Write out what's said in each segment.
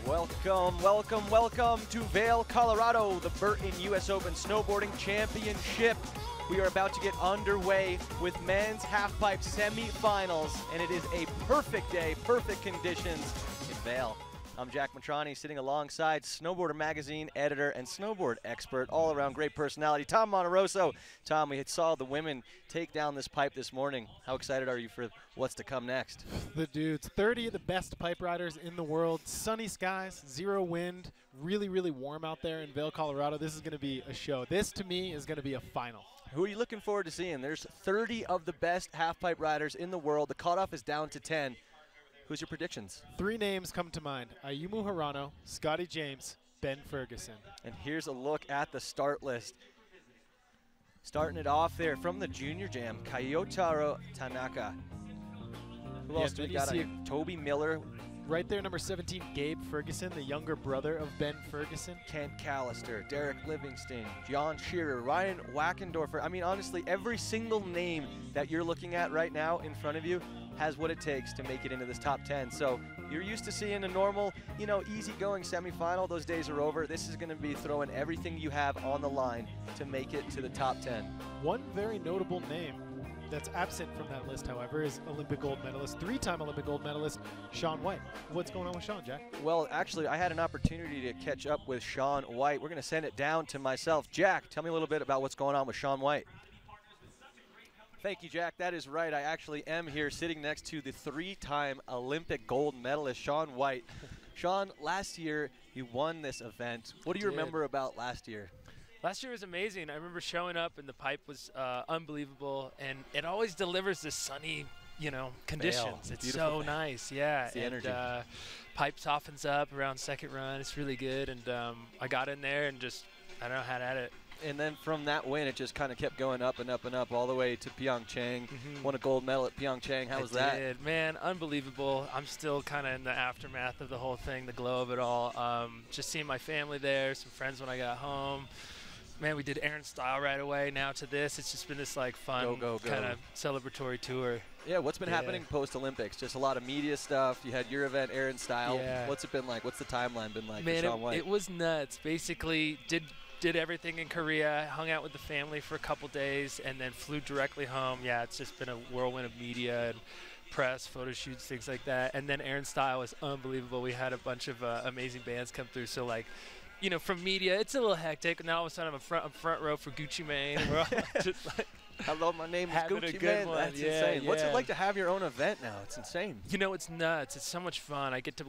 Welcome, welcome, welcome to Vail, Colorado, the Burton U.S. Open Snowboarding Championship. We are about to get underway with men's halfpipe semifinals, and it is a perfect day, perfect conditions in Vail. I'm Jack Matrani, sitting alongside Snowboarder Magazine editor and snowboard expert, all-around great personality, Tom Monterosso. Tom, we saw the women take down this pipe this morning. How excited are you for what's to come next? The dudes, 30 of the best pipe riders in the world, sunny skies, zero wind, really, really warm out there in Vail, Colorado. This is going to be a show. This, to me, is going to be a final. Who are you looking forward to seeing? There's 30 of the best halfpipe riders in the world. The cutoff is down to 10. Who's your predictions? 3 names come to mind: Ayumu Hirano, Scotty James, Ben Ferguson. And here's a look at the start list. Starting it off there from the Junior Jam, Kyotaro Tanaka. Who else do we got? Toby Miller. Right there, number 17, Gabe Ferguson, the younger brother of Ben Ferguson. Kent Callister, Derek Livingston, John Shearer, Ryan Wackendorfer. I mean, honestly, every single name that you're looking at right now in front of you has what it takes to make it into this top 10. So you're used to seeing a normal, easy-going semifinal. Those days are over. This is going to be throwing everything you have on the line to make it to the top 10. One very notable name that's absent from that list, however, is Olympic gold medalist, 3-time Olympic gold medalist, Shaun White. What's going on with Shaun, Jack? Well, actually, I had an opportunity to catch up with Shaun White. We're going to send it down to myself. Jack, tell me a little bit about what's going on with Shaun White. Thank you, Jack. That is right. I actually am here sitting next to the 3-time Olympic gold medalist, Shaun White. Shaun, last year you won this event. What do you remember about last year? Last year was amazing. I remember showing up and the pipe was unbelievable, and it always delivers this sunny, conditions. It's so nice, yeah. It's the energy. Pipe softens up around second run. It's really good, and I got in there and just, I don't know, had at it. And then from that win, it just kind of kept going up and up and up all the way to Pyeongchang. Won a gold medal at Pyeongchang. How was that? I did. Man, unbelievable. I'm still kind of in the aftermath of the whole thing, the glow of it all. Just seeing my family there, some friends when I got home. Man, we did Aaron Style right away. Now to this, it's just been this fun kind of celebratory tour. Yeah, what's been happening post-Olympics? Just a lot of media stuff. You had your event, Aaron Style. Yeah. What's it been like? What's the timeline been like for Shaun White? It was nuts. Basically, did everything in Korea, hung out with the family for a couple days, and then flew directly home. Yeah, it's just been a whirlwind of media and press, photo shoots, things like that. And then Aaron Style was unbelievable. We had a bunch of amazing bands come through. So from media, it's a little hectic. Now all of a sudden I'm front row for Gucci Mane. We're all just hello, my name is Gucci Mane. That's insane. What's it like to have your own event now? It's insane. It's nuts. It's so much fun. I get to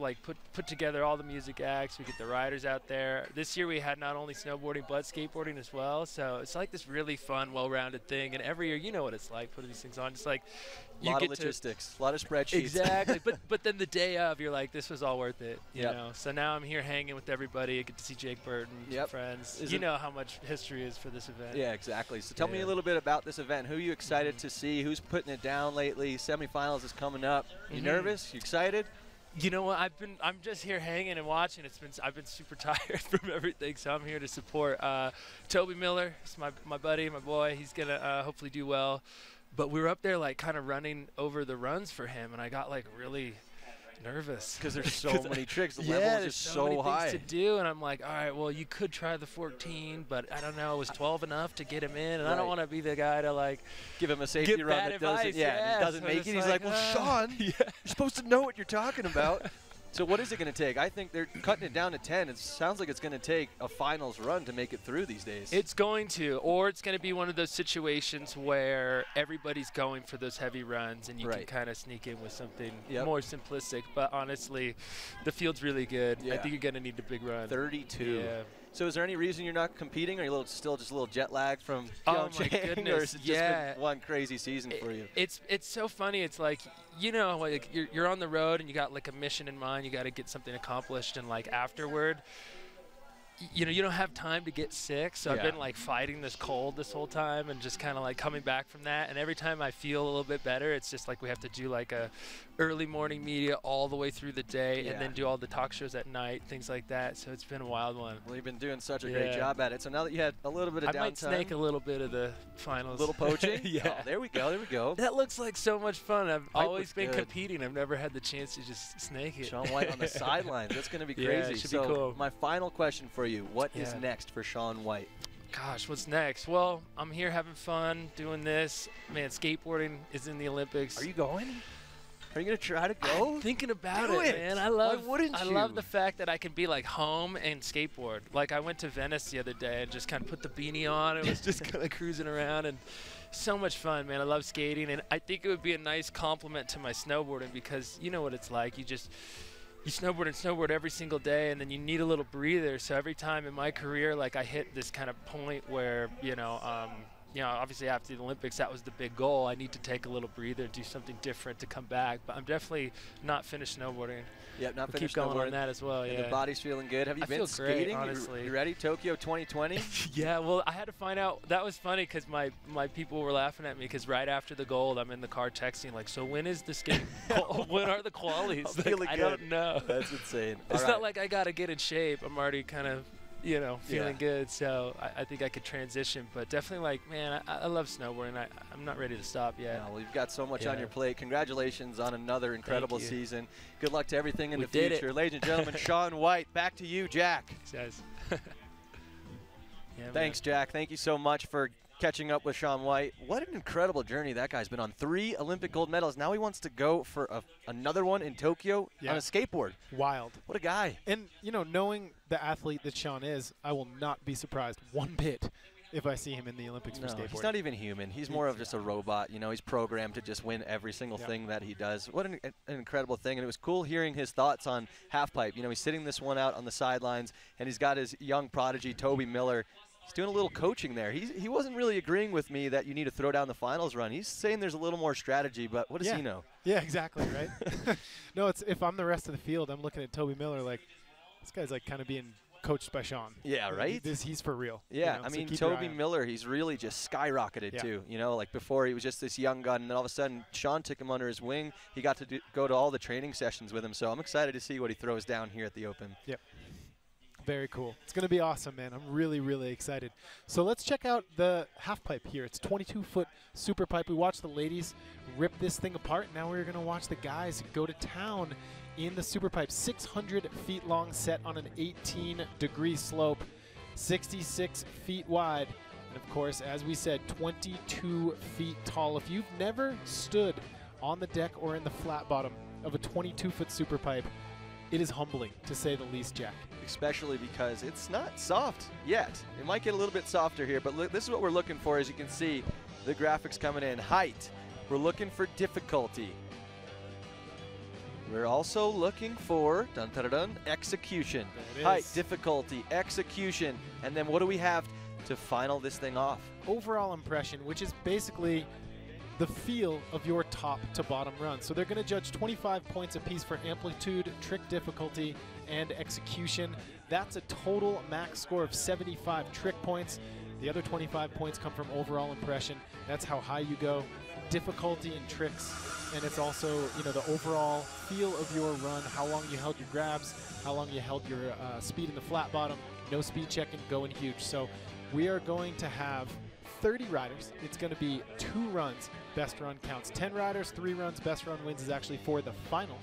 put together all the music acts. We get the riders out there. This year we had not only snowboarding but skateboarding as well. So it's like this really fun, well-rounded thing. And every year, you know what it's like putting these things on. It's like a lot of logistics, a lot of spreadsheets. Exactly. but then the day of, you're like, this was all worth it. You know. So now I'm here hanging with everybody. I get to see Jake Burton, friends. You know how much history is for this event. Yeah, exactly. So tell me a little bit about this event. Who are you excited to see? Who's putting it down lately? Semifinals is coming up. You nervous? You excited? You know what? I'm just here hanging and watching. I've been super tired from everything, so I'm here to support Toby Miller. He's my buddy, my boy. He's gonna hopefully do well. But we were up there kind of running over the runs for him, and I got really nervous because there's so many tricks. The level is just so high. Things to do, and I'm like, all right, well, you could try the 14, but I don't know, was 12 enough to get him in? And I don't want to be the guy to give him a safety run that doesn't, he doesn't make it. He's like, well, Shaun, you're supposed to know what you're talking about. So what is it going to take? I think they're cutting it down to 10. It sounds like it's going to take a finals run to make it through these days. It's going to, or it's going to be one of those situations where everybody's going for those heavy runs and you can kind of sneak in with something more simplistic. But honestly, the field's really good. I think you're going to need a big run. 32. Yeah. So is there any reason you're not competing? Are you still just a little jet lagged from Pyeongchang? Oh, my goodness. Or is it just been one crazy season for you? It's so funny. It's like, you're on the road and you got a mission in mind. You got to get something accomplished, and afterward, you know, you don't have time to get sick, so I've been like fighting this cold this whole time and just kind of like coming back from that. And every time I feel a little bit better, it's just like we have to do like a early morning media all the way through the day and then do all the talk shows at night, things like that. So it's been a wild one. Well, you've been doing such a great job at it. So now that you had a little bit of downtime. I might snake a little bit of the finals. A little poaching? Yeah. Oh, there we go. There we go. That looks like so much fun. I've always been good. competing. I've never had the chance to just snake it. Shaun White on the sidelines. That's going to be crazy. Yeah, it should be cool. My final question for you, what is next for Shaun White? Gosh, what's next? Well, I'm here having fun, doing this. Man, skateboarding is in the Olympics. Are you going? Are you going to try to go? I'm thinking about Do it, man. I love, Why wouldn't you? I love the fact that I can be like home and skateboard. Like I went to Venice the other day and just kind of put the beanie on and was just kind of cruising around, and so much fun, man. I love skating, and I think it would be a nice compliment to my snowboarding, because you know what it's like. You snowboard and snowboard every single day, and then you need a little breather. So every time in my career, like I hit this kind of point where, you know, obviously after the Olympics, that was the big goal. I need to take a little breather, do something different to come back. But I'm definitely not finished snowboarding. Yep, not we'll finished keep going snowboarding. on that as well. And Yeah. the body's feeling good. Have you been feel skating? great, honestly. You ready? Tokyo 2020? Yeah, well, I had to find out. That was funny because my people were laughing at me because right after the gold, I'm in the car texting like, so when is the skate? When are the qualies? Like, I don't know. That's insane. It's not like I got to get in shape. I'm already kind of, you know, feeling good. So I think I could transition. But definitely, like, man, I love snowboarding. I'm not ready to stop yet. Yeah, well, you've got so much on your plate. Congratulations on another incredible season. Good luck to everything in the future. Ladies and gentlemen, Shaun White, back to you, Jack. Thanks, Thanks, Jack. Thank you so much for catching up with Shaun White. What an incredible journey that guy's been on. 3 Olympic gold medals. Now he wants to go for another one in Tokyo on a skateboard. Wild. What a guy. And, you know, knowing the athlete that Shaun is, I will not be surprised one bit if I see him in the Olympics for skateboarding. He's not even human. He's more of just a robot. You know, he's programmed to just win every single thing that he does. What an incredible thing. And it was cool hearing his thoughts on halfpipe. You know, he's sitting this one out on the sidelines, and he's got his young prodigy, Toby Miller. He's doing a little coaching there. He wasn't really agreeing with me that you need to throw down the finals run. He's saying there's a little more strategy, but what does he know? Yeah, exactly, right? No, it's if I'm the rest of the field, I'm looking at Toby Miller like, this guy's like kind of being coached by Shaun. Yeah, right? He's for real. Yeah, you know? I mean, so Toby Miller, he's really just skyrocketed too. You know, like before he was just this young gun, and then all of a sudden Shaun took him under his wing. He got to go to all the training sessions with him, so I'm excited to see what he throws down here at the Open. Yep. Very cool. It's going to be awesome, man. I'm really, really excited. So let's check out the half pipe here. It's 22-foot super pipe. We watched the ladies rip this thing apart. Now we're going to watch the guys go to town in the super pipe. 600 feet long, set on an 18-degree slope, 66 feet wide. And, of course, as we said, 22 feet tall. If you've never stood on the deck or in the flat bottom of a 22-foot super pipe, it is humbling, to say the least, Jack. Especially because it's not soft yet. It might get a little bit softer here, but look, this is what we're looking for. As you can see, the graphics coming in. Height. We're looking for difficulty. We're also looking for execution. Height, difficulty, execution. And then what do we have to final this thing off? Overall impression, which is basically the feel of your top to bottom run. So they're going to judge 25 points apiece for amplitude, trick difficulty, and execution. That's a total max score of 75 trick points. The other 25 points come from overall impression. That's how high you go. Difficulty and tricks, and it's also, you know, the overall feel of your run, how long you held your grabs, how long you held your speed in the flat bottom, no speed checking, going huge. So we are going to have 30 riders. It's going to be 2 runs, best run counts. 10 riders, 3 runs, best run wins is actually for the final.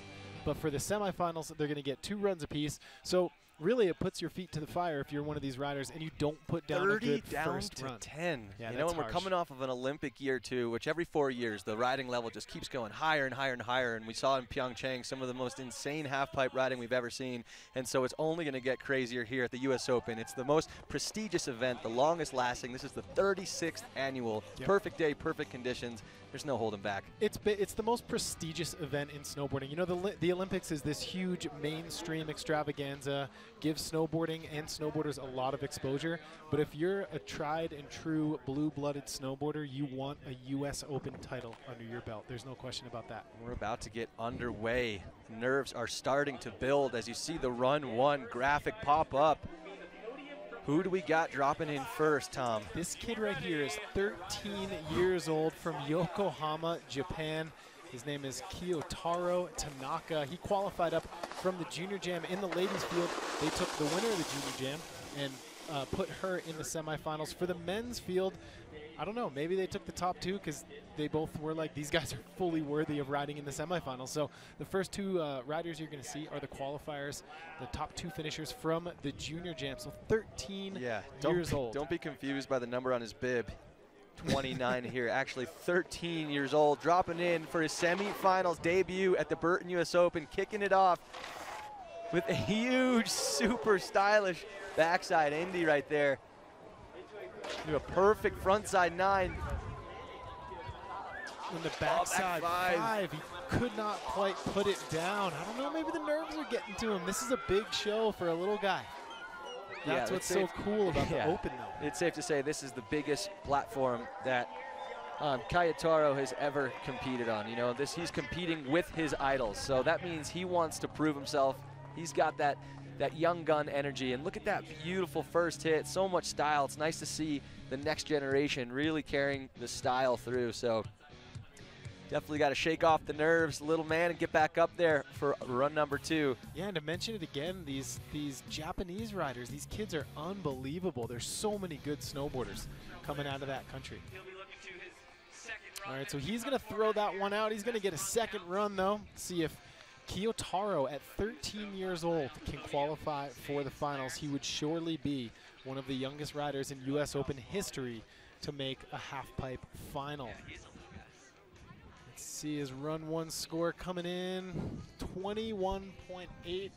But for the semifinals, they're going to get 2 runs apiece. So really, it puts your feet to the fire if you're one of these riders and you don't put down a good first run. 10. Yeah, you know, and we're coming off of an Olympic year too, which every 4 years the riding level just keeps going higher and higher and higher. And we saw in Pyeongchang some of the most insane half-pipe riding we've ever seen. And so it's only going to get crazier here at the U.S. Open. It's the most prestigious event, the longest lasting. This is the 36th annual. Perfect day, perfect conditions. There's no holding back. It's the most prestigious event in snowboarding. You know, the Olympics is this huge mainstream extravaganza, gives snowboarding and snowboarders a lot of exposure. But if you're a tried and true blue-blooded snowboarder, you want a U.S. Open title under your belt. There's no question about that. We're about to get underway. Nerves are starting to build as you see the Run 1 graphic pop up. Who do we got dropping in first, Tom? This kid right here is 13 years old from Yokohama, Japan. His name is Kiyotaro Tanaka. He qualified up from the Junior Jam in the ladies field. They took the winner of the Junior Jam and put her in the semifinals. For the men's field, I don't know, maybe they took the top two because they both were like, these guys are fully worthy of riding in the semifinals. So the first two riders you're going to see are the qualifiers, the top two finishers from the Junior Jam. So 13 years old. Don't be confused by the number on his bib. 29 here, actually 13 years old, dropping in for his semifinals debut at the Burton US Open, kicking it off with a huge, super stylish backside Indy right there. Do a perfect frontside 9. In the backside five, he could not quite put it down. I don't know, maybe the nerves are getting to him. This is a big show for a little guy. That's what's so cool about the Open, though. It's safe to say this is the biggest platform that Kayotaro has ever competed on. You know, he's competing with his idols, so that means he wants to prove himself. He's got that young gun energy, and look at that beautiful first hit. So much style. It's nice to see the next generation really carrying the style through. So definitely got to shake off the nerves, little man, and get back up there for run number 2. Yeah, and to mention it again, these Japanese riders, these kids are unbelievable. There's so many good snowboarders coming out of that country. All right, so he's going to throw that one out. He's going to get a second run, though. See if Kiyotaro, at 13 years old, can qualify for the finals. He would surely be one of the youngest riders in U.S. Open history to make a halfpipe final. Let's see his run 1 score coming in, 21.8.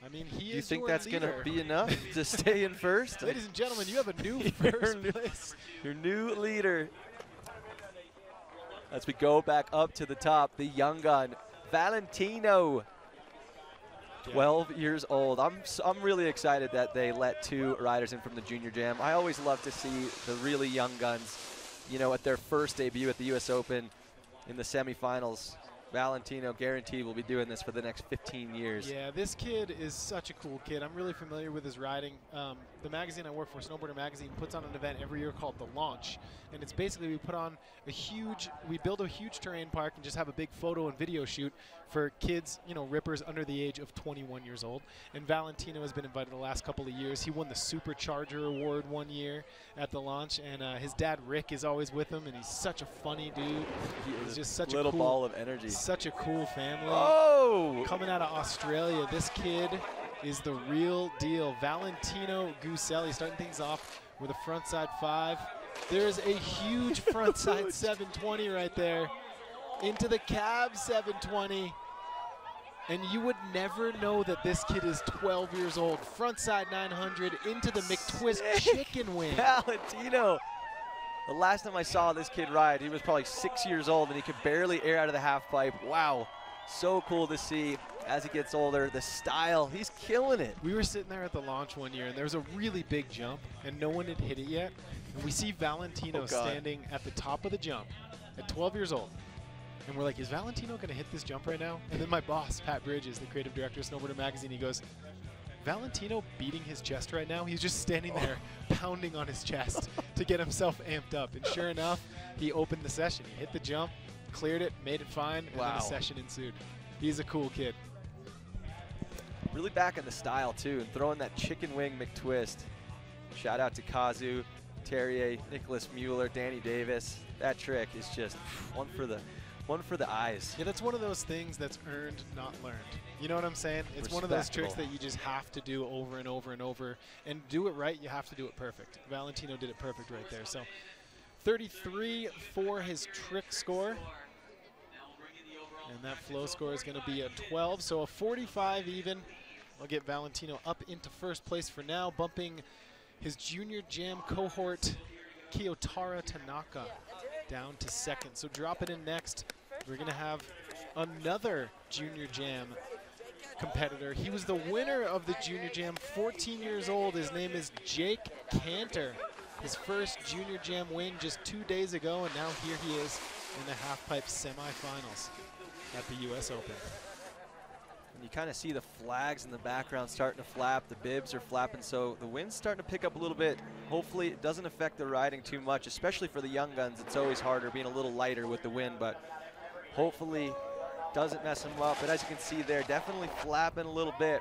I mean, he is. Do you think your that's going to be enough to stay in first? Ladies and gentlemen, you have a new first place. Your new leader. As we go back up to the top, the young gun, Valentino, 12 years old. I'm really excited that they let 2 riders in from the Junior Jam. I always love to see the really young guns, you know, at their first debut at the US Open in the semifinals. Valentino guaranteed will be doing this for the next 15 years. Yeah, this kid is such a cool kid. I'm really familiar with his riding. The magazine I work for, Snowboarder Magazine, puts on an event every year called The Launch. And it's basically we build a huge terrain park and just have a big photo and video shoot for kids, you know, rippers under the age of 21 years old. And Valentino has been invited the last couple of years. He won the Supercharger Award one year at The Launch. And his dad, Rick, is always with him. And he's such a funny dude. He's just such a little cool ball of energy. Such a cool family. Oh! Coming out of Australia, this kid is the real deal. Valentino Guselli starting things off with a frontside 5. There's a huge frontside 720 right there into the cab 720. And you would never know that this kid is 12 years old. Frontside 900 into the McTwist chicken wing. Valentino. The last time I saw this kid ride, he was probably 6 years old and he could barely air out of the half pipe. Wow. So cool to see as he gets older. The style, he's killing it. We were sitting there at the launch one year and there was a really big jump and no one had hit it yet. And we see Valentino standing at the top of the jump at 12 years old. And we're like, is Valentino going to hit this jump right now? And then my boss, Pat Bridges, the creative director of Snowboarder Magazine, he goes, Valentino beating his chest right now? He's just standing there pounding on his chest to get himself amped up. And sure enough, he opened the session. He hit the jump, cleared it, made it fine, and then a session ensued. He's a cool kid. Really back in the style, too, and throwing that chicken wing McTwist. Shout out to Kazu, Terrier, Nicholas Mueller, Danny Davis. That trick is just one for the eyes. Yeah, that's one of those things that's earned, not learned. You know what I'm saying? It's one of those tricks that you just have to do over and over and over. And do it right, you have to do it perfect. Valentino did it perfect right there. So 33 for his trick score. And that flow score is going to be a 12. So a 45 even. I'll get Valentino up into first place for now, bumping his Junior Jam cohort, Kiyotaro Tanaka, down to second. So dropping in next, we're going to have another Junior Jam competitor. He was the winner of the Junior Jam, 14 years old. His name is Jake Cantor. His first Junior Jam win just 2 days ago, and now here he is in the halfpipe semifinals at the US Open. You kind of see the flags in the background starting to flap. The bibs are flapping, so the wind's starting to pick up a little bit. Hopefully it doesn't affect the riding too much, especially for the young guns. It's always harder being a little lighter with the wind, but hopefully doesn't mess them up. But as you can see there, definitely flapping a little bit,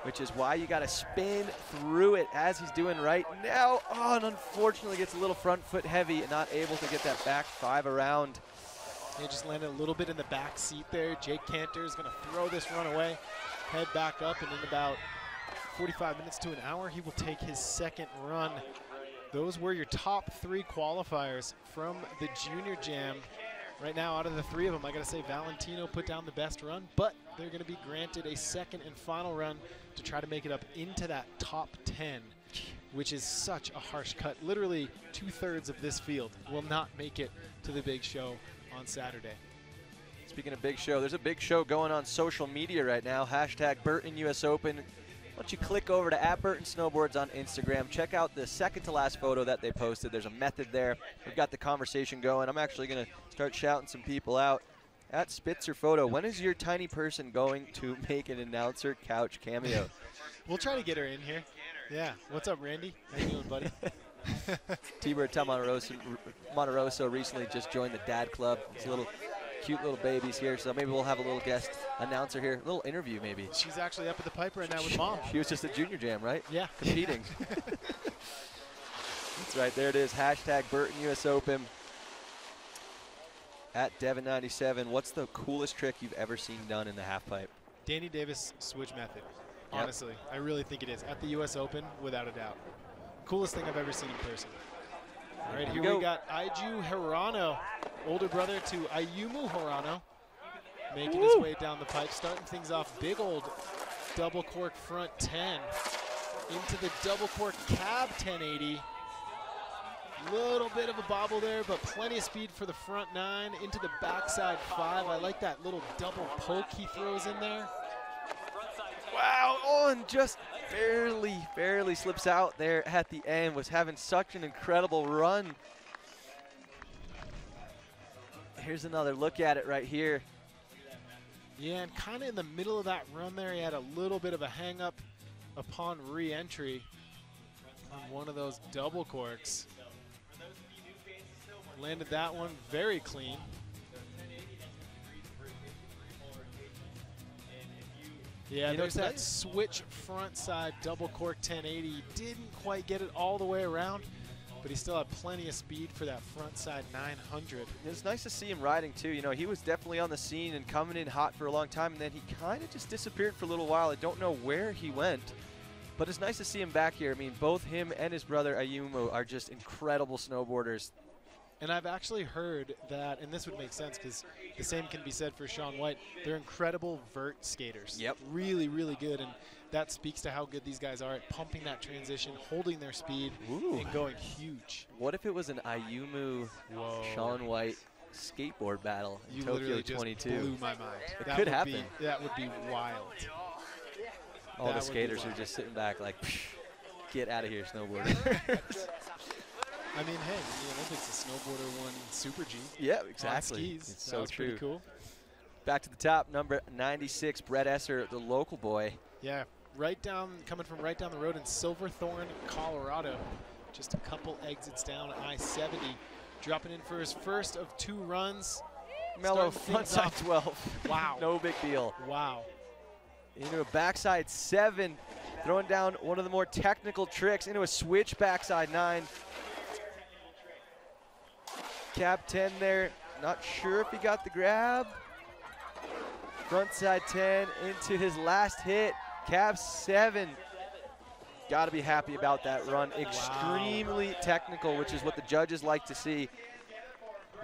which is why you got to spin through it as he's doing right now. Oh, and unfortunately gets a little front foot heavy and not able to get that back 5 around. He just landed a little bit in the back seat there. Jake Cantor is going to throw this run away, head back up, and in about 45 minutes to an hour, he will take his second run. Those were your top 3 qualifiers from the Junior Jam. Right now, out of the 3 of them, I got to say Valentino put down the best run, but they're going to be granted a second and final run to try to make it up into that top 10, which is such a harsh cut. Literally 2/3 of this field will not make it to the big show on Saturday. Speaking of big show, there's a big show going on social media right now. Hashtag Burton US Open. Why don't you click over to @Burton Snowboards on Instagram. Check out the second to last photo that they posted. There's a method there. We've got the conversation going. I'm actually going to start shouting some people out. @Spitzer Photo, when is your tiny person going to make an announcer couch cameo? We'll try to get her in here. Yeah. What's up, Randy? How you doing, buddy? Tibor Monteroso recently just joined the Dad Club. It's a little cute little babies here, so maybe we'll have a little guest announcer here, a little interview maybe. She's actually up at the pipe right now with Mom. She was just a Junior Jam, right? Yeah. Competing. That's right, there it is. Hashtag Burton US Open. @Devin97, what's the coolest trick you've ever seen done in the half pipe? Danny Davis switch method. Yep. Honestly, I really think it is. At the US Open, without a doubt. Coolest thing I've ever seen in person. All right, here we got Aiju Hirano, older brother to Ayumu Hirano, making his way down the pipe, starting things off big old double cork front 10 into the double cork cab 1080. Little bit of a bobble there, but plenty of speed for the front 9 into the backside 5. I like that little double poke he throws in there. Wow, oh, and just barely slips out there at the end. Was having such an incredible run. Here's another look at it right here. Yeah, and kind of in the middle of that run there, he had a little bit of a hang up upon re-entry on one of those double corks. Landed that one very clean. Yeah, there's that switch front side double cork 1080. Didn't quite get it all the way around, but he still had plenty of speed for that front side 900. It's nice to see him riding too. You know, he was definitely on the scene and coming in hot for a long time, and then he kind of just disappeared for a little while. I don't know where he went, but it's nice to see him back here. I mean, both him and his brother Ayumu are just incredible snowboarders. And I've actually heard that, and this would make sense because the same can be said for Shaun White, they're incredible vert skaters. Yep. Really, really good, and that speaks to how good these guys are at pumping that transition, holding their speed, and going huge. What if it was an Ayumu Shaun White skateboard battle in You Tokyo literally just 22? blew my mind. It could happen. That would be wild. All the skaters are just sitting back like, get out of here, snowboarder. I mean, hey, the Olympics, a snowboarder won Super G. Yeah, exactly. On skis. It's That so was true. pretty cool. Back to the top, number 96, Brett Esser, the local boy. Yeah, coming from right down the road in Silverthorne, Colorado. Just a couple exits down I-70. Dropping in for his first of 2 runs. Mellow Starting things frontside off. 12. Wow. No big deal. Wow. Into a backside 7, throwing down one of the more technical tricks into a switch backside 9. Cab 10 there, not sure if he got the grab. Frontside 10 into his last hit, cab 7. Got to be happy about that run. Extremely technical, which is what the judges like to see.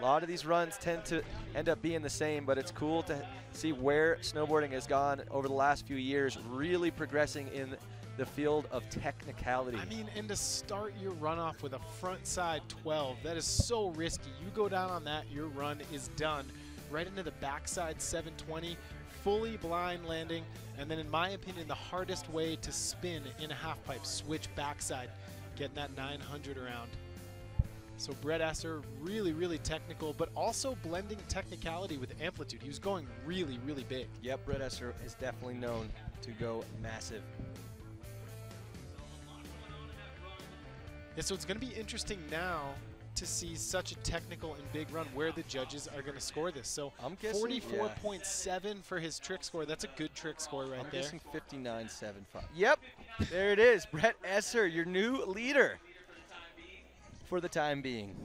A lot of these runs tend to end up being the same, but it's cool to see where snowboarding has gone over the last few years, really progressing in the field of technicality. I mean, and to start your runoff with a front side 12, that is so risky. You go down on that, your run is done. Right into the backside 720, fully blind landing, and then in my opinion, the hardest way to spin in a half pipe, switch backside, getting that 900 around. So Brett Esser, really, really technical, but also blending technicality with amplitude. He was going really, really big. Yep, Brett Esser is definitely known to go massive. Yeah, so it's going to be interesting now to see such a technical and big run where the judges are going to score this. So I'm guessing 44.7 for his trick score. That's a good trick score right I'm there. guessing 59.75. Yep, there it is. Brett Esser, your new leader for the time being.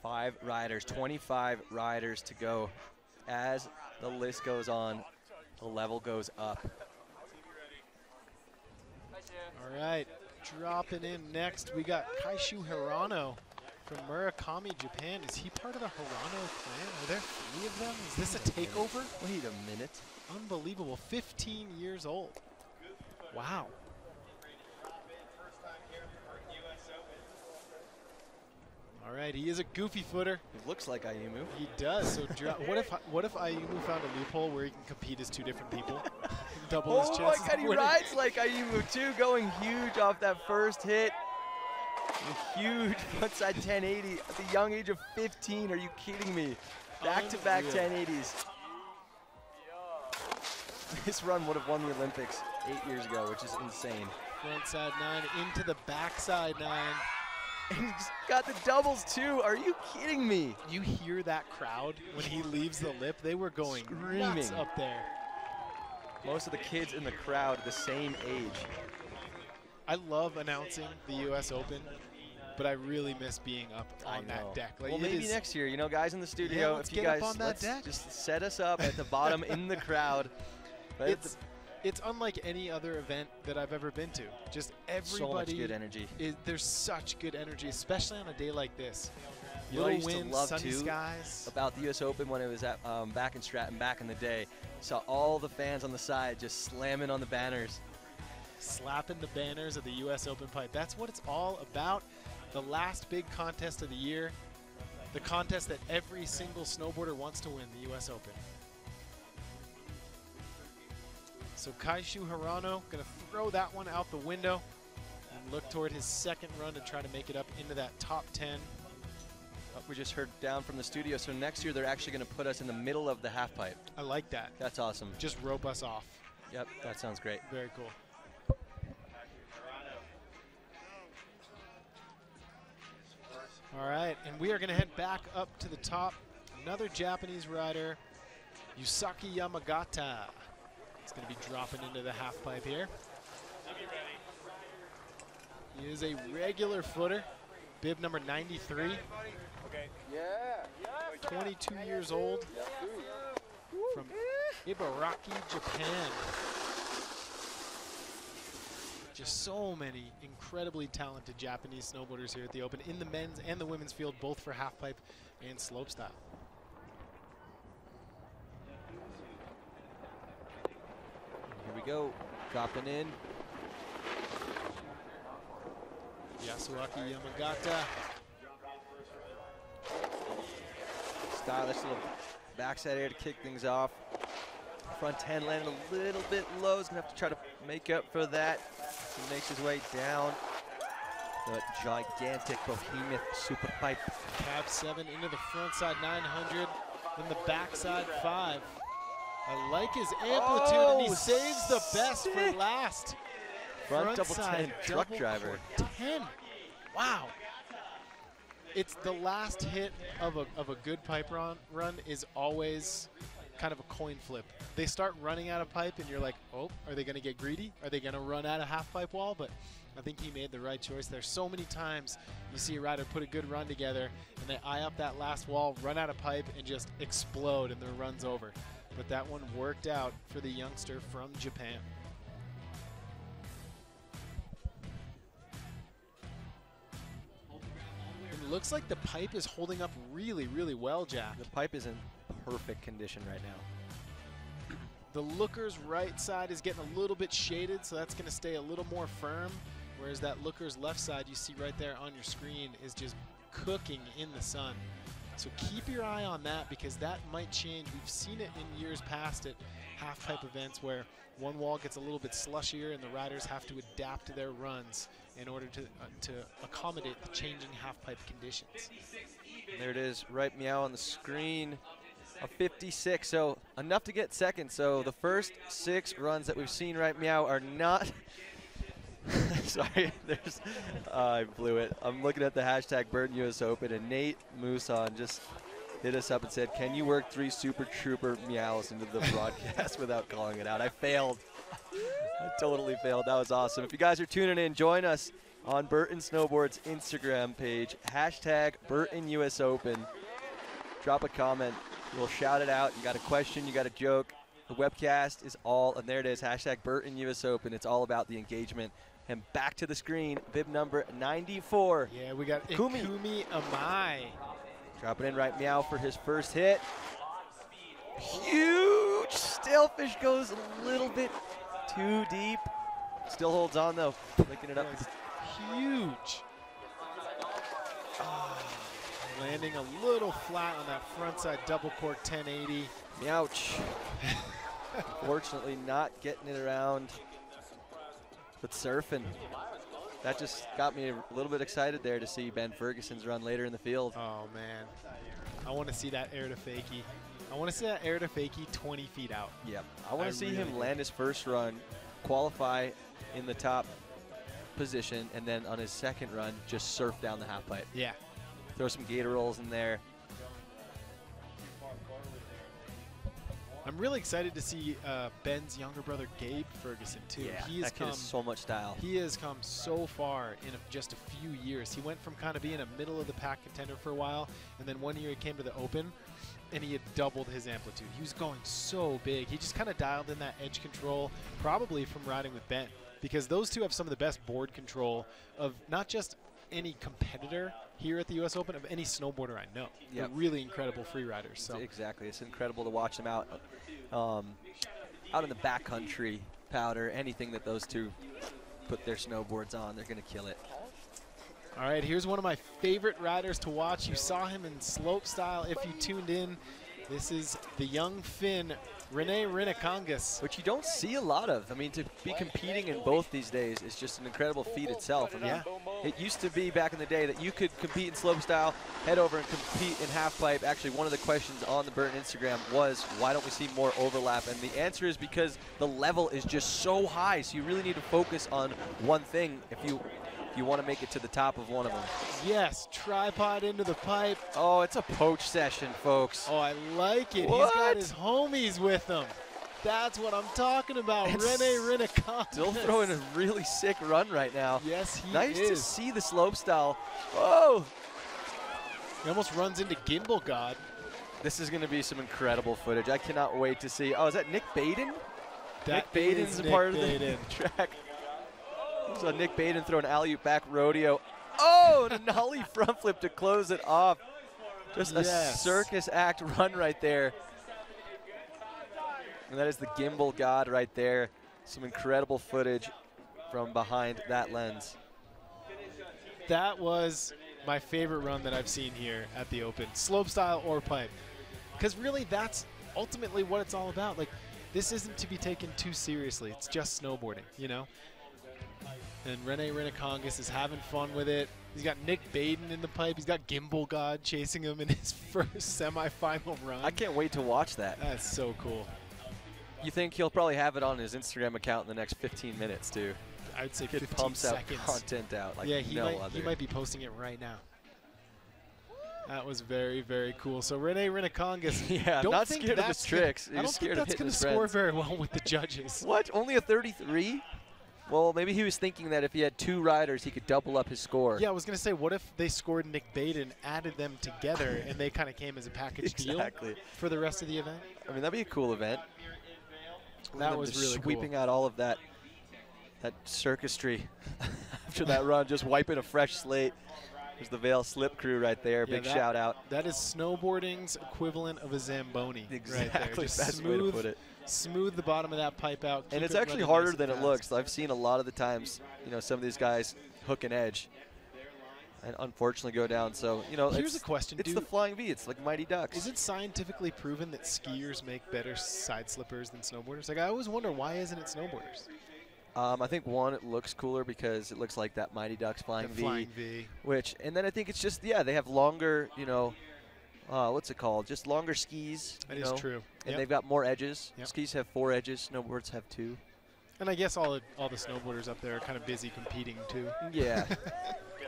5 riders, 25 riders to go. As the list goes on, the level goes up. All right, dropping in next, we got Kaishu Hirano from Murakami, Japan. Is he part of the Hirano clan? Are there 3 of them? Is this a takeover? Wait a minute. Unbelievable, 15 years old. Wow. All right, he is a goofy footer. He looks like Ayumu. He does. So what if Ayumu found a loophole where he can compete as 2 different people? Double his Oh my chances god, of he winning. rides like Ayumu too, going huge off that first hit. A huge frontside 1080 at the young age of 15. Are you kidding me? Back-to-back Unreal. 1080s. This run would have won the Olympics 8 years ago, which is insane. Frontside 9 into the backside 9. And he's got the doubles too. Are you kidding me? You hear that crowd when he leaves the lip? They were going nuts Screaming. up there. Most of the kids in the crowd the same age. I love announcing the U.S. Open, but I really miss being up on that deck. Like, Well, it maybe is- next year, you know, guys in the studio, let's if you get up guys on that let's deck. just set us up at the bottom in the crowd. But It's unlike any other event that I've ever been to. Just so much everybody, good energy. there's such good energy, especially on a day like this. You know what I Little used to wind, love sunny too skies. about the U.S. Open when it was at back in Stratton back in the day. Saw all the fans on the side just slamming on the banners. Slapping the banners of the U.S. Open pipe. That's what it's all about. The last big contest of the year. The contest that every single snowboarder wants to win, the U.S. Open. So Kaishu Hirano going to throw that one out the window and look toward his second run to try to make it up into that top 10. We just heard down from the studio, so next year they're actually going to put us in the middle of the half pipe. I like that. That's awesome. Just rope us off. Yep, that sounds great. Very cool. All right, and we are going to head back up to the top. Another Japanese rider, Yusaki Yamagata. He's going to be dropping into the half pipe here. He is a regular footer, bib number 93. 22 years old from Ibaraki, Japan. Just so many incredibly talented Japanese snowboarders here at the Open in the men's and the women's field, both for half pipe and slopestyle. Here we go, dropping in. Yasuaki Yamagata. Stylish little backside air to kick things off. Front 10 landed a little bit low. He's gonna have to try to make up for that. He makes his way down the gigantic behemoth super pipe. Cab 7 into the front side 900, then the backside 5. I like his amplitude, and he saves the best for last. Front double side 10 truck double driver. core 10. Wow. It's the last hit of a good pipe run is always kind of a coin flip. They start running out of pipe and you're like, oh, are they going to get greedy? Are they going to run out of half pipe wall? But I think he made the right choice. There's so many times you see a rider put a good run together and they eye up that last wall, run out of pipe, and just explode and their run's over. But that one worked out for the youngster from Japan. It looks like the pipe is holding up really, really well, Jack. The pipe is in perfect condition right now. The looker's right side is getting a little bit shaded, so that's going to stay a little more firm, whereas that looker's left side you see right there on your screen is just cooking in the sun. So keep your eye on that, because that might change. We've seen it in years past at half-pipe events where one wall gets a little bit slushier and the riders have to adapt their runs in order to accommodate the changing half-pipe conditions. There it is, right meow on the screen. A 56, so enough to get second. So the first 6 runs that we've seen right meow are not. Sorry, I blew it. I'm looking at the hashtag Burton US Open, and Nate Muson just hit us up and said, "Can you work 3 Super Trooper meows into the broadcast without calling it out?" I failed. I totally failed. That was awesome. If you guys are tuning in, join us on Burton Snowboard's Instagram page, hashtag Burton US Open. Drop a comment. We'll shout it out. You got a question, you got a joke. The webcast is all, and there it is, hashtag Burton US Open. It's all about the engagement. And back to the screen, bib number 94. Yeah, we got Ikumi Amai. Dropping in right meow for his first hit. Huge! Stalefish goes a little bit too deep. Still holds on though, picking it up. Huge. Landing a little flat on that frontside double cork 1080. Ouch. Unfortunately not getting it around, but surfing. That just got me a little bit excited there to see Ben Ferguson's run later in the field. Oh man, I want to see that air to fakie. I want to see that air to fakie 20 feet out. Yep, I want to see him land his first run, qualify in the top position, and then on his second run, just surf down the half pipe. Yeah. Throw some gator rolls in there. I'm really excited to see Ben's younger brother, Gabe Ferguson, too. Yeah, he has that kid has so much style. He has come so far in just a few years. He went from kind of being a middle-of-the-pack contender for a while, and then one year he came to the Open, and he had doubled his amplitude. He was going so big. He just kind of dialed in that edge control, probably from riding with Ben, because those two have some of the best board control of not just any competitor here at the U.S. Open, of any snowboarder I know. Yep. They're really incredible free riders. So. Exactly. It's incredible to watch them out in the backcountry, powder, anything that those two put their snowboards on, they're going to kill it. All right, here's one of my favorite riders to watch. You saw him in slopestyle if you tuned in. This is the young Finn, Rene Rinnekangas. Which you don't see a lot of. I mean, to be competing in both these days is just an incredible feat itself. I mean, yeah. It used to be back in the day that you could compete in slopestyle, head over and compete in halfpipe. Actually, one of the questions on the Burton Instagram was, why don't we see more overlap? And the answer is because the level is just so high, so you really need to focus on one thing if you want to make it to the top of one of them. Yes, tripod into the pipe. Oh, it's a poach session, folks. Oh, I like it. What? He's got his homies with him. That's what I'm talking about. Rene Rinnekangas. Still throwing a really sick run right now. Yes, he nice is. to see the slopestyle. Oh! He almost runs into Gimbal God. This is going to be some incredible footage. I cannot wait to see. Oh, is that Nick Baden? That Nick Baden's a part of the Baden. track. So Nick Baden throw an alley-oop back rodeo. Oh, and a nollie front flip to close it off. Just a circus act run right there. And that is the Gimbal God right there. Some incredible footage from behind that lens. That was my favorite run that I've seen here at the Open, slopestyle or pipe. Because really that's ultimately what it's all about. Like, this isn't to be taken too seriously. It's just snowboarding, you know? And Rene Rinnekangas is having fun with it. He's got Nick Baden in the pipe. He's got Gimbal God chasing him in his first semifinal run. I can't wait to watch that. That's so cool. You think he'll probably have it on his Instagram account in the next 15 minutes, too? I'd say It 15 pumps seconds. out content out like yeah, he other. might be posting it right now. That was very, very cool. So Rene Rinnekangas, yeah, don't not think scared of that's his tricks. I don't He's think scared of that's hitting going to his score friends. very well with the judges. What? Only a 33? Well, maybe he was thinking that if he had 2 riders, he could double up his score. Yeah, I was going to say, what if they scored Nick Baden, added them together, and they kind of came as a package deal for the rest of the event? I mean, that'd be a cool event. That was really sweeping cool. out all of that circusry after that run, just wiping a fresh slate. There's the Vail Slip crew right there. Yeah, Big shout out. That is snowboarding's equivalent of a Zamboni. Exactly, right there. Just best way to put it. Smooth the bottom of that pipe out. And it's it actually running harder nice than and it fast. looks. I've seen a lot of the times, you know, some of these guys hook an edge. and unfortunately go down. So, you know, Here's a question. It's the Flying V. It's like Mighty Ducks. Is it scientifically proven that skiers make better side slippers than snowboarders? Like, I always wonder, why isn't it snowboarders? I think, one, it looks cooler because it looks like that Mighty Ducks Flying V. And then I think it's just, yeah, they have longer, you know, what's it called? Just longer skis. That is true. And they've got more edges. Yep. Skis have 4 edges. Snowboards have 2. And I guess all the snowboarders up there are kind of busy competing too. Yeah.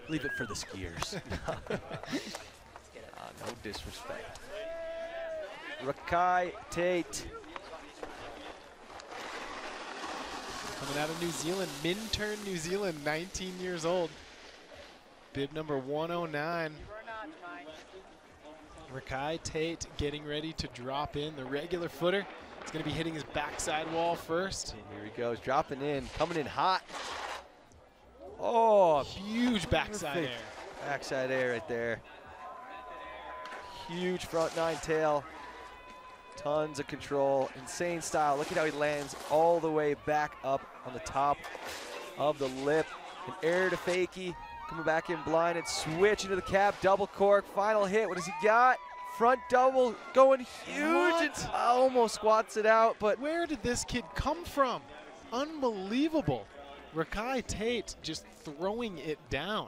Leave it for the skiers. No disrespect. Rakai Tate. Coming out of New Zealand, Minturn, New Zealand, 19 years old. Bib number 109. Rakai Tate getting ready to drop in the regular footer. He's going to be hitting his backside wall first. And here he goes, dropping in, coming in hot. Oh, huge backside air. Backside air right there. Huge front 9 tail. Tons of control, insane style. Look at how he lands all the way back up on the top of the lip. An air to fakie, coming back in blind and switch into the cab, double cork, final hit. What does he got? Front double, going huge. And almost squats it out, but where did this kid come from? Unbelievable. Rakai Tate just throwing it down.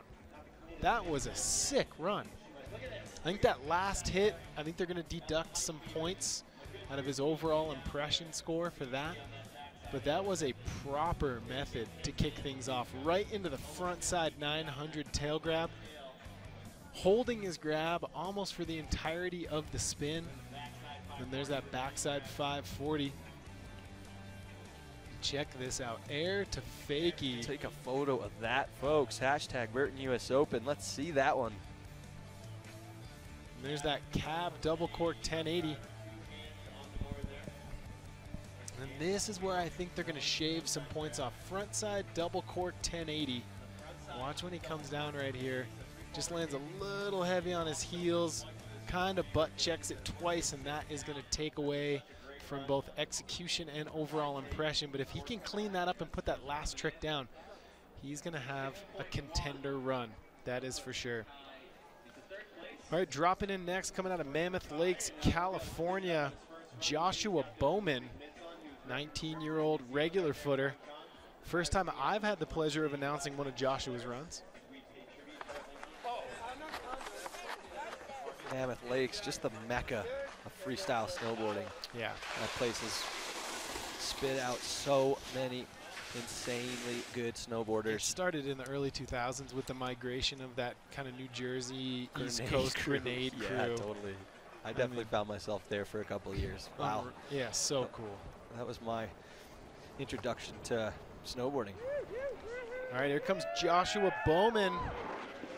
That was a sick run. I think that last hit, I think they're going to deduct some points out of his overall impression score for that. But that was a proper method to kick things off. Right into the front side 900 tail grab. Holding his grab almost for the entirety of the spin. And there's that backside 540. Check this out. Air to fakie. Take a photo of that, folks. Hashtag Burton US Open. Let's see that one. And there's that cab double cork 1080. And this is where I think they're going to shave some points off. Front side double cork 1080. Watch when he comes down right here. Just lands a little heavy on his heels. Kind of butt checks it twice, and that is going to take away from both execution and overall impression. But if he can clean that up and put that last trick down, he's going to have a contender run. That is for sure. All right, dropping in next, coming out of Mammoth Lakes, California, Joshua Bowman, 19-year-old regular footer. First time I've had the pleasure of announcing one of Joshua's runs. Mammoth Lakes, just the mecca of freestyle snowboarding. Yeah. That place has spit out so many insanely good snowboarders. It started in the early 2000s with the migration of that kind of New Jersey East Grenade Coast crew. grenade crew. Yeah, totally. I definitely found myself there for a couple of years. Wow. Yeah, so cool. That was my introduction to snowboarding. All right, here comes Joshua Bowman.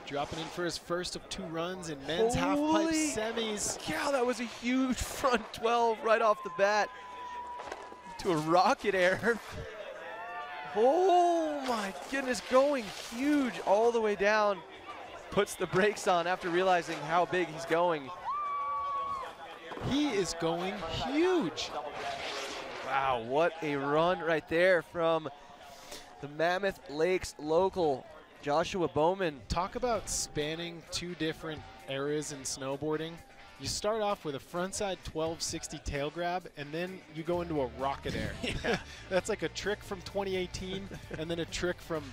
Dropping in for his first of 2 runs in men's half-pipe semis. Yeah, that was a huge front 12 right off the bat to a rocket air. Oh my goodness, going huge all the way down. Puts the brakes on after realizing how big he's going. He is going huge. Wow, what a run right there from the Mammoth Lakes local, Joshua Bowman. Talk about spanning 2 different eras in snowboarding. You start off with a frontside 1260 tail grab, and then you go into a rocket air. Yeah. That's like a trick from 2018, and then a trick from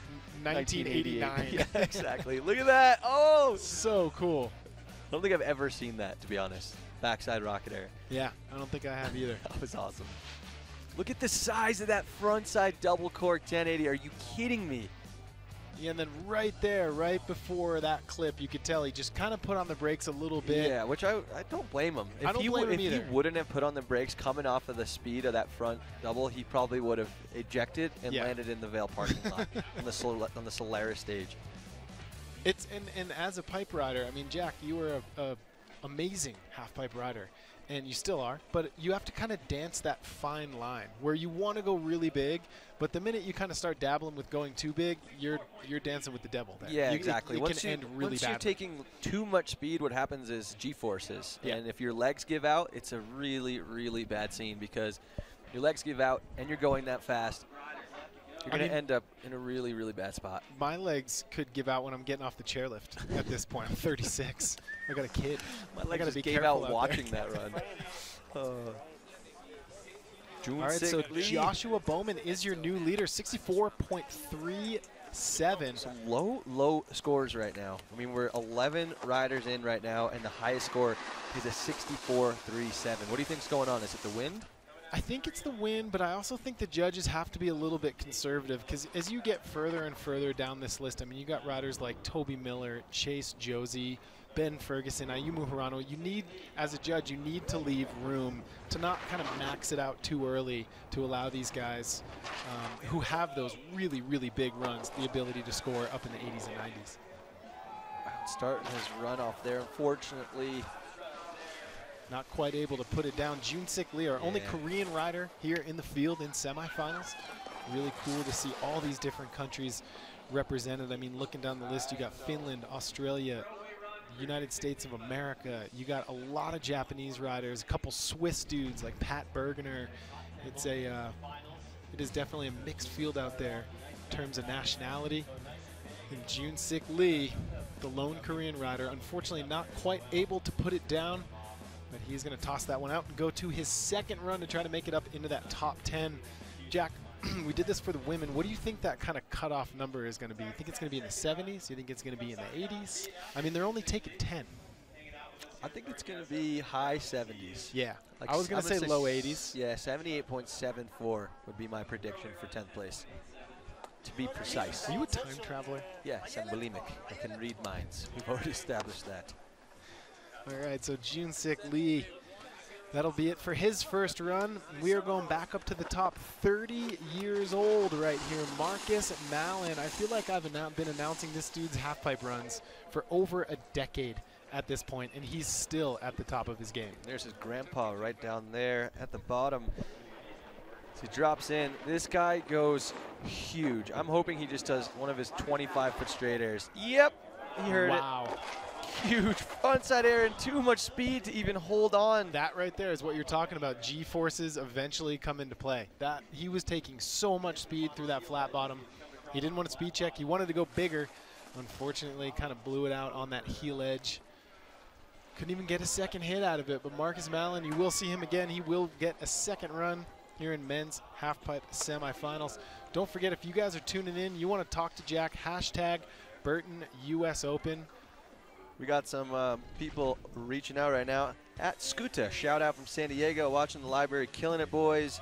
1989. Yeah, exactly. Look at that. Oh, so cool. I don't think I've ever seen that, to be honest. Backside rocket air. Yeah, I don't think I have either. That was awesome. Look at the size of that frontside double cork 1080. Are you kidding me? Yeah, and then right there, right before that clip, you could tell he just kind of put on the brakes a little bit. Yeah, which I don't blame him. I don't blame him either. If he wouldn't have put on the brakes coming off of the speed of that front double, he probably would have ejected and landed in the Vail parking lot on the Solaris stage. It's and as a pipe rider, I mean, Jack, you were a amazing half-pipe rider, and you still are, but you have to kind of dance that fine line where you want to go really big, but the minute you kind of start dabbling with going too big, you're dancing with the devil there. Yeah, exactly. It can end really once badly. you're taking too much speed, what happens is G-forces, Yeah. and if your legs give out, it's a really, really bad scene because your legs give out and you're going that fast. You're going to end up in a really, really bad spot. My legs could give out when I'm getting off the chairlift at this point. I'm 36. I got a kid. My legs gotta just be gave careful out out watching that run. All right, so Joshua Bowman is your new leader, 64.37. Some low scores right now. I mean, we're 11 riders in right now, and the highest score is a 64.37. What do you think's going on? Is it the wind? I think it's the win, but I also think the judges have to be a little bit conservative because as you get further and further down this list, I mean, you got riders like Toby Miller, Chase Josie, Ben Ferguson, Ayumu Hirano. You need, as a judge, you need to leave room to not kind of max it out too early to allow these guys who have those really, really big runs the ability to score up in the 80s and 90s. Starting his run off there, unfortunately. Not quite able to put it down. Jun-Sik Lee, our only Korean rider here in the field in semifinals. Really cool to see all these different countries represented. I mean, looking down the list, you got Finland, Australia, United States of America. You got a lot of Japanese riders, a couple Swiss dudes like Pat Bergener. It is definitely a mixed field out there in terms of nationality. And Jun-Sik Lee, the lone Korean rider, unfortunately not quite able to put it down. But he's going to toss that one out and go to his second run to try to make it up into that top 10. Jack, we did this for the women. What do you think that kind of cutoff number is going to be? You think it's going to be in the 70s? You think it's going to be in the 80s? I mean, they're only taking 10. I think it's going to be high 70s. Yeah. Like I was going to say low 80s. Yeah, 78.74 would be my prediction for 10th place, to be precise. Are you a time traveler? Yes, I'm bulimic. I can read minds. We've already established that. All right, so Jun-Sik Lee, that'll be it for his first run. We are going back up to the top, 30 years old right here, Marcus Mallon. I feel like I've been announcing this dude's half-pipe runs for over a decade at this point, and he's still at the top of his game. There's his grandpa right down there at the bottom. So he drops in. This guy goes huge. I'm hoping he just does one of his 25-foot straight airs. Yep, he heard it. Wow. Huge frontside air and too much speed to even hold on. That right there is what you're talking about. G-forces eventually come into play. That he was taking so much speed through that flat bottom. He didn't want to speed check. He wanted to go bigger. Unfortunately, kind of blew it out on that heel edge. Couldn't even get a second hit out of it. But Marcus Mallon, you will see him again. He will get a second run here in men's half-pipe semifinals. Don't forget, if you guys are tuning in, you want to talk to Jack, hashtag Burton US Open. We got some people reaching out right now. At Scuta, shout out from San Diego, watching the library, killing it, boys.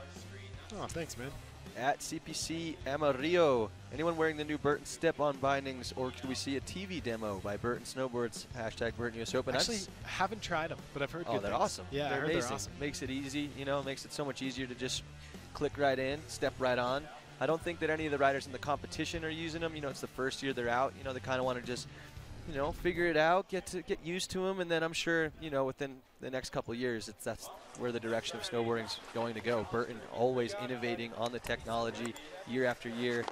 Oh, thanks, man. At CPC Amarillo, anyone wearing the new Burton step-on bindings, or could we see a TV demo by Burton Snowboards, hashtag Burton US Open? Actually, haven't tried them, but I've heard good they're things. awesome. Yeah, they're I heard amazing. they're awesome. Makes it easy, you know, makes it so much easier to just click right in, step right on. I don't think that any of the riders in the competition are using them. You know, it's the first year they're out. You know, they kind of want to just, you know, figure it out, get used to them, and then I'm sure, you know, within the next couple of years, that's where the direction of snowboarding's going to go. Burton always innovating on the technology year after year.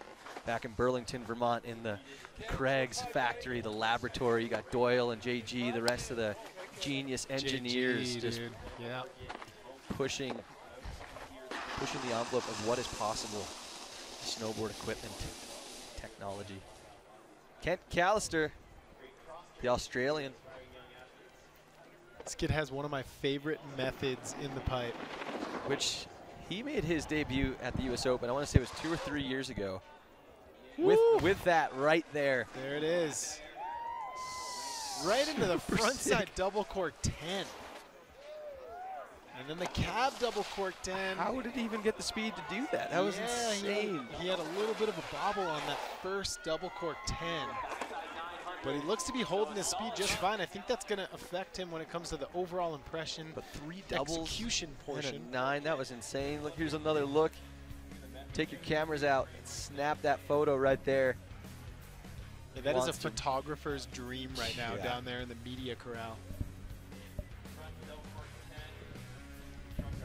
Back in Burlington, Vermont, in the Craig's factory, the laboratory, you got Doyle and JG, the rest of the genius engineers, JG, just yeah, pushing the envelope of what is possible. Snowboard equipment, technology. Kent Callister, the Australian. This kid has one of my favorite methods in the pipe. Which he made his debut at the US Open, I want to say it was 2 or 3 years ago. With that right there. There it is. Right into the frontside double cork 10. And then the cab double cork 10. How did he even get the speed to do that? That was insane. He had a little bit of a bobble on that first double cork 10. But he looks to be holding his speed just fine. I think that's going to affect him when it comes to the overall impression. But 3 doubles execution portion. and a 9, that was insane. Look, here's another look. Take your cameras out and snap that photo right there. Yeah, that is a photographer's dream right now down there in the media corral.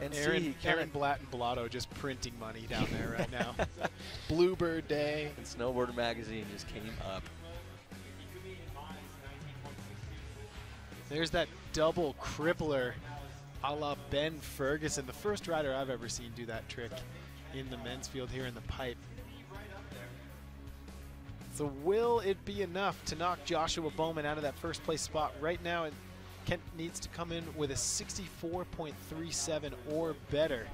And Aaron Blatt and Blotto just printing money down there right now. Bluebird Day. And Snowboarder Magazine just came up. There's that double crippler a la Ben Ferguson, the first rider I've ever seen do that trick in the men's field here in the pipe. So will it be enough to knock Joshua Bowman out of that first place spot? Right now, Kent needs to come in with a 64.37 or better.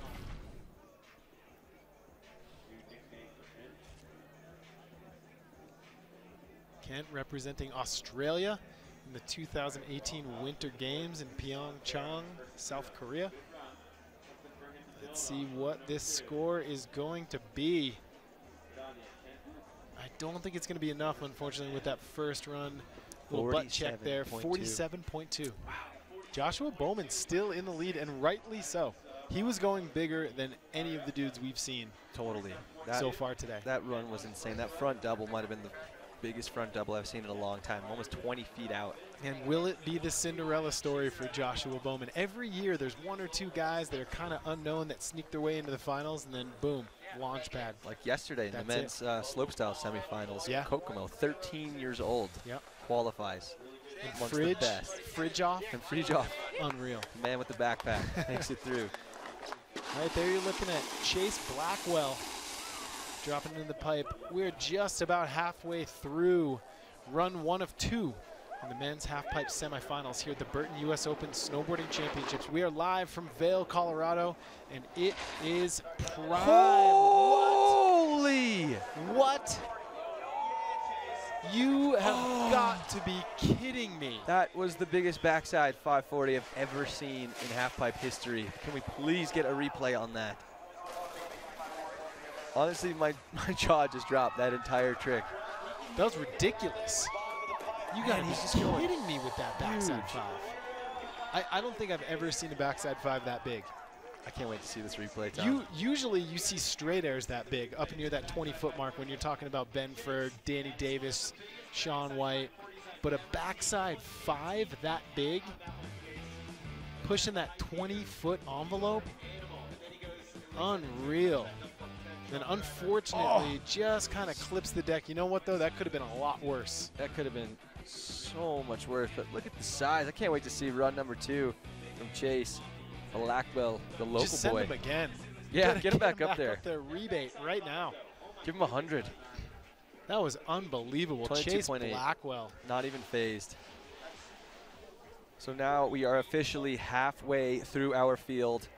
Kent representing Australia in the 2018 Winter Games in Pyeongchang, South Korea. Let's see what this score is going to be. I don't think it's going to be enough, unfortunately, with that first run. Little butt check there, 47.2. Wow. Joshua Bowman still in the lead, and rightly so. He was going bigger than any of the dudes we've seen Totally. so far today. That run was insane. That front double might have been the biggest front double I've seen in a long time, almost 20 feet out. And will it be the Cinderella story for Joshua Bowman? Every year there's one or two guys that are kind of unknown that sneak their way into the finals, and then boom, launch pad. Like yesterday in the men's slopestyle semifinals, Yeah. Kokomo, 13 years old, Yep. qualifies. And Amongst the best. Fridge off, And Frijov, unreal. the man with the backpack, makes it through. Right there you're looking at Chase Blackwell dropping into the pipe. We're just about halfway through run 1 of 2 in the men's half-pipe semifinals here at the Burton U.S. Open Snowboarding Championships. We are live from Vail, Colorado, and it is prime. Holy! What? You have got to be kidding me. That was the biggest backside 540 I've ever seen in half-pipe history. Can we please get a replay on that? Honestly, my jaw just dropped that entire trick. That was ridiculous. You got to be he's just going kidding me with that backside huge. 5. I don't think I've ever seen a backside 5 that big. I can't wait to see this replay, Tom. Usually you see straight airs that big, up near that 20-foot mark when you're talking about Ben Ferd, Danny Davis, Sean White. But a backside 5 that big, pushing that 20-foot envelope, unreal. And unfortunately, just kind of clips the deck. You know what, though? That could have been a lot worse. That could have been so much worse, but look at the size. I can't wait to see run number 2 from Chase Blackwell, the local Just send boy. him again. Yeah, get him back up there. Rebate right now. Give him 100. That was unbelievable. Chase 22.8. Blackwell. Not even phased. So now we are officially halfway through our field.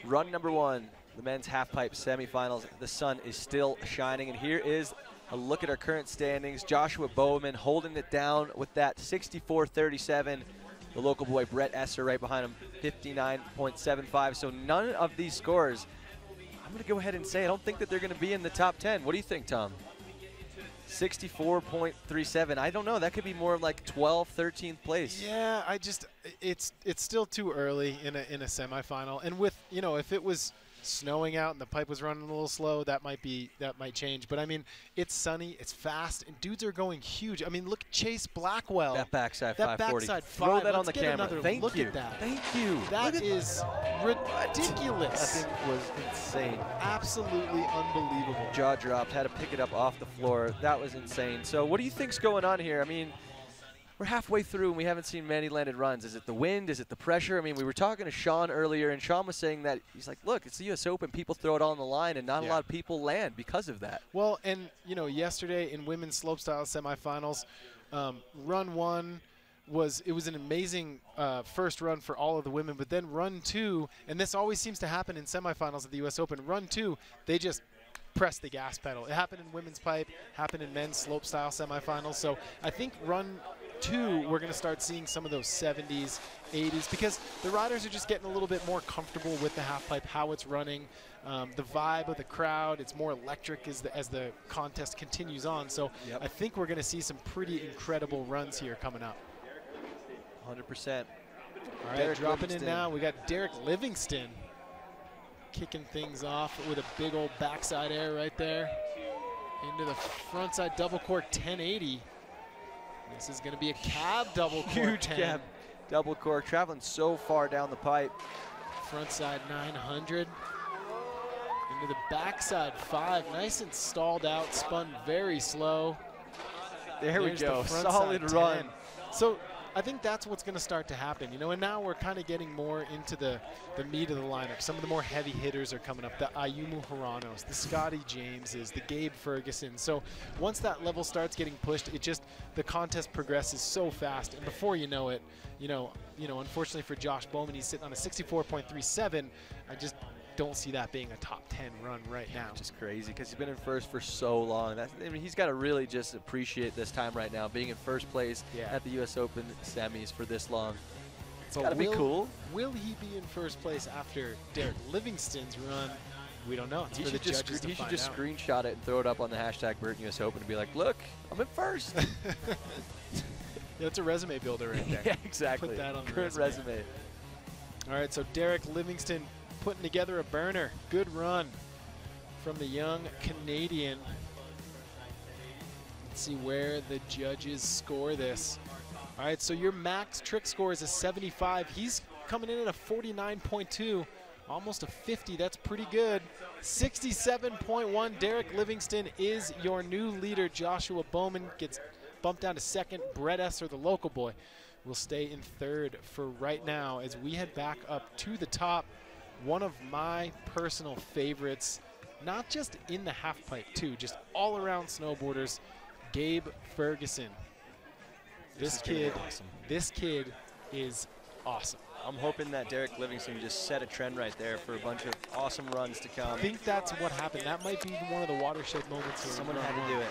Run number 1, the men's half-pipe semifinals. The sun is still shining, and here is a look at our current standings. Joshua Bowman holding it down with that 64.37. The local boy Brett Esser right behind him, 59.75. So none of these scores, I'm going to go ahead and say I don't think that they're going to be in the top 10. What do you think, Tom? 64.37. I don't know. That could be more like 12th, 13th place. Yeah, it's still too early in a semifinal. And with, you know, if it was snowing out and the pipe was running a little slow, that might change. But I mean, it's sunny, it's fast, and dudes are going huge. I mean, look at Chase Blackwell. That backside that 540. Backside Throw 5. that on Let's the get camera. another Thank look you. at that. Thank you. That is ridiculous. That thing was insane. Absolutely unbelievable. Jaw dropped, had to pick it up off the floor. That was insane. So what do you think's going on here? I mean, we're halfway through and we haven't seen many landed runs. Is it the wind? Is it the pressure? I mean, we were talking to Sean earlier, and Sean was saying that he's like, look, it's the U.S. Open. People throw it all on the line, and not a lot of people land because of that. Well, and, you know, yesterday in women's slopestyle semifinals, run 1 was an amazing first run for all of the women, but then run 2, and this always seems to happen in semifinals of the U.S. Open, run 2, they just press the gas pedal. It happened in women's pipe, happened in men's slopestyle semifinals, so I think run 2, we're going to start seeing some of those 70s, 80s, because the riders are just getting a little bit more comfortable with the half pipe, how it's running, the vibe of the crowd. It's more electric as the contest continues on. So I think we're going to see some pretty incredible runs here coming up. 100%. All right, Derek dropping Livingston in now. We got Derek Livingston kicking things off with a big old backside air right there into the frontside double cork 1080. This is going to be a cab double cork. Huge 10. cab double cork, traveling so far down the pipe. Frontside 900 into the backside 5. Nice and stalled out, spun very slow. There we There's go, the solid run. 10. So I think that's what's going to start to happen, you know, and now we're kind of getting more into the meat of the lineup. Some of the more heavy hitters are coming up, the Ayumu Hiranos, the Scotty Jameses, the Gabe Ferguson. So once that level starts getting pushed, the contest progresses so fast, and before you know it, you know, unfortunately for Josh Bowman, he's sitting on a 64.37. I just don't see that being a top 10 run right now. Which is crazy because he's been in first for so long. I mean, he's got to really just appreciate this time right now, being in first place at the U.S. Open semis for this long. It's got to be cool. Will he be in first place after Derek Livingston's run? We don't know. It's He for the should judges to just find out. screenshot it and throw it up on the hashtag Burton US Open and be like, look, I'm in first. Yeah, it's a resume builder right there. Yeah, exactly. Put that on the current resume. All right, so Derek Livingston putting together a burner. Good run from the young Canadian. Let's see where the judges score this. All right, so your max trick score is a 75. He's coming in at a 49.2, almost a 50. That's pretty good. 67.1. Derek Livingston is your new leader. Joshua Bowman gets bumped down to second. Brett Esser, the local boy, will stay in third for right now as we head back up to the top. One of my personal favorites, not just in the half pipe too, just all around snowboarders, Gabe Ferguson. This kid is awesome. I'm hoping that Derek Livingston just set a trend right there for a bunch of awesome runs to come. I think that's what happened. That might be one of the watershed moments. Someone had to do it.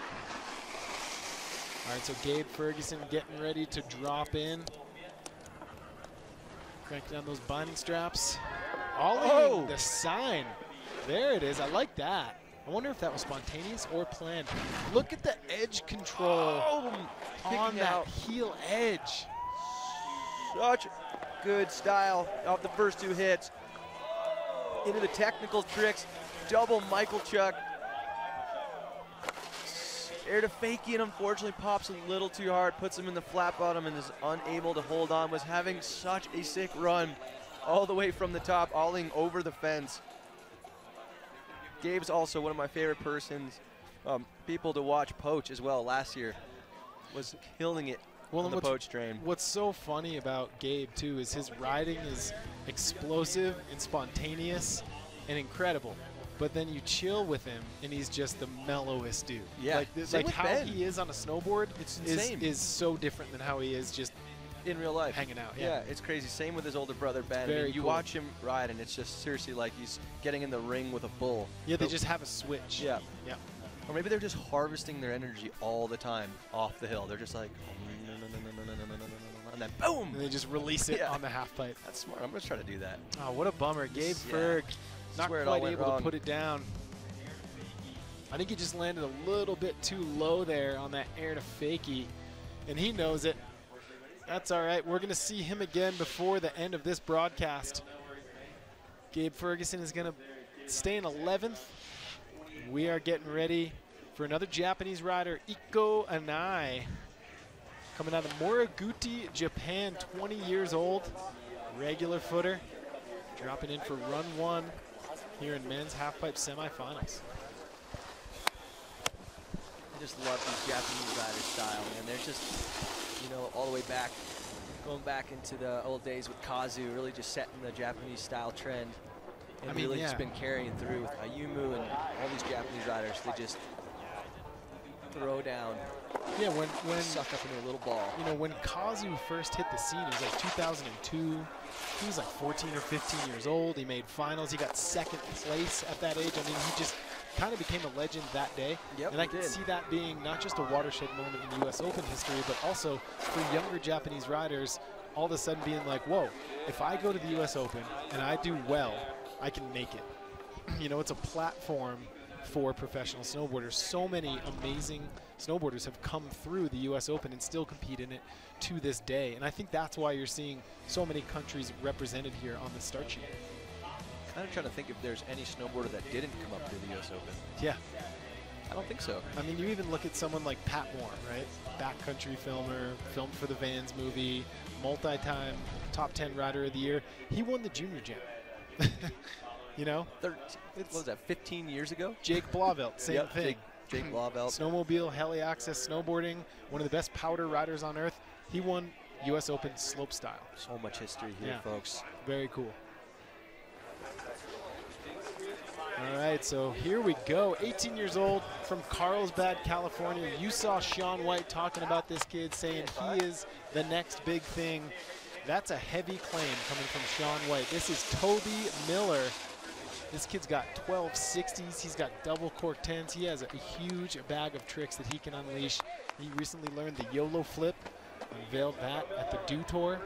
All right, so Gabe Ferguson getting ready to drop in. Crank down those binding straps. Ollie, the sign. There it is. I like that. I wonder if that was spontaneous or planned. Look at the edge control on that heel edge. Such good style off the first two hits. Into the technical tricks. Double Michael Chuck. Air to fakie, and unfortunately pops a little too hard, puts him in the flat bottom and is unable to hold on. Was having such a sick run all the way from the top, ollieing over the fence. Gabe's also one of my favorite people to watch poach as well. Last year was killing it on the poach train. What's so funny about Gabe too is his riding is explosive and spontaneous and incredible. But then you chill with him, and he's just the mellowest dude. Yeah, like how he is on a snowboard is so different than how he is just in real life. Hanging out. Yeah, it's crazy. Same with his older brother, Ben. I mean, you watch him ride, and it's just seriously like he's getting in the ring with a bull. Yeah, they just have a switch. Yeah. Yeah. Or maybe they're just harvesting their energy all the time off the hill. They're just like, and then boom! And they just release it on the half pipe. That's smart. I'm going to try to do that. Oh, what a bummer. Gabe Ferg. Not quite able to put it down. I think he just landed a little bit too low there on that air to fakie, and he knows it. That's all right. We're going to see him again before the end of this broadcast. Gabe Ferguson is going to stay in 11th. We are getting ready for another Japanese rider, Iko Anai, coming out of Moriguchi, Japan, 20 years old, regular footer, dropping in for run one here in men's halfpipe semifinals. I just love these Japanese rider style, man. They're just, you know, all the way back, going back into the old days with Kazu, really just setting the Japanese style trend. And really just been carrying through with Ayumu and all these Japanese riders. They just throw down. Yeah, when suck up into a little ball. You know, when Kazu first hit the scene, it was like 2002. He was like 14 or 15 years old. He made finals. He got second place at that age. I mean, he just kind of became a legend that day. Yep, and I can see that being not just a watershed moment in U.S. Open history, but also for younger Japanese riders, all of a sudden being like, whoa, if I go to the U.S. Open and I do well, I can make it. You know, it's a platform for professional snowboarders. So many amazing snowboarders have come through the U.S. Open and still compete in it to this day. And I think that's why you're seeing so many countries represented here on the start sheet. Kind of trying to think if there's any snowboarder that didn't come up through the U.S. Open. Yeah. I don't think so. I mean, you even look at someone like Pat Moore, right? Backcountry filmer, filmed for the Vans movie, multi-time top 10 rider of the year. He won the Junior Jam. You know? What was that, 15 years ago? Jake Blauvelt, same thing. Jake Blauvelt. Snowmobile, heli access snowboarding, one of the best powder riders on earth. He won U.S. Open slopestyle. So much history here, Yeah. folks. Very cool. All right, so here we go. 18 years old from Carlsbad, California. You saw Shaun White talking about this kid, saying he is the next big thing. That's a heavy claim coming from Shaun White. This is Toby Miller. This kid's got 1260s. He's got double cork 10s. He has a huge bag of tricks that he can unleash. He recently learned the YOLO flip, unveiled that at the Dew Tour.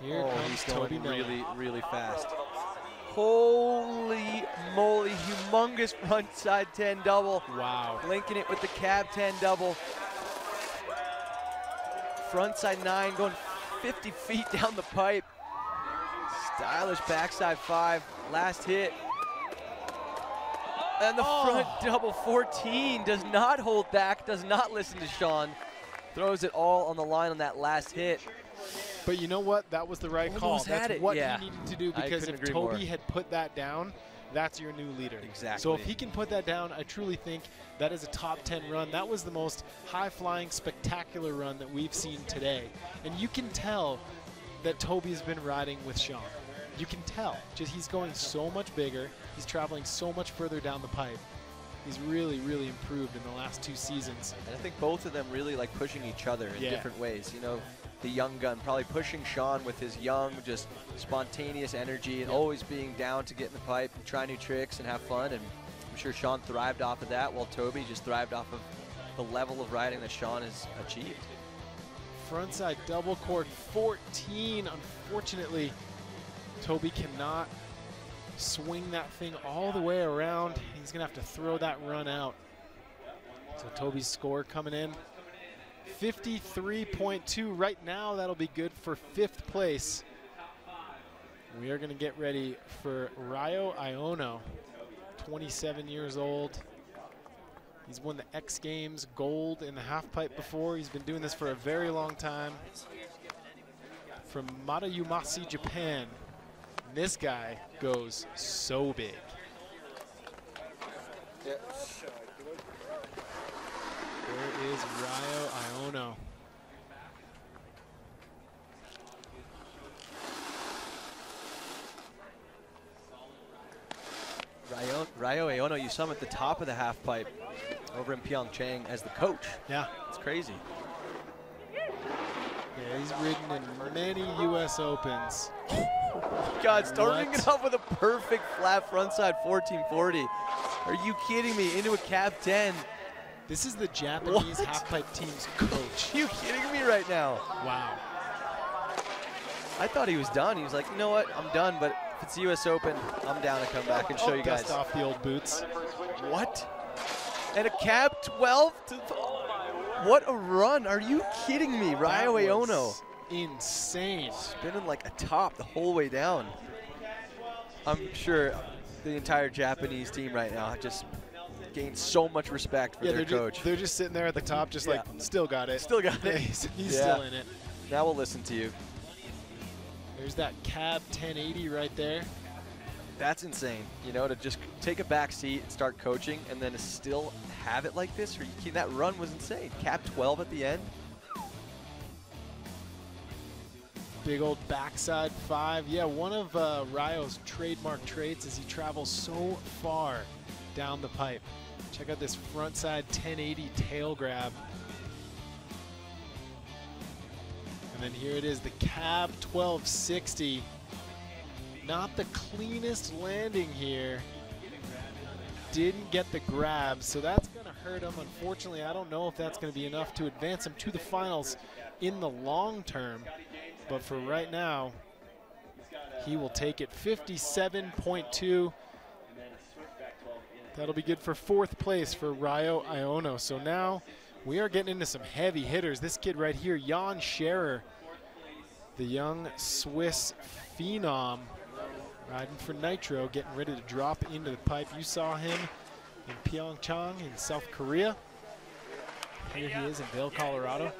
Here comes he's Toby going Miller. really, really fast. Holy moly, humongous frontside 10 double. Wow. Linking it with the cab 10 double. Frontside 9 going 50 feet down the pipe. Stylish backside 5, last hit. And the front double 14 does not hold back, does not listen to Shaun. Throws it all on the line on that last hit. But you know what? That was the right call. Almost had That's it, what yeah. he needed to do, I because couldn't if agree Toby more. had put that down, that's your new leader. Exactly. So if he can put that down, I truly think that is a top 10 run. That was the most high-flying, spectacular run that we've seen today. And you can tell that Toby's been riding with Shaun. You can tell. Just he's going so much bigger. He's traveling so much further down the pipe. He's really, really improved in the last 2 seasons. And I think both of them really like pushing each other in Yeah. different ways. You know, the young gun probably pushing Shaun with his young, just spontaneous energy and always being down to get in the pipe and try new tricks and have fun. And I'm sure Shaun thrived off of that, while Toby just thrived off of the level of riding that Shaun has achieved. Frontside double cork 14. Unfortunately, Toby cannot swing that thing all the way around. He's going to have to throw that run out. So Toby's score coming in 53.2. Right now, that'll be good for 5th place. We are going to get ready for Ryo Iono, 27 years old. He's won the X Games gold in the half pipe before. He's been doing this for a very long time. From Maruyamashi, Japan. And this guy goes so big. There is Ryo Iono. Ryo Iono, you saw him at the top of the half pipe over in Pyeongchang as the coach. Yeah. It's crazy. Yeah, he's ridden in many U.S. Opens. God, starting What? it off with a perfect flat frontside 1440. Are you kidding me? Into a cab 10. This is the Japanese What? half pipe team's coach. Are you kidding me right now? Wow. I thought he was done. He was like, you know what? I'm done, but if it's the U.S. Open, I'm down to come back and show you guys. Dust off the old boots. What? And a cab 12 to what a run. Are you kidding me? Ryo That Iono was insane. spinning like a top the whole way down. I'm sure the entire Japanese team right now just gained so much respect for their coach. They're just sitting there at the top, just like, Yeah. still got it. Still got it. He's Yeah. still in it. Now we'll listen to you. There's that cab 1080 right there. That's insane, you know, to just take a back seat and start coaching and then to still have it like this. Are you kidding? That run was insane. Cap 12 at the end. Big old backside 5. Yeah, one of Ryo's trademark traits is he travels so far down the pipe. Check out this frontside 1080 tail grab. And then here it is, the cab 1260. Not the cleanest landing here. Didn't get the grab, so that's going to hurt him. Unfortunately, I don't know if that's going to be enough to advance him to the finals in the long term. But for right now, he will take it 57.2. That'll be good for 4th place for Ryo Iono. So now we are getting into some heavy hitters. This kid right here, Jan Scherer, the young Swiss phenom, riding for Nitro, getting ready to drop into the pipe. You saw him in Pyeongchang in South Korea. Here he is in Vail, Colorado,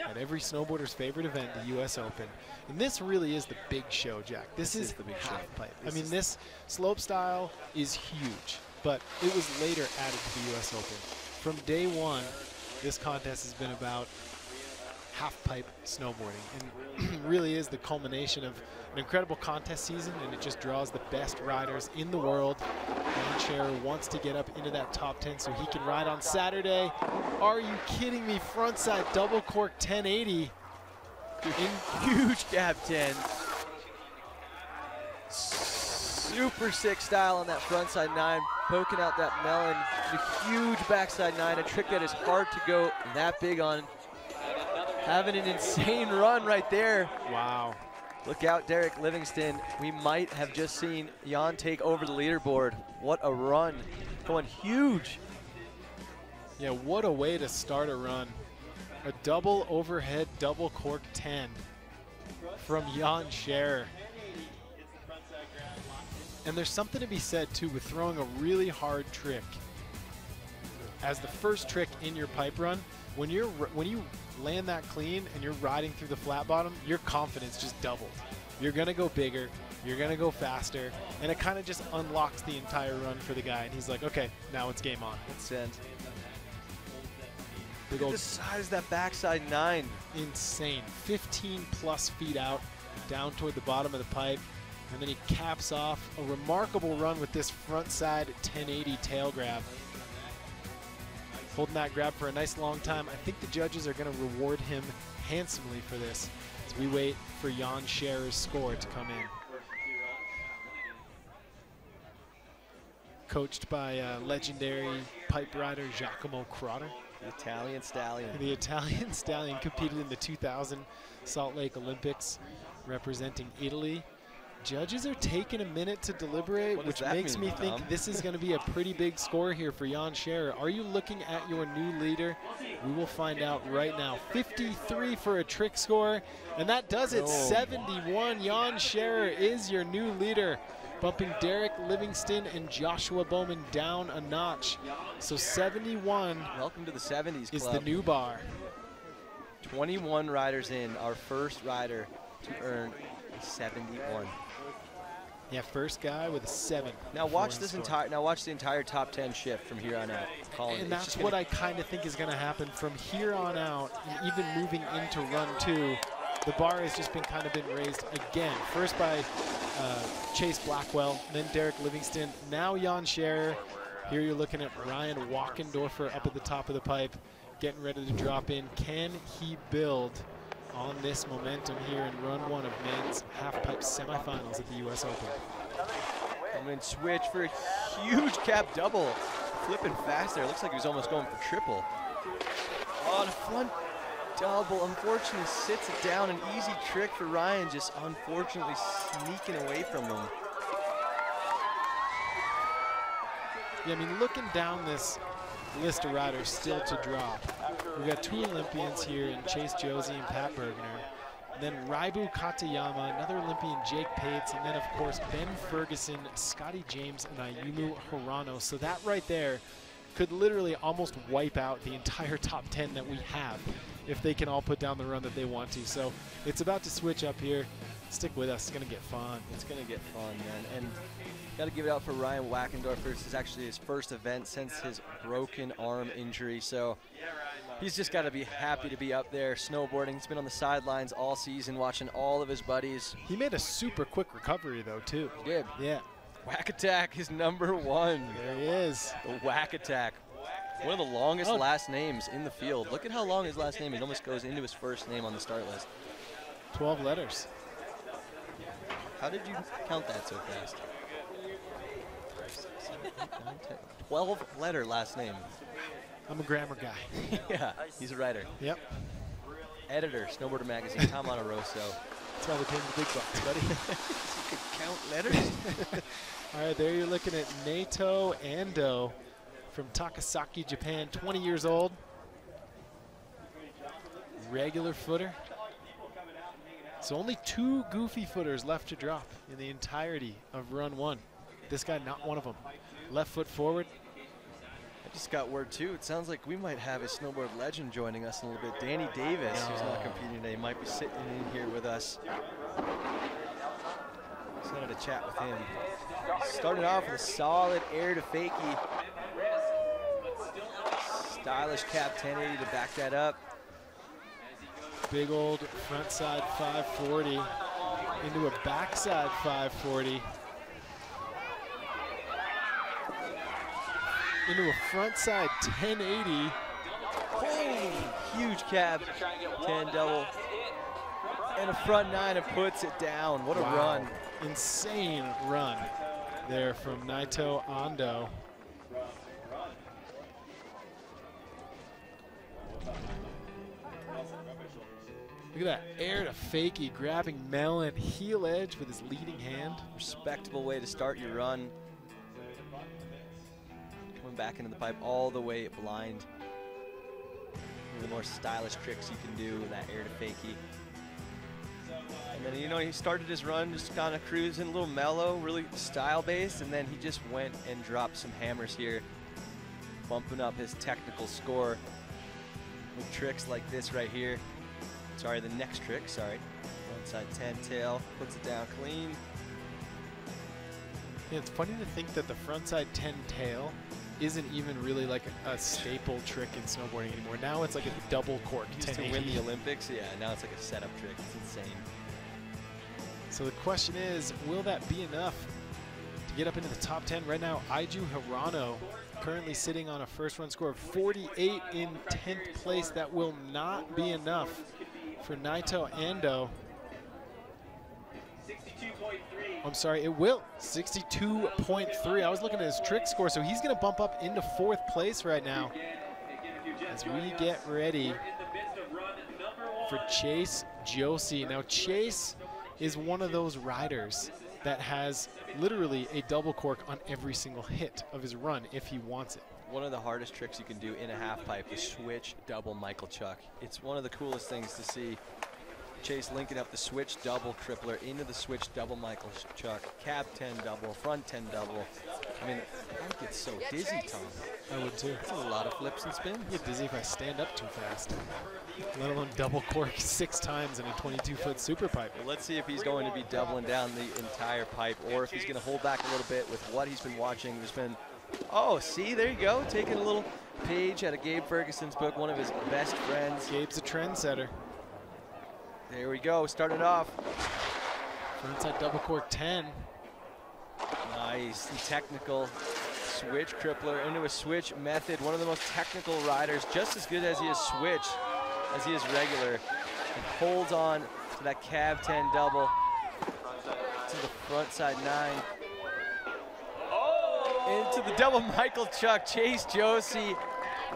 at every snowboarder's favorite event, the U.S. Open. And this really is the big show, Jack. This is the big half show. pipe. I mean, this slope style is huge, but it was later added to the U.S. Open. From day one, this contest has been about half-pipe snowboarding, and really is the culmination of an incredible contest season, and it just draws the best riders in the world. Jan Scherer wants to get up into that top 10 so he can ride on Saturday. Are you kidding me? Frontside double cork 1080. Huge gap 10. Super sick style on that frontside 9, poking out that melon. A huge backside 9, a trick that is hard to go that big on. Having an insane run right there. Wow. Look out, Derek Livingston. We might have just seen Jan take over the leaderboard. What a run. Going huge. Yeah, what a way to start a run. A double overhead, double cork 10 from Jan Scherer. And there's something to be said, too, with throwing a really hard trick as the first trick in your pipe run. When you land that clean and you're riding through the flat bottom, your confidence just doubled. You're going to go bigger, you're going to go faster, and it kind of just unlocks the entire run for the guy. And he's like, okay, now it's game on. Let's send. Big Look old at the size of that backside 9. insane. 15 plus feet out, down toward the bottom of the pipe. And then he caps off a remarkable run with this front side 1080 tail grab. Holding that grab for a nice long time. I think the judges are going to reward him handsomely for this as we wait for Jan Scherer's score to come in. Coached by legendary pipe rider Giacomo Crotter. The Italian stallion. The Italian stallion competed in the 2000 Salt Lake Olympics representing Italy. Judges are taking a minute to deliberate, which makes me think this is going to be a pretty big score here for Jan Scherer. Are you looking at your new leader? We will find out right now. 53 for a trick score, and that does it. 71. Jan Scherer is your new leader, bumping Derek Livingston and Joshua Bowman down a notch. So 71. Welcome to the 70s club. Is the new bar. 21 riders in, our first rider to earn a 71. Yeah, first guy with a 7. Now watch this entire. Now watch the entire top 10 shift from here on out. Colin, and that's what I kind of think is going to happen from here on out, and even moving into run 2. The bar has just been raised again. First by Chase Blackwell, then Derek Livingston, now Jan Scherer. Here you're looking at Ryan Walkendorfer up at the top of the pipe, getting ready to drop in. Can he build on this momentum here in run 1 of men's half-pipe semifinals at the U.S. Open? I'm going to switch for a huge cap double. Flipping fast there. Looks like he was almost going for triple. Oh, the front double. Unfortunately sits it down. An easy trick for Ryan, just unfortunately sneaking away from him. Yeah, I mean, looking down this list of riders still to drop, we've got 2 Olympians here in Chase Josie and Pat Bergner. Then Raibu Katayama, another Olympian, Jake Pates, and then, of course, Ben Ferguson, Scotty James, and Ayumu Hirano. So that right there could literally almost wipe out the entire top 10 that we have if they can all put down the run that they want to. So it's about to switch up here. Stick with us. It's going to get fun. It's going to get fun, man. And got to give it out for Ryan Wackendorfer. This is actually his first event since his broken arm injury. So he's just got to be happy to be up there snowboarding. He's been on the sidelines all season watching all of his buddies. He made a super quick recovery, though, too. He did. Yeah. Whack Attack is number 1. There he is. The Whack Attack. One of the longest last names in the field. Look at how long his last name is. It almost goes into his first name on the start list. 12 letters. How did you count that so fast? 12-letter last name. I'm a grammar guy. Yeah, he's a writer. Yep. Editor, Snowboarder Magazine, Tom Monterosso. That's why they pay me the big bucks, buddy. You could count letters. All right, there you're looking at Nato Ando from Takasaki, Japan, 20 years old. Regular footer. So only 2 goofy footers left to drop in the entirety of run 1. This guy, not one of them. Left foot forward. I just got word, too. It sounds like we might have a snowboard legend joining us in a little bit. Danny Davis, who's not competing today, might be sitting in here with us. Just wanted to chat with him. Started off with a solid air to fakie. Stylish cap 1080 to back that up. big old front side 540 into a backside 540 into a front side 1080. Holy, huge cab 10 double. And a front 9 and puts it down. What a Wow. run. Insane run there from Naito Ando. Look at that air to fakie, grabbing Melon, heel edge with his leading hand. Respectable way to start your run. Coming back into the pipe all the way blind. One of the more stylish tricks you can do, that air to fakie. And then, you know, he started his run just kind of cruising, a little mellow, really style-based, and then he just went and dropped some hammers here, bumping up his technical score with tricks like this right here. Sorry, the next trick, sorry. Frontside 10 tail, puts it down clean. Yeah, it's funny to think that the frontside 10 tail isn't even really like a staple trick in snowboarding anymore. Now it's like a double cork Used to 1080. win the Olympics, yeah, now it's like a setup trick. It's insane. So the question is, will that be enough to get up into the top 10? Right now, Aiju Hirano currently sitting on a first run score of 48 in 10th place. That will not be enough for Naito Ando. I'm sorry, it will. 62.3. I was looking at his trick score, so he's going to bump up into 4th place right now as we get ready for Chase Josie. Now, Chase is one of those riders that has literally a double cork on every single hit of his run if he wants it. One of the hardest tricks you can do in a half pipe is switch double Michael Chuck. It's one of the coolest things to see. Chase linking up the switch double crippler into the switch double Michael Chuck, cab 10 double, front 10 double. I mean, I get so dizzy, Tom. I would too. That's a lot of flips and spins. I get dizzy if I stand up too fast, let alone double cork 6 times in a 22-foot super pipe. Well, let's see if he's going to be doubling down the entire pipe or if he's going to hold back a little bit with what he's been watching. There's been, oh, see, there you go, taking a little page out of Gabe Ferguson's book, one of his best friends. Gabe's a trendsetter. There we go, starting off. Frontside double cork 10. Nice and technical switch crippler into a switch method. One of the most technical riders, just as good as he is switch as he is regular. And holds on to that cab 10 double to the front side 9. Into the double Michael Chuck, Chase Josie.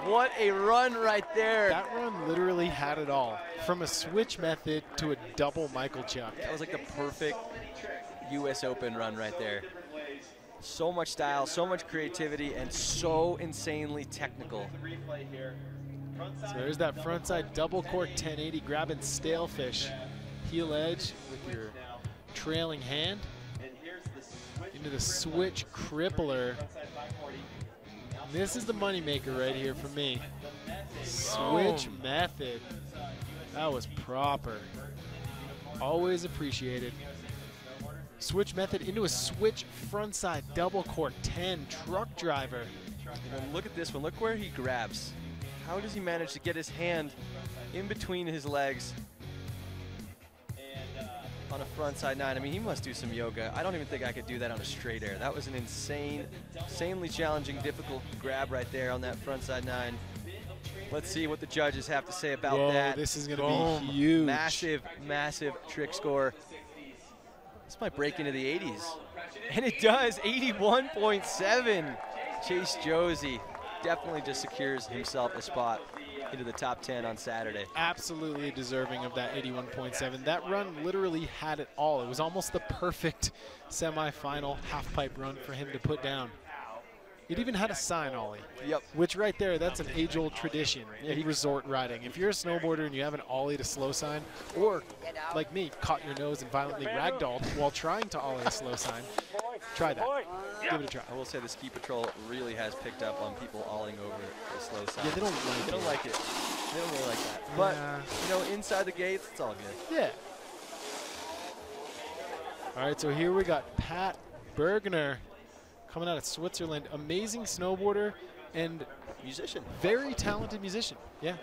What a run right there. That run literally had it all. From a switch method to a double Michael Chuck. That was like the perfect US Open run right there. So much style, so much creativity, and so insanely technical. So there's that frontside double cork 1080, grabbing Stalefish. Heel edge with your trailing hand. Into the switch crippler. This is the moneymaker right here for me. Switch method. That was proper. Always appreciated. Switch method into a switch frontside double cork 10 truck driver. And then look at this one. Look where he grabs. How does he manage to get his hand in between his legs on a frontside 9? I mean, he must do some yoga. I don't even think I could do that on a straight air. That was an insanely challenging, difficult grab right there on that frontside 9. Let's see what the judges have to say about Whoa, that. this is going to be huge. Massive, massive trick score. This might break into the 80s. And it does, 81.7. Chase Josie definitely just secures himself a spot into the top 10 on Saturday. Absolutely deserving of that 81.7. That run literally had it all. It was almost the perfect semifinal half pipe run for him to put down. It even had a sign ollie. Yep. Which right there, that's an age-old tradition in resort riding. If you're a snowboarder and you have an ollie to slow sign, or like me, caught your nose and violently ragdolled while trying to ollie a slow sign, try that. Give it a try. I will say the ski patrol really has picked up on people olling over the slow sign. Yeah, they don't like it. They don't like it. They don't really like that. But, you know, inside the gates, it's all good. Yeah. All right, so here we got Pat Bergner coming out of Switzerland. Amazing snowboarder and Musician. very talented musician. Yeah.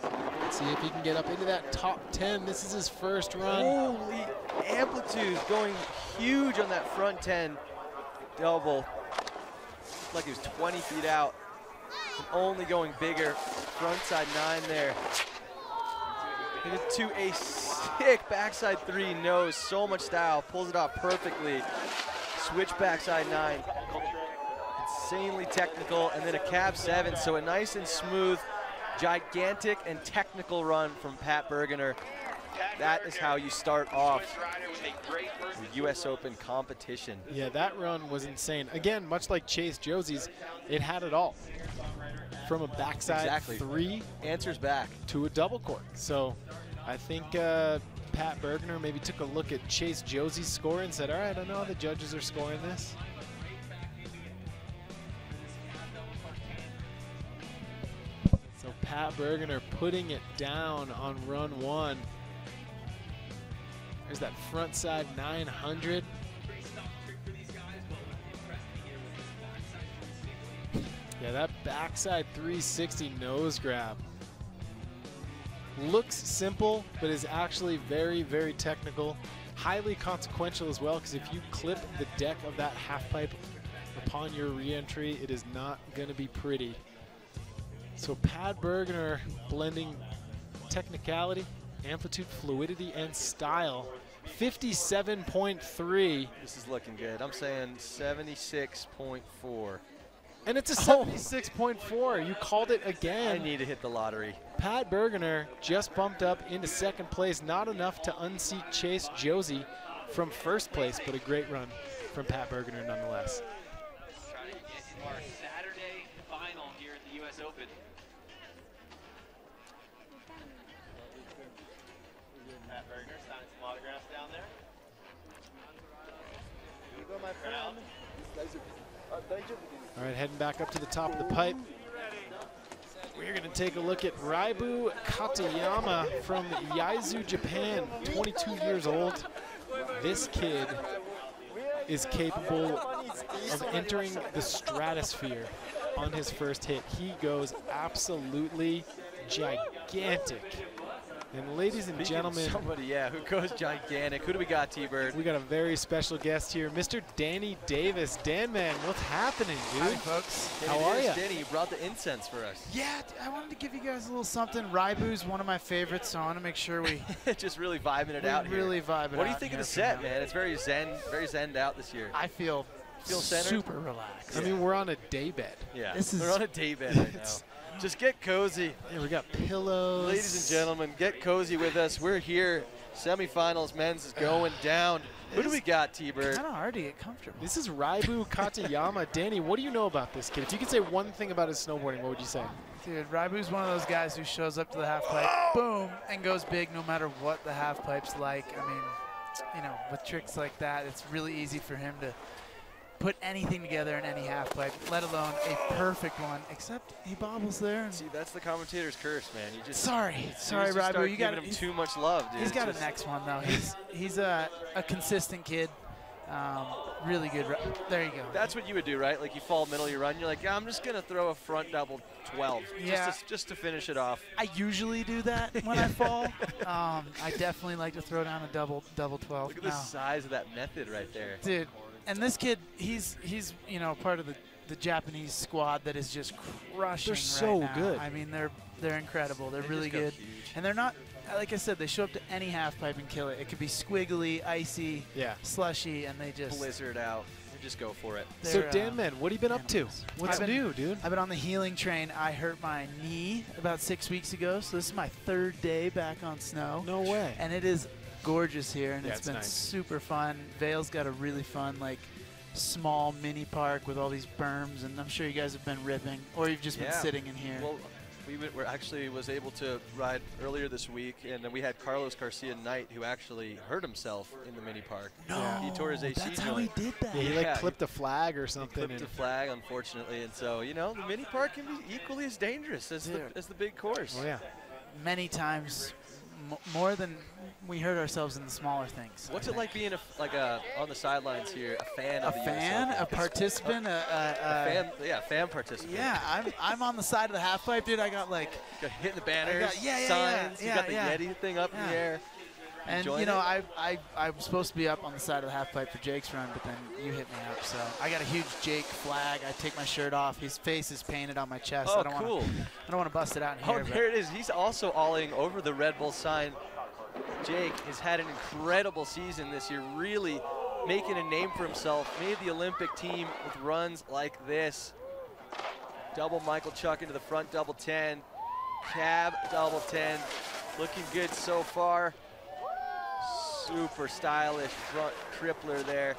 Let's See if he can get up into that top 10. This is his first run. Holy Amplitude going huge on that front 10 double. Like he was 20 feet out. And only going bigger. Frontside 9 there. Hit it to a sick backside 3 nose. So much style. Pulls it off perfectly. Switch backside 9. Insanely technical. And then a cab 7. So a nice and smooth, gigantic and technical run from Pat Bergener. That is how you start off the U.S. Open competition. Yeah, that run was insane. Again, much like Chase Josie's, it had it all. From a backside 3 answers back to a double cork. So I think Pat Bergener maybe took a look at Chase Josie's score and said, all right, I know how the judges are scoring this. So Pat Bergener putting it down on run 1. There's that front side 900. Yeah, that backside 360 nose grab. Looks simple, but is actually very, very technical. Highly consequential as well, because if you clip the deck of that half pipe upon your re-entry, it is not going to be pretty. So Pat Bergener blending technicality, amplitude, fluidity, and style. 57.3. This is looking good. I'm saying 76.4. And it's a 76.4. You called it again. I need to hit the lottery. Pat Bergener just bumped up into second place. Not enough to unseat Chase Josie from first place, but a great run from Pat Bergener nonetheless. Trying to get into our Saturday final here at the U.S. Open. Pat Bergener signing some autographs down there. Here you go, my friend. All right, heading back up to the top of the pipe. We're going to take a look at Raibu Katayama from Yaizu, Japan, 22 years old. This kid is capable of entering the stratosphere on his first hit. He goes absolutely gigantic. And ladies and gentlemen, somebody, who goes gigantic. Who do we got, T-Bird? We got a very special guest here, Mr. Danny Davis. Dan, man, what's happening, dude? Hi, folks. Danny How are you? Danny, you brought the incense for us. Yeah, I wanted to give you guys a little something. Raibu's one of my favorites, so I want to make sure we just really vibing it out here. Really vibe it out. What do you think of the set, man? It's very zened out this year. I feel centered? super relaxed. I mean, we're on a day bed. Yeah, this is we're on a day bed right now. Just get cozy. Yeah, we got pillows. Ladies and gentlemen, get cozy with us. We're here. Semifinals men's is going down. Who do we got, T-Bird? It's kind of hard to get comfortable. This is Raibu Katayama. Danny, what do you know about this kid? If you could say one thing about his snowboarding, what would you say? Dude, Raibu's one of those guys who shows up to the half pipe, boom, and goes big no matter what the half pipe's like. I mean, you know, with tricks like that, it's really easy for him to put anything together in any half pipe, let alone a perfect one, except he bobbles there. See, that's the commentator's curse, man. You just sorry, Raibu, you got him too much love, dude. He's got a next one though. He's a consistent kid, really good. There you go. That's what you would do, right? Like you fall middle of your run, you're like, yeah, I'm just gonna throw a front double 12, just to finish it off. I usually do that when I fall. I definitely like to throw down a double 12. Look at the size of that method right there, dude. And this kid, he's you know, part of the Japanese squad that is just crushing. They're so right now. good. I mean, they're incredible. They're really good, and they're not. Like I said, they show up to any half pipe and kill it. It could be squiggly, icy, slushy, and they just blizzard out. They just go for it. So Dan, man, what have you been up to? What's new, dude? I've been on the healing train. I hurt my knee about 6 weeks ago, so this is my 3rd day back on snow. No way. And it is gorgeous here, and Yeah, it's been nice. super fun. Vail's got a really fun, like, small mini park with all these berms, and I'm sure you guys have been ripping, or you've just been sitting in here. Well, we actually was able to ride earlier this week, and then we had Carlos Garcia Knight, who actually hurt himself in the mini park. No, he tore his AC that's joint. how he did that. Yeah, he like clipped a flag or something. He clipped a flag, unfortunately, and so you know the mini park can be equally as dangerous as the big course. Oh yeah. Many times more than we hurt ourselves in the smaller things. What's it like being on the sidelines here, a fan of the US fan, Open? a participant, fan participant. Yeah, I'm on the side of the half pipe, dude. I got like Got hitting the banners, yeah, signs. yeah, you got the yeah. Yeti thing up in the air. And Enjoying you know, it? I'm supposed to be up on the side of the half pipe for Jake's run, but then you hit me up, so I got a huge Jake flag. I take my shirt off. His face is painted on my chest. Oh, I don't cool. I don't want to bust it out in Oh, here. there it is. He's also alling over the Red Bull sign. Jake has had an incredible season this year, really making a name for himself. Made the Olympic team with runs like this. Double Michael Chuck into the front double 10. Cab double 10. Looking good so far. Super stylish front tripler there.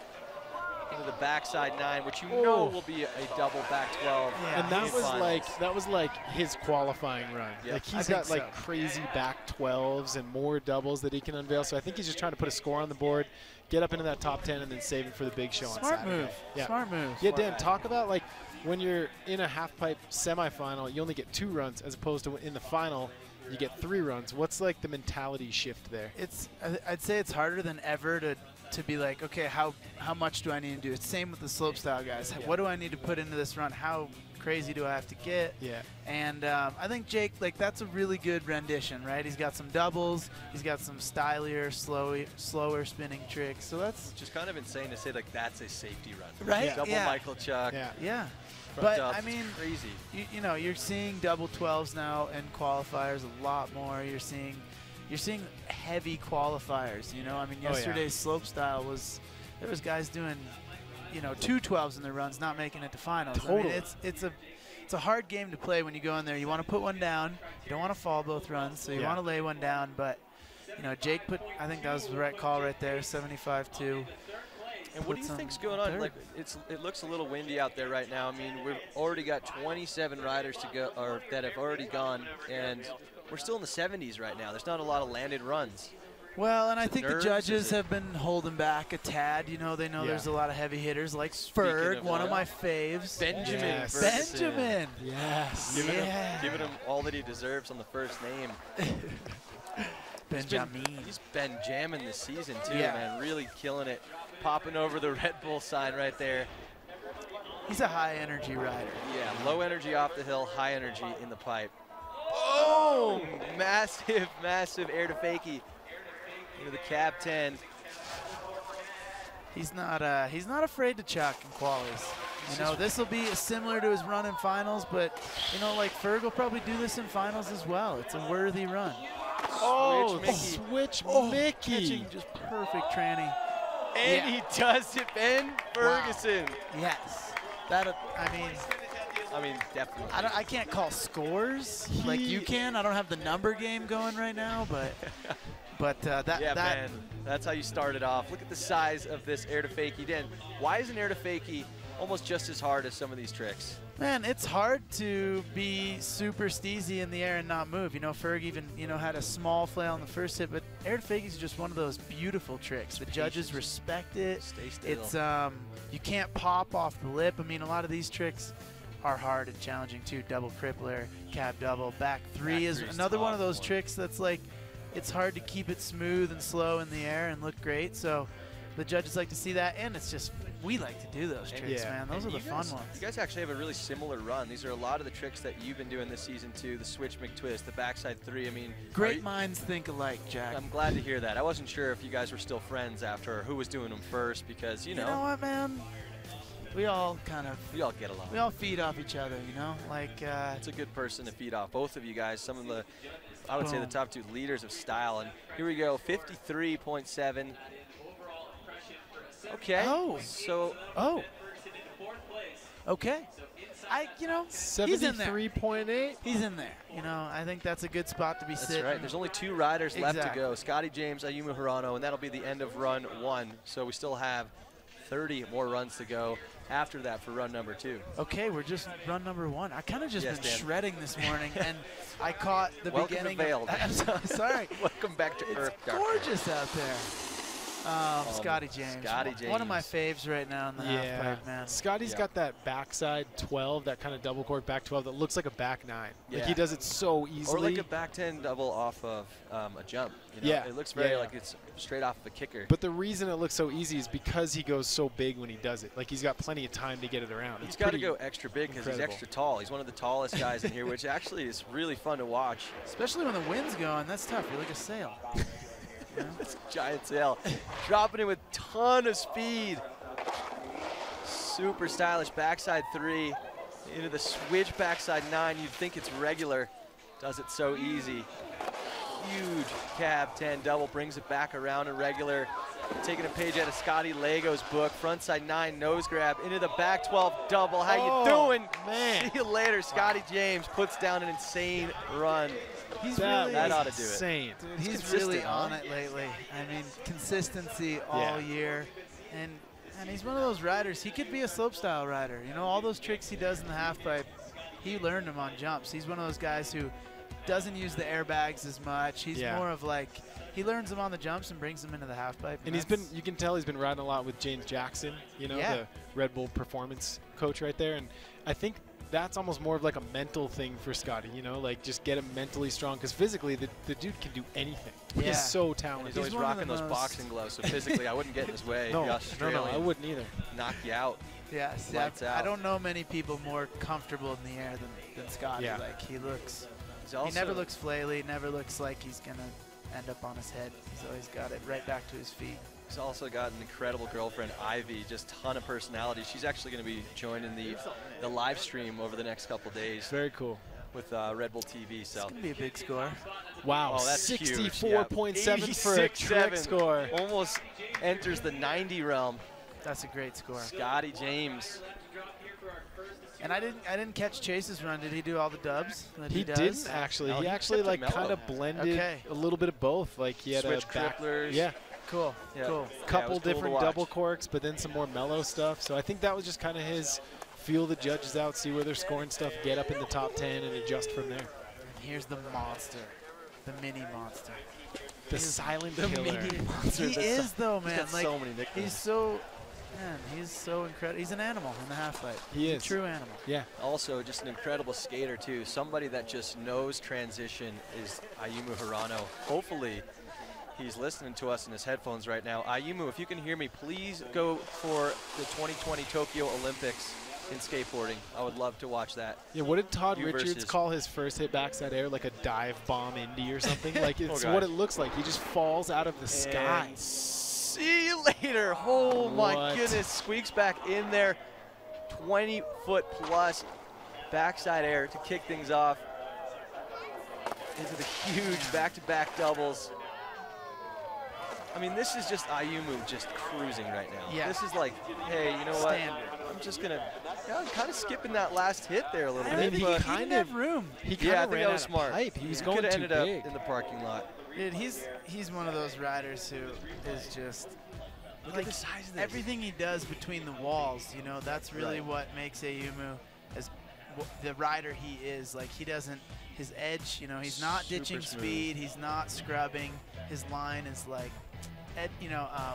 Into the backside 9, which you know will be a double back 12. Yeah. And that in was finals. like his qualifying run. Yep. Like I he's think got like so. crazy back 12s and more doubles that he can unveil. So I think he's just trying to put a score on the board, get up into that top 10, and then save it for the big show on Smart Saturday. move. Yeah. Smart move. Yeah, Dan, talk about like when you're in a half pipe semifinal, you only get 2 runs as opposed to in the final, you get 3 runs. What's like the mentality shift there? I'd say it's harder than ever to be like, okay, how much do I need to do? It's same with the slopestyle guys. Yeah. What do I need to put into this run? How crazy do I have to get? Yeah. And I think Jake, like, that's a really good rendition, right? He's got some doubles. He's got some stylier, slower spinning tricks. So that's Just kind of insane to say like that's a safety run. right. Double Yeah. Michael Chuck. Yeah. Yeah. front But dubs, I it's mean, crazy. you know, you're seeing double 12s now in qualifiers a lot more. You're seeing heavy qualifiers. You know, I mean, Oh, yeah. yesterday's slopestyle there was guys doing, 2 12s in their runs, not making it to finals. I Totally. mean, it's a hard game to play when you go in there. You want to put one down. You don't want to fall both runs, so you Yeah. want to lay one down. But Jake I think that was the right call right there, 75-2. And what do you Put think's some going on? third. Like, it looks a little windy out there right now. I mean, we've already got 27 riders to go, or that have already gone, and we're still in the 70s right now. There's not a lot of landed runs. Well, and I Is it think the nerves? judges Is it- have been holding back a tad. They know Yeah. there's a lot of heavy hitters like Speaking Ferg, of one of that, my faves. Benjamin Yes. Ferguson. Benjamin. Yes. Giving Yeah. him all that he deserves on the first name. Benjamin. He's been jamming this season too, Yeah. man. Really killing it. Popping over the Red Bull sign right there. He's a high energy rider. Yeah, low energy off the hill, high energy in the pipe. Boom! Massive, massive air to fakie into the cab 10. He's not afraid to chuck in qualies. This will be similar to his run in finals, but like Ferg will probably do this in finals as well. It's a worthy run. Oh, Mickey. switch Oh, Mickey. Catching just perfect tranny. And Yeah. he does it, Ben Ferguson. Yes. I mean, definitely. I can't call scores like you can. I don't have the number game going right now, but that Yeah, man. That's how you start it off. Look at the size of this air to fakie. Dan, why is an air to fakie almost just as hard as some of these tricks? Man, it's hard to be super steezy in the air and not move. Ferg even, had a small flail on the first hit, but air to fakie is just one of those beautiful tricks. The judges respect it. Stay still. It's you can't pop off the lip. I mean, a lot of these tricks are hard and challenging too. Double crippler, cab double, back three Back is three is another one of tough those one. tricks that's like, it's hard to keep it smooth and slow in the air and look great. So the judges like to see that, and it's just, we like to do those tricks, Yeah. man. Those And are the you fun guys- ones. You guys actually have a really similar run. These are a lot of the tricks that you've been doing this season too. The switch McTwist, the backside 3. I mean, Great minds think alike, Jack. I'm glad to hear that. I wasn't sure if you guys were still friends after, or who was doing them first, because You know what, man? We all we all get along. we all feed off each other, Like, It's a good person to feed off. Both of you guys, some of the, I would say the Boom. top 2 leaders of style. And here we go, 53.7. Okay. Oh. So oh. Okay. He's in there. 73.8. He's in there. I think that's a good spot to be that's sitting. right. There's only 2 riders left to Exactly. go. Scotty James, Ayumu Hirano, and that'll be the end of run 1. So we still have 30 more runs to go after that for run number 2. Okay, we're just run number 1. I kind of just Yes, been Dan. shredding this morning, and I caught the Welcome to beginning. Vail, Dan. I'm sorry. Welcome back to It's Earth, Dark Knight. gorgeous out there. Scotty James. Scotty One of my James. faves right now in the half pipe, man. Scotty's Yeah. got that backside 12, that kind of double court back 12 that looks like a back 9. Like Yeah. he does it so easily. Or like a back 10 double off of a jump. You know? Yeah. It looks very Yeah. like it's straight off of a kicker. But the reason it looks so easy is because he goes so big when he does it. Like he's got plenty of time to get it around. He's It's got to pretty go extra big because he's incredible. extra tall. He's one of the tallest guys in here, which actually is really fun to watch. Especially when the wind's going. That's tough. You're like a sail. This giant tail. Dropping it with ton of speed. Super stylish backside 3 into the switch backside 9. You'd think it's regular. Does it so easy. Huge cab 10 double, brings it back around a regular. Taking a page out of Scotty Lego's book. Frontside 9 nose grab into the back 12 double. How you doing? man. See you later. Scotty James puts down an insane run. He's That, really that ought to do it. insane. Dude, he's consistent, really huh? on it lately. I mean, consistency all Yeah. year. And he's one of those riders. He could be a slopestyle rider. You know, all those tricks he does in the half pipe, he learned them on jumps. He's one of those guys who doesn't use the airbags as much. He's Yeah. more of like, he learns them on the jumps and brings them into the half pipe. And you can tell he's been riding a lot with James Jackson, you know, Yeah. the Red Bull performance coach right there. And I think that's almost more of like a mental thing for Scotty, you know, like just get him mentally strong because physically the dude can do anything. Yeah. He's so And talented. he's always one of rocking the those most- boxing gloves, so physically I wouldn't get in his way. No, The no, Australian I wouldn't either. knock you out. Yes, Lights I out. don't know many people more comfortable in the air than Scotty. Yeah. Like he looks, He's also, he never looks flaily, never looks like he's gonna end up on his head. He's always got it right back to his feet. He's also got an incredible girlfriend, Ivy, just ton of personality. She's actually going to be joining the live stream over the next couple days Very cool. with Red Bull TV. It's So gonna be a big score. Wow, Oh, that's huge. 64.7 for a 86.7. trick score. almost enters the 90 realm. That's a great score. Scotty James. And I didn't catch Chase's run. Did he do all the dubs that he, He does? didn't actually. No, he he actually kept it like mellow. kind of blended Okay. a little bit of both. Like he had Switch a back, cripplers. yeah, Cool. Yeah. Cool. Yeah, it couple was cool to different watch. double corks, but then some more mellow stuff. So I think that was just kind of his feel the judges out, see where they're scoring stuff, get up in the top 10, and adjust from there. And here's the monster, the mini monster. The silent the killer. mini monster. He The is though, He's man. got Like so many nicknames. he's so incredible. He's an animal in the half pipe. He He's is. a true animal. Yeah. Also, just an incredible skater, too. Somebody that just knows transition is Ayumu Hirano. Hopefully, he's listening to us in his headphones right now. Ayumu, if you can hear me, please go for the 2020 Tokyo Olympics in skateboarding. I would love to watch that. Yeah, what did Todd You Richards versus- call his first hit backside air? Like a dive bomb indie or something? Like it's Oh, what gosh. it looks like. He just falls out of the sky. And see you later. Oh, my What? goodness. Squeaks back in there. 20-foot plus backside air to kick things off into the huge back-to-back doubles. I mean, this is just Ayumu just cruising right now. Yeah. This is like, hey, you know what? Standard. I'm just going to kind of skipping that last hit there a little I bit. mean, he but kind didn't have of- room. He Yeah, kind I of think ran that was out of smart. pipe. He was Could going have too ended up big. in the parking lot. Dude, he's one of those riders who is just Look like at the size of this. everything he does between the walls. You know, that's really Right. what makes Ayumu as the rider he is. Like he doesn't his edge. You know, he's not Super ditching smooth. speed. He's not scrubbing. His line is like,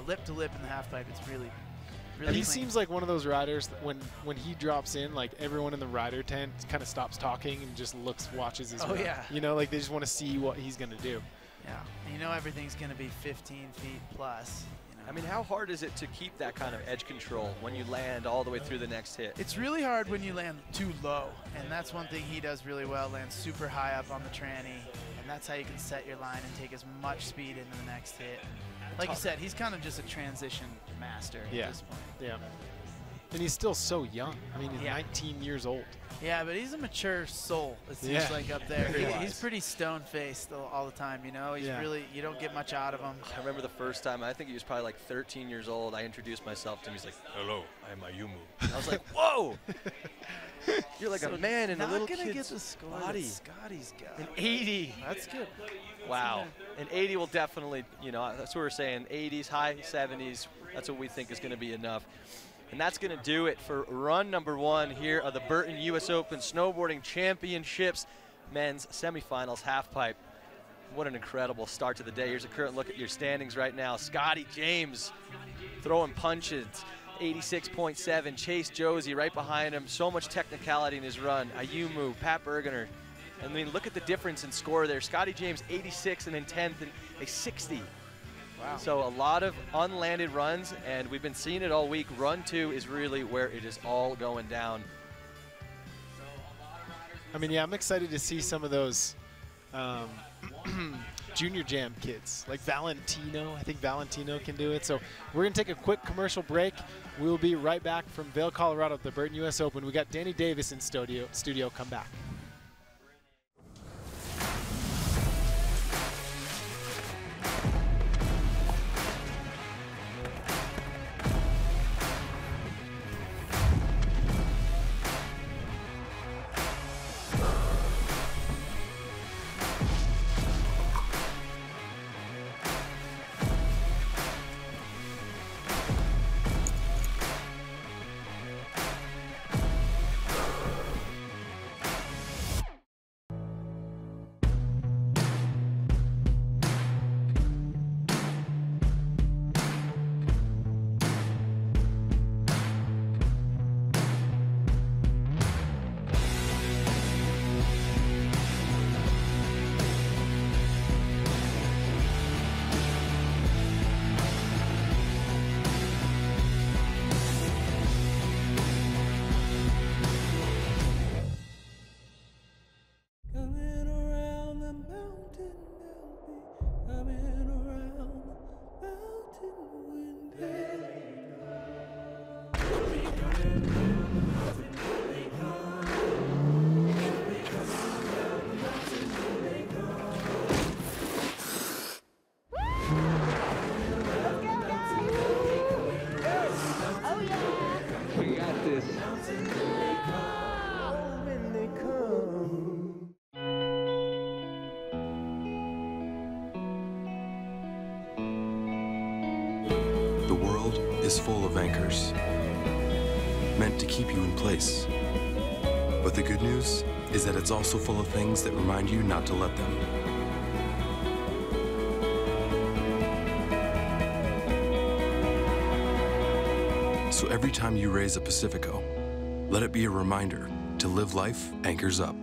lip to lip in the half pipe. It's really And he clean. seems like one of those riders that when he drops in, like everyone in the rider tent kind of stops talking and just watches his Oh, run. yeah. You know, like they just want to see what he's going to do. Yeah, and you know everything's gonna be 15 feet plus. You know? I mean, how hard is it to keep that kind of edge control when you land all the way through the next hit? It's really hard when you land too low, and that's one thing he does really well, lands super high up on the tranny, and that's how you can set your line and take as much speed into the next hit. Like you said, he's kind of just a transition master Yeah. at this point. Yeah. And he's still so young. I mean, he's Yeah. 19 years old. Yeah, but he's a mature soul, it seems Yeah. like up there. Very He's wise. pretty stone-faced all the time, you know? He's Yeah. really, you don't get much out of him. I remember the first time, I think he was probably like 13 years old. I introduced myself to him. He's like, hello, I'm Ayumu. I was like, whoa! You're like So a man in a not little gonna kid's get the score body. that Scotty's got. An 80. That's good. Wow. An 80 will definitely, that's what we're saying. 80s, high 70s, that's what we think is going to be enough. And that's going to do it for run number 1 here of the Burton U.S. Open Snowboarding Championships men's semifinals half pipe. What an incredible start to the day. Here's a current look at your standings right now. Scotty James throwing punches, 86.7. Chase Josie right behind him. So much technicality in his run. Ayumu, Pat Bergener. I mean, look at the difference in score there. Scotty James, 86, and in 10th, and a 60. Wow. So a lot of unlanded runs, and we've been seeing it all week. Run 2 is really where it is all going down. I mean, yeah, I'm excited to see some of those junior jam kids, like Valentino. I think Valentino can do it. So we're going to take a quick commercial break. We will be right back from Vail, Colorado, the Burton US Open. We got Danny Davis in studio. Come back. The world is full of anchors, meant to keep you in place. But the good news is that it's also full of things that remind you not to let them. So every time you raise a Pacifico, let it be a reminder to live life anchors up.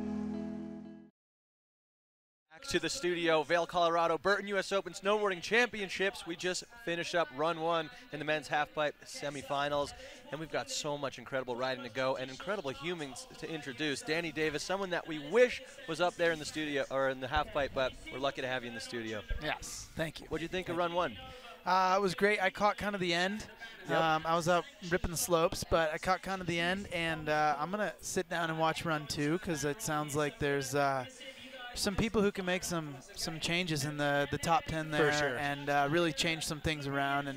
To the studio, Vail, Colorado, Burton US Open Snowboarding Championships. We just finished up run 1 in the men's halfpipe semifinals, and we've got so much incredible riding to go and incredible humans to introduce. Danny Davis, someone that we wish was up there in the studio or in the halfpipe, but we're lucky to have you in the studio. Yes, thank you. What do you think of run 1? It was great. I caught kind of the end. Yep. I was up ripping the slopes, but I caught kind of the end, and I'm going to sit down and watch run 2 because it sounds like there's some people who can make some changes in the top 10 there. For sure. And really change some things around.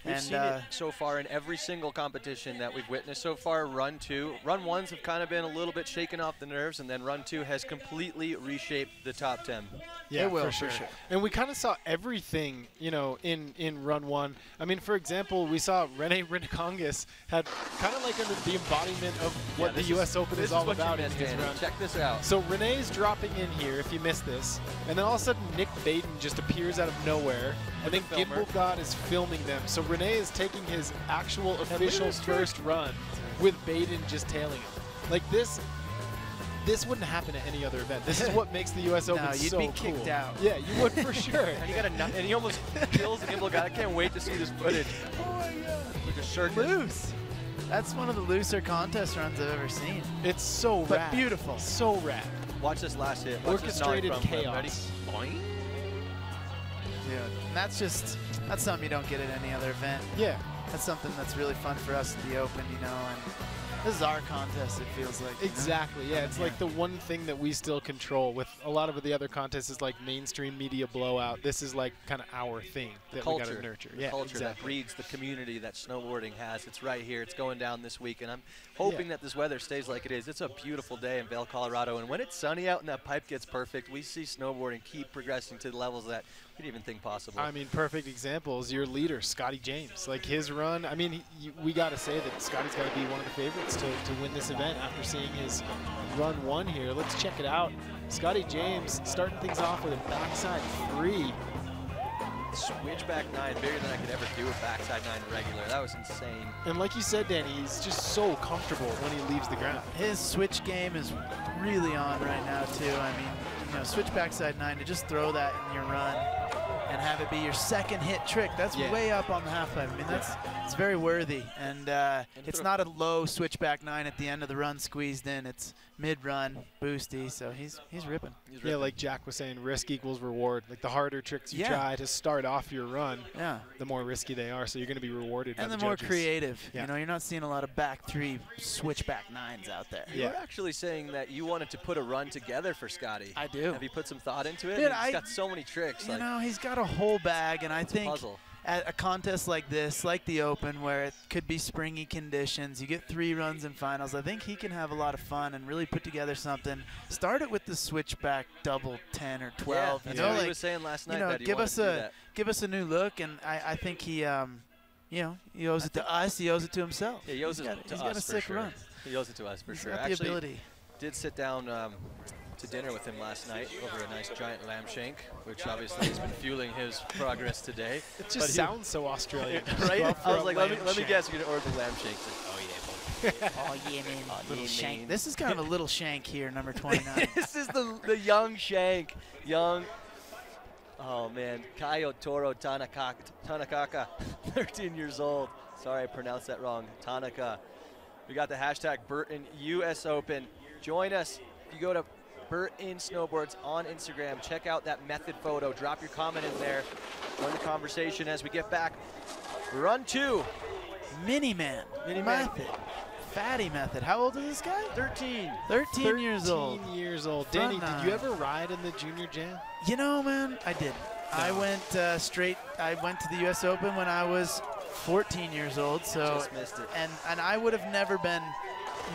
We've seen it so far in every single competition that we've witnessed so far. Run 2, run 1s have kind of been a little bit shaken off the nerves, and then run 2 has completely reshaped the top 10. Yeah, it will, for sure. And we kind of saw everything, you know, in run 1. I mean, for example, we saw Rene Rinnekongas had kind of like the embodiment of what the U.S. Open is all about in his run. Check this out. So Rene's dropping in here, if you missed this, and then all of a sudden Nick Baden just appears out of nowhere, and then Gimbal God is filming them. So Rene is taking his actual official first run with Baden just tailing him. Like this wouldn't happen at any other event. This is what makes the U.S. Open you'd so be cool. kicked out. Yeah, you would for sure. And he almost kills the Gimbal God. I can't wait to see this footage. Oh my God. Like a circus. Loose. That's one of the looser contest runs I've ever seen. It's so But rad. beautiful. So rad. Watch this last hit. Watch this nollie Orchestrated from him. chaos. Ready? Boing. Yeah. And that's something you don't get at any other event. Yeah. That's something that's really fun for us at the Open, you know, and this is our contest, it feels like. you know? Exactly, yeah. It's like the one thing that we still control. With a lot of the other contests is like mainstream media blowout. This is like kind of our thing that we got to nurture. The culture that breeds the community that snowboarding has. It's right here. It's going down this week, and I'm hoping that this weather stays like it is. It's a beautiful day in Vail, Colorado, and when it's sunny out and that pipe gets perfect, we see snowboarding keep progressing to the levels that we didn't even think possible. I mean, perfect example is your leader, Scotty James. Like his run, I mean, we got to say that Scotty's got to be one of the favorites chance to win this event after seeing his run 1 here. Let's check it out. Scotty James starting things off with a backside 3. Switchback 9, bigger than I could ever do a backside 9 regular. That was insane. And like you said, Danny, he's just so comfortable when he leaves the ground. His switch game is really on right now, too. I mean, you know, switch backside 9, to just throw that in your run and have it be your second hit trick. That's way up on the half pipe. I mean, it's very worthy. And it's not a low switchback 9 at the end of the run squeezed in. It's mid-run, boosty, so he's ripping. Yeah, like Jack was saying, risk equals reward. Like the harder tricks you try to start off your run, the more risky they are, so you're going to be rewarded by the And the more judges. creative. You know, you're not seeing a lot of back 3 switchback 9s out there. You were actually saying that you wanted to put a run together for Scotty. I do. Have you put some thought into it? Dude, He's got so many tricks. You know, he's got a whole bag, and I think puzzle. at a contest like this, like the Open, where it could be springy conditions, you get 3 runs in finals, I think he can have a lot of fun and really put together something. Start it with the switchback double 10 or 12. Yeah, you that's know, what like, he was saying last night. you know, that he give wanted us to do that. give us a new look, and I think he, you know, he owes it to us. He owes it to himself. Yeah, he owes it to He's us got a for sick sure. run. He owes it to us for He's sure. got the Actually, ability. did sit down to dinner with him last night over a nice giant lamb shank, which obviously has been fueling his progress today. It just sounds so Australian. Right? Go I for was a like, lamb let me shank. guess, you're going to order the lamb shank. Like, oh, yeah, buddy. Oh, yeah, man. Little yeah, shank. man. This is kind of a little shank here, number 29. This is the young shank. Young. Oh, man. Kayo Toro Tanakaka, 13 years old. Sorry, I pronounced that wrong. Tanaka. We got the hashtag Burton US Open. Join us. If you go to Burton Snowboards on Instagram, check out that method photo. Drop your comment in there. Join the conversation as we get back. Run 2. Mini-Man. Method. Fatty Method. How old is this guy? 13. 13 years old. 13 years old. Front Danny, did nine. you ever ride in the Junior Jam? You know, man, I didn't. I went I went to the US Open when I was 14 years old, so Just missed it. and I would have never been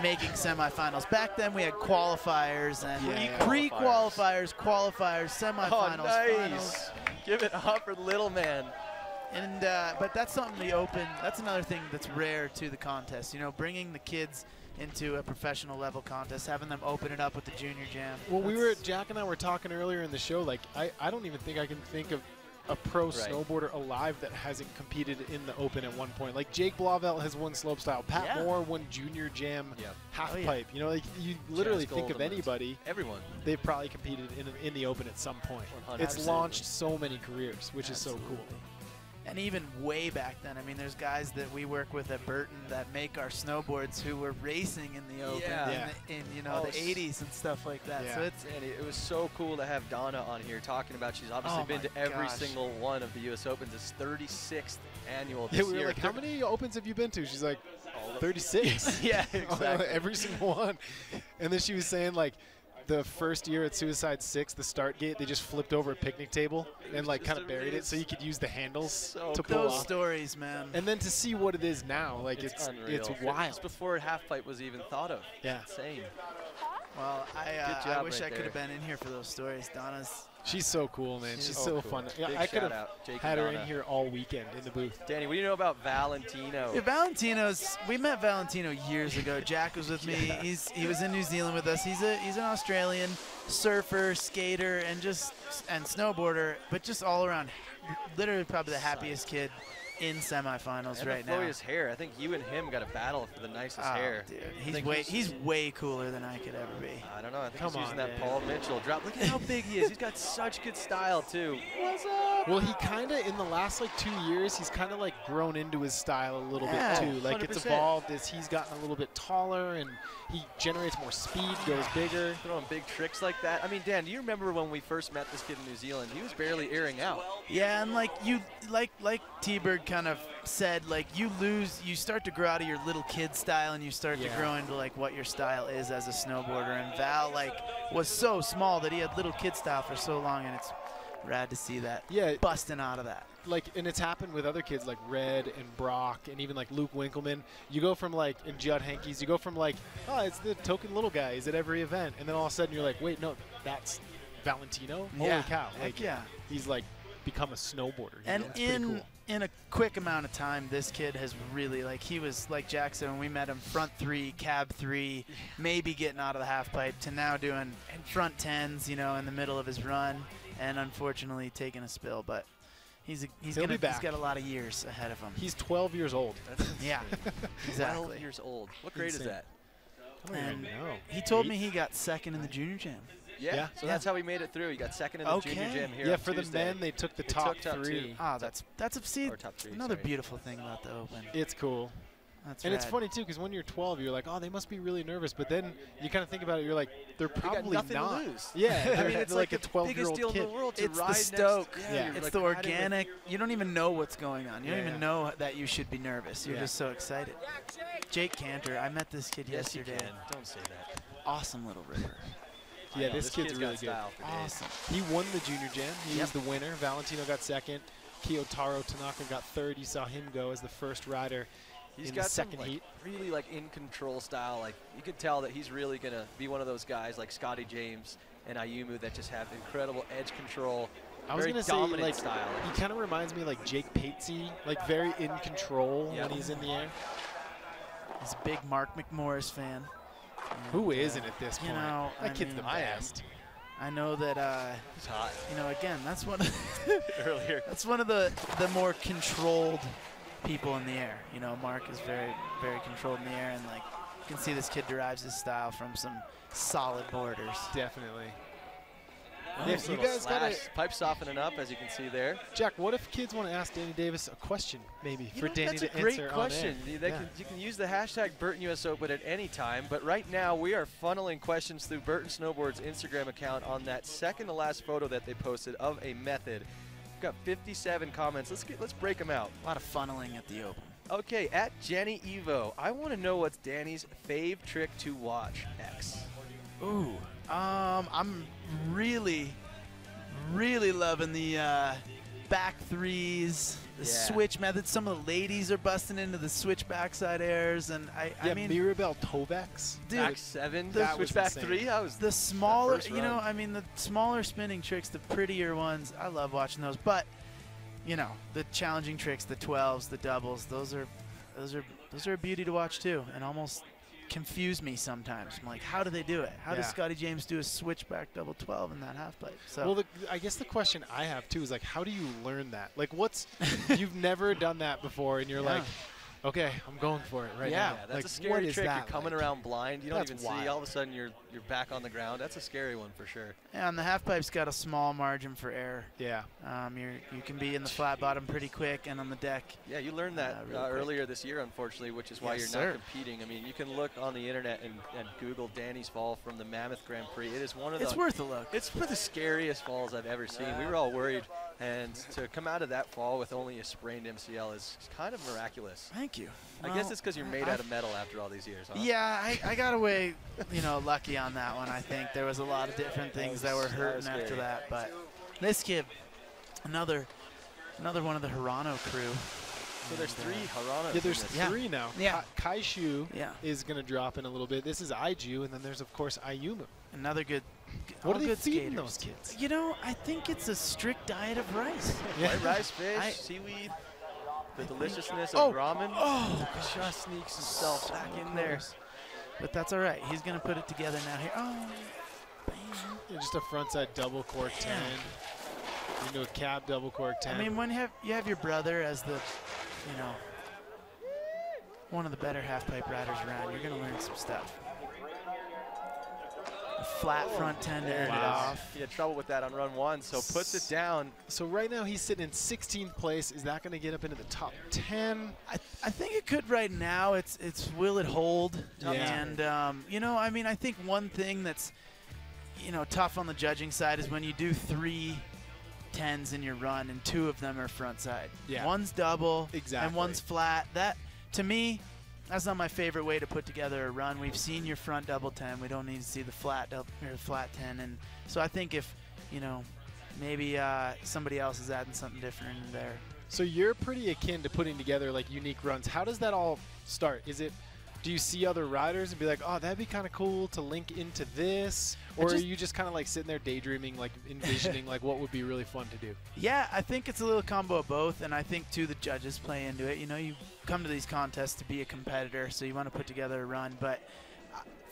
making semifinals. Back then we had qualifiers and pre-qualifiers, qualifiers, semifinals, Oh, nice. finals. Give it up for the little man. And but that's something the Open, that's another thing that's rare to the contest. You know, bringing the kids into a professional level contest, having them open it up with the Junior Jam. Well, Jack and I were talking earlier in the show, like, I don't even think I can think of a pro snowboarder alive that hasn't competed in the Open at one point. Like Jake Blauvelt has won slopestyle. Pat Moore won Junior Jam half pipe. You know, like you literally think of anybody. Everyone. They've probably competed in the Open at some point. 100%. It's launched so many careers, which is so cool. And even way back then, I mean, there's guys that we work with at Burton that make our snowboards who were racing in the Open in you know, the 80s and stuff like that. Yeah. So it's And it was so cool to have Donna on here talking about. She's obviously been to every single one of the U.S. Opens. It's 36th annual this we were year. like, how many Opens have you been to? She's like, 36. Yeah, exactly. Every single one. And then she was saying, like, the first year at Suicide 6, the start gate, they just flipped over a picnic table and like kind of buried it so you could use the handles to pull those off. stories, man. And then to see what it is now, like it's wild. It's before half pipe was even thought of. Yeah. Insane. Well, Good I job wish right I could have there. been in here for those stories. Donna's. She's so cool, man. She's so so cool. fun. Big Yeah, I could shout have out, Jake had and her in Donna. here all weekend in the booth. Danny, what do you know about Valentino? Yeah, Valentino's. We met Valentino years ago. Jack was with me. He was in New Zealand with us. He's an Australian surfer, skater, and snowboarder, but just all around, literally probably the happiest kid in semifinals And right the now. flowiest hair. I think you and him got a battle for the nicest Oh, hair. dude, I think he's way cooler than I could ever be. I don't know. I think Come he's using on, that Dan. Paul Mitchell drop. Look at how big he is. He's got such good style too. What's up? Well, he kind of, in the last like 2 years, he's kind of like grown into his style a little bit too. Like it's 100%. evolved as he's gotten a little bit taller and he generates more speed, goes bigger. Throwing big tricks like that. I mean, Dan, do you remember when we first met this kid in New Zealand? He was barely airing out. Yeah, and like T-Bird kind of said, like you start to grow out of your little kid style and you start to grow into like what your style is as a snowboarder. And Val like was so small that he had little kid style for so long, and it's rad to see that busting out of that. Like, and it's happened with other kids like Red and Brock and even like Luke Winkleman. You go from like, and Judd Hankes, you go from like, oh, it's the token little guy. He's at every event. And then all of a sudden you're like, wait, no, that's Valentino? Yeah. Holy cow. Heck Like, yeah. he's like become a snowboarder. You And know? It's pretty cool. in a quick amount of time, this kid has really, like, he was, like Jack said, when we met him, front 3, cab 3, maybe getting out of the half pipe, to now doing front 10s, you know, in the middle of his run, and unfortunately taking a spill. But he's got a lot of years ahead of him. He's 12 years old. Yeah, exactly. 12 years old. What grade is that? I don't even And know. he told me he got second in the junior jam. Yeah. So that's how we made it through. He got second in the junior jam here. Yeah, on for the Tuesday. men, they took the They top took top 3. two. Ah, that's Or top 3, another sorry. beautiful thing about the Open. It's cool. That's And it's rad. funny, too, because when you're 12, you're like, oh, they must be really nervous. But then you kind of think about it, you're like, they're got probably nothing to not. lose. Yeah, I mean, it's like a the 12-year-old biggest deal kid. in the world to It's the ride stoke. next. Yeah. you're It's like the riding with- organic. You don't even know what's going on. You don't Yeah. even know that you should be nervous. You're Yeah. just so excited. Jake Cantor, I met this kid Yes, you yesterday. can. Don't say that. Awesome little river. I Yeah, know, this kid's got really good. style for days. Awesome. He won the junior jam. He Yep. was the winner. Valentino got second. Kiyotaro Tanaka got third. You saw him go as the first rider He's in got the second some, like, heat. really like in control style. Like you could tell that he's really gonna be one of those guys like Scotty James and Ayumu that just have incredible edge control. I was very gonna say, dominant like, style. he kind of reminds me like Jake Patesy, like very in control Yeah. when he's in the air. He's a big Mark McMorris fan. Who And, isn't at this you point? know, That I kid's the mean, best. I know that, He's hot. you know, again, that's one of Earlier. that's one of the more controlled people in the air. You know, Mark is very, very controlled in the air, and like you can see this kid derives his style from some solid boarders. Definitely. Yeah, you guys gotta, pipe softening up, as you can see there. Jack. What if kids want to ask Danny Davis a question, maybe You for know, Danny that's to a great answer question. on air? They Yeah. you can use the hashtag Burton US Open at any time, but right now we are funneling questions through Burton Snowboard's Instagram account on that second to last photo that they posted of a method. We've got 57 comments. Let's break them out. A lot of funneling at the Open. Okay, at Jenny Evo, I want to know what's Danny's fave trick to watch. X. Ooh, I'm really loving the back threes, the Yeah. switch method. Some of the ladies are busting into the switch backside airs, and I Yeah, mean, Mirabelle Tovacs. dude, Back 7, that was switchback insane. 3. That was the smaller, first you know, run. I mean, the smaller spinning tricks, the prettier ones, I love watching those. But you know, the challenging tricks, the 12s, the doubles, those are a beauty to watch too, and almost confuse me sometimes. I'm like, how do they do it? How does Yeah. Scotty James do a switchback double 12 in that half pipe? So Well, I guess the question I have too is like, how do you learn that? Like, you've never done that before, and you're Yeah. like, okay, I'm going for it right Yeah. now. Yeah, that's like, a scary what is trick. You're that coming like? around blind. You don't That's even wild. see. All of a sudden, you're back on the ground. That's a scary one for sure. and the half pipe's got a small margin for error. Yeah. You can be in the flat bottom pretty quick, and on the deck. Yeah, you learned that Really quick. earlier this year, unfortunately, which is why Yes, you're not sir. competing. I mean, you can look on the internet and Google Danny's fall from the Mammoth Grand Prix. It is one of It's the worth a look. It's one of the scariest falls I've ever seen. We were all worried, and to come out of that fall with only a sprained MCL is kind of miraculous. Thank you. I guess it's because you're made out of metal after all these years, huh? Yeah, I got away, lucky on that one. I think there was a lot of different things that were was hurting after scary. that. But this kid, another one of the Hirano crew. So there's And, 3 Haranas. Yeah, there's in this. Yeah. 3 now. Yeah. Kai Shu Yeah, is going to drop in a little bit. This is Aiju, and then there's, of course, Ayumu. another good. What all are they good feeding skaters. those kids? You know, I think it's a strict diet of rice. White rice, fish, I- seaweed, the deliciousness Oh, of ramen. oh, Just sneaks himself back in there. But that's all right. He's gonna put it together now. Here. Oh, bam. Yeah, just a frontside double cork 10 into a cab double cork 10. I mean, when you have your brother as the, one of the better half pipe riders around, you're gonna learn some stuff. A flat front 10 to end it Wow. off. He had trouble with that on run 1, so puts it down. so right now he's sitting in 16th place. Is that going to get up into the top 10? I think it could right now. It's will it hold? Yeah. And I think one thing that's tough on the judging side is when you do 3 10s in your run and 2 of them are front side. Yeah. One's double Exactly. and one's flat. That to me, that's not my favorite way to put together a run. We've seen your front double 10. We don't need to see the flat double or the flat 10. And so I think if maybe somebody else is adding something different in there. So you're pretty akin to putting together like unique runs. How does that all start? Is it do you see other riders and be like, oh, that'd be kind of cool to link into this? Or are you just kind of like sitting there daydreaming, like envisioning like what would be really fun to do? Yeah, I think it's a little combo of both, and I think too the judges play into it. You know, you come to these contests to be a competitor, so you want to put together a run. But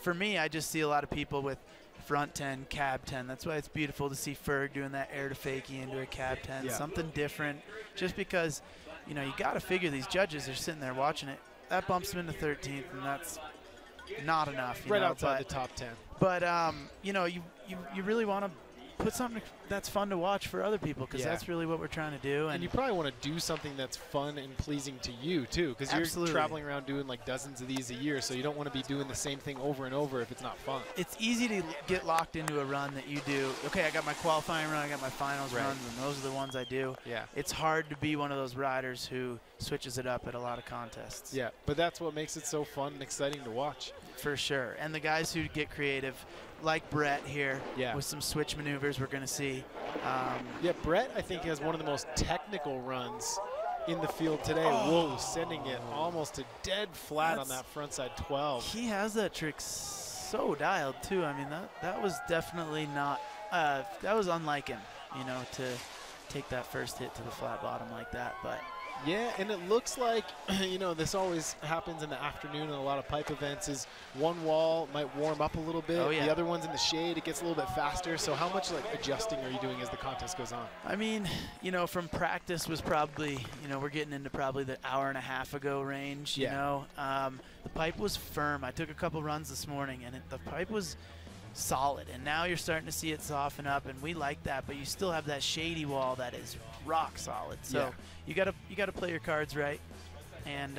for me, I just see a lot of people with front 10, cab 10. That's why it's beautiful to see Ferg doing that air to fakie into a cab 10, Yeah. something different. Just because, you know, you got to figure these judges are sitting there watching it. That bumps them into 13th, and that's not enough. You Right know, outside the top 10. But you know, you really want to put something that's fun to watch for other people, because Yeah. that's really what we're trying to do. And you probably want to do something that's fun and pleasing to you, too, because you're Absolutely. traveling around doing like dozens of these a year, so you don't want to be doing the same thing over and over if it's not fun. It's easy to get locked into a run that you do. Okay, I got my qualifying run, I got my finals Right. runs, and those are the ones I do. Yeah. It's hard to be one of those riders who switches it up at a lot of contests. Yeah, but that's what makes it so fun and exciting to watch. For sure. And the guys who get creative, like Brett here, Yeah. with some switch maneuvers we're going to see. Yeah, Brett, I think, has one of the most technical runs in the field today. Whoa, sending it almost to dead flat on that frontside 12. He has that trick so dialed, too. I mean, that was definitely not that was unlike him, you know, to take that first hit to the flat bottom like that. But Yeah, and it looks like, you know, this always happens in the afternoon in a lot of pipe events, is one wall might warm up a little bit. Oh, yeah. The other one's in the shade. It gets a little bit faster. So how much, like, adjusting are you doing as the contest goes on? I mean, you know, from practice was probably, you know, we're getting into probably the hour and a half ago range, you Yeah. know. The pipe was firm. I took a couple runs this morning, and the pipe was solid. And now you're starting to see it soften up, and we like that. But you still have that shady wall that is rock solid. So Yeah. you gotta play your cards right. And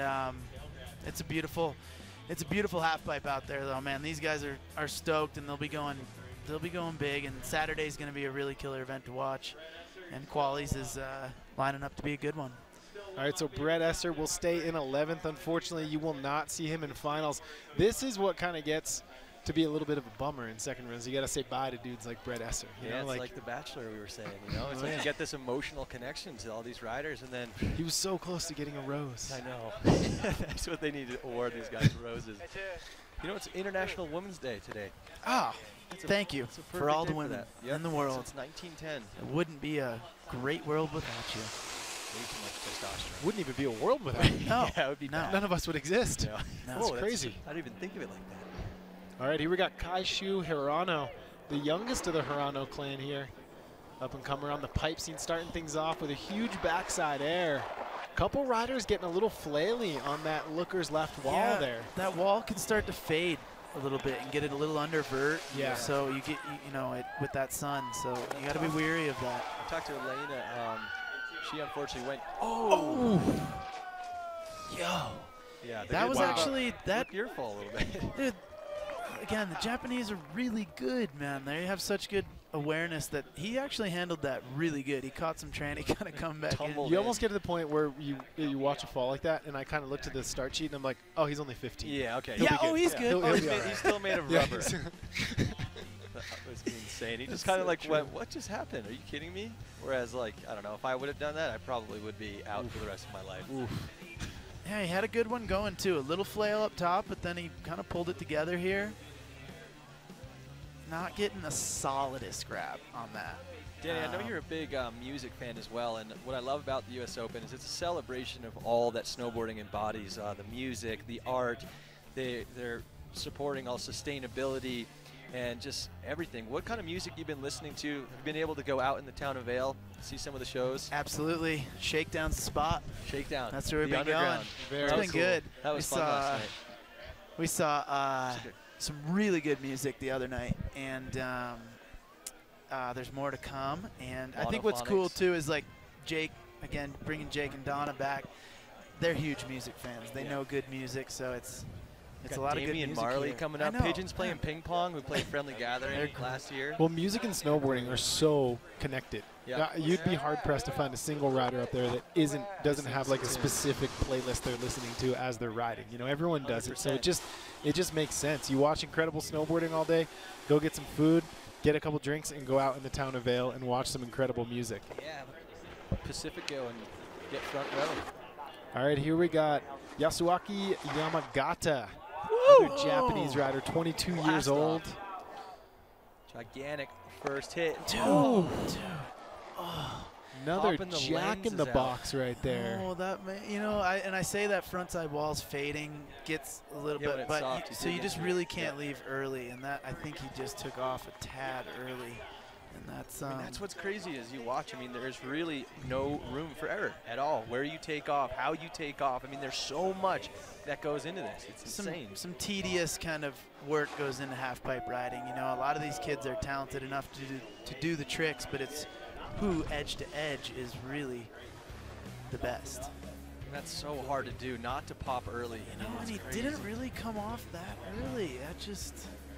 it's a beautiful half pipe out there, though, man. These guys are stoked, and they'll be going big. And Saturday's going to be a really killer event to watch. And Qualies is lining up to be a good one. All right, so Brett Esser will stay in 11th. Unfortunately, you will not see him in finals. This is what kind of gets to be a little bit of a bummer in second runs. You got to say bye to dudes like Brett Esser. You Yeah, know, it's like The Bachelor we were saying, you know? It's Oh, like yeah. you get this emotional connection to all these riders, and then he was so close to getting a rose. I know. That's what they need to award these guys roses. You know, it's International Women's Day today. Ah, It's a- thank you it's a for perfect all the day women that. Yep, in the world. Since 1910. It wouldn't be a great world without you. Way too much testosterone. Wouldn't even be a world without him. No, Yeah, it would be no. bad. None of us would exist. Yeah. No. That's Whoa, crazy. I didn't even think of it like that. All right, here we got Kaishu Hirano, the youngest of the Hirano clan here. Up and comer on the pipe scene, starting things off with a huge backside air. Couple riders getting a little flaily on that looker's left wall Yeah, there. That wall can start to fade a little bit and get it a little undervert. Yeah. So you get, you know, it with that sun. So you got to be weary of that. I talked to Elena. She unfortunately went. Oh. Yo. Yeah, the That good was part actually about- that. your fault a little bit. Dude, again, the Japanese are really good, man. They have such good awareness that he actually handled that really good. He caught some tranny, kind of come back in. Tumbled. You almost get to the point where you watch a fall like that, and I kind of looked at the start sheet, and I'm like, oh, he's only 15. Yeah. Okay. Yeah, be oh, good. he's Yeah. good. He'll- Oh, he'll he's, be made, all right. he's still made of Yeah, rubber. he's- That was insane. He just That's kind of so like true. went, "What just happened? Are you kidding me?" Whereas, like, I don't know, if I would have done that, I probably would be out for the rest of my life. Yeah, he had a good one going, too. A little flail up top, but then he kind of pulled it together here. Not getting the solidest grab on that. Danny, I know you're a big music fan as well, and what I love about the U.S. Open is it's a celebration of all that snowboarding embodies, the music, the art. They're supporting all sustainability and just everything. What kind of music you've been listening to? Have you been able to go out in the town of Vail, see some of the shows? Absolutely. Shakedown's the spot. Shakedown. That's where we've the been going. underground. Very It's That been was cool. good. That was We fun saw- last night. We saw It's good. some really good music the other night, and there's more to come. And I think what's cool Monophonics. too is like Jake, again, bringing Jake and Donna back. They're huge music fans. They Yeah. know good music, so it's Got a lot of good Damian music Marley here. coming I up. know, Pigeons playing yeah. ping pong. We played Friendly Gathering last year. Well, music and snowboarding are so connected. Yeah. You'd be hard pressed to find a single rider up there that doesn't have like a specific playlist they're listening to as they're riding. You know, everyone does it, so it just makes sense. You watch incredible snowboarding all day, go get some food, get a couple drinks, and go out in the town of Vail and watch some incredible music. Yeah, Pacifico and get front row. All right, here we got Yasuaki Yamagata. Another Japanese rider, 22 years Blast old. Gigantic first hit. Oh, another Popping the jack in the lenses out. box right there. Oh, that you know, I say that front side wall's fading gets a little Yeah, when bit, it's but soft, you so do you get just it. really can't Yeah. leave early, and that I think he just took off a tad early, and that's I mean, that's what's crazy as you watch. I mean, there's really no room for error at all. Where you take off, how you take off. I mean, there's so much that goes into this. It's insane. some tedious kind of work goes into half pipe riding. You know, a lot of these kids are talented enough to do the tricks, but it's who edge to edge is really the best. And that's so hard to do, not to pop early. You know, and It's he crazy. didn't really come off that early. That just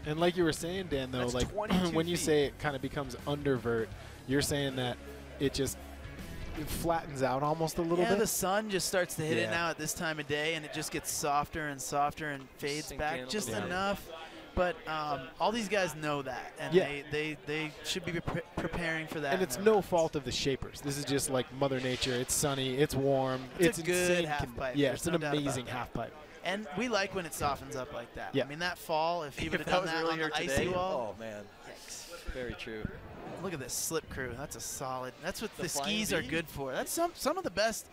And like you were saying, Dan, though, That's like 22 when you feet. say it kind of becomes undervert, you're saying that it just it flattens out almost a little yeah, bit. the sun just starts to hit it Yeah. now at this time of day, and it just gets softer and softer and fades Sink back in a just little bit. enough. But all these guys know that, and Yeah. they should be preparing for that. And it's no fault of the shapers. This is just like Mother Nature. It's sunny. It's warm. It's a good insane half pipe. Yeah, There's it's an no doubt about amazing that. half pipe. And we like when it softens up like that. Yeah. I mean, that fall, if he If would have that done was that on earlier the today, icy wall, oh man, yikes. very true. Look at this slip crew. That's a solid. That's what The the flying skis are V? good for. That's some of the best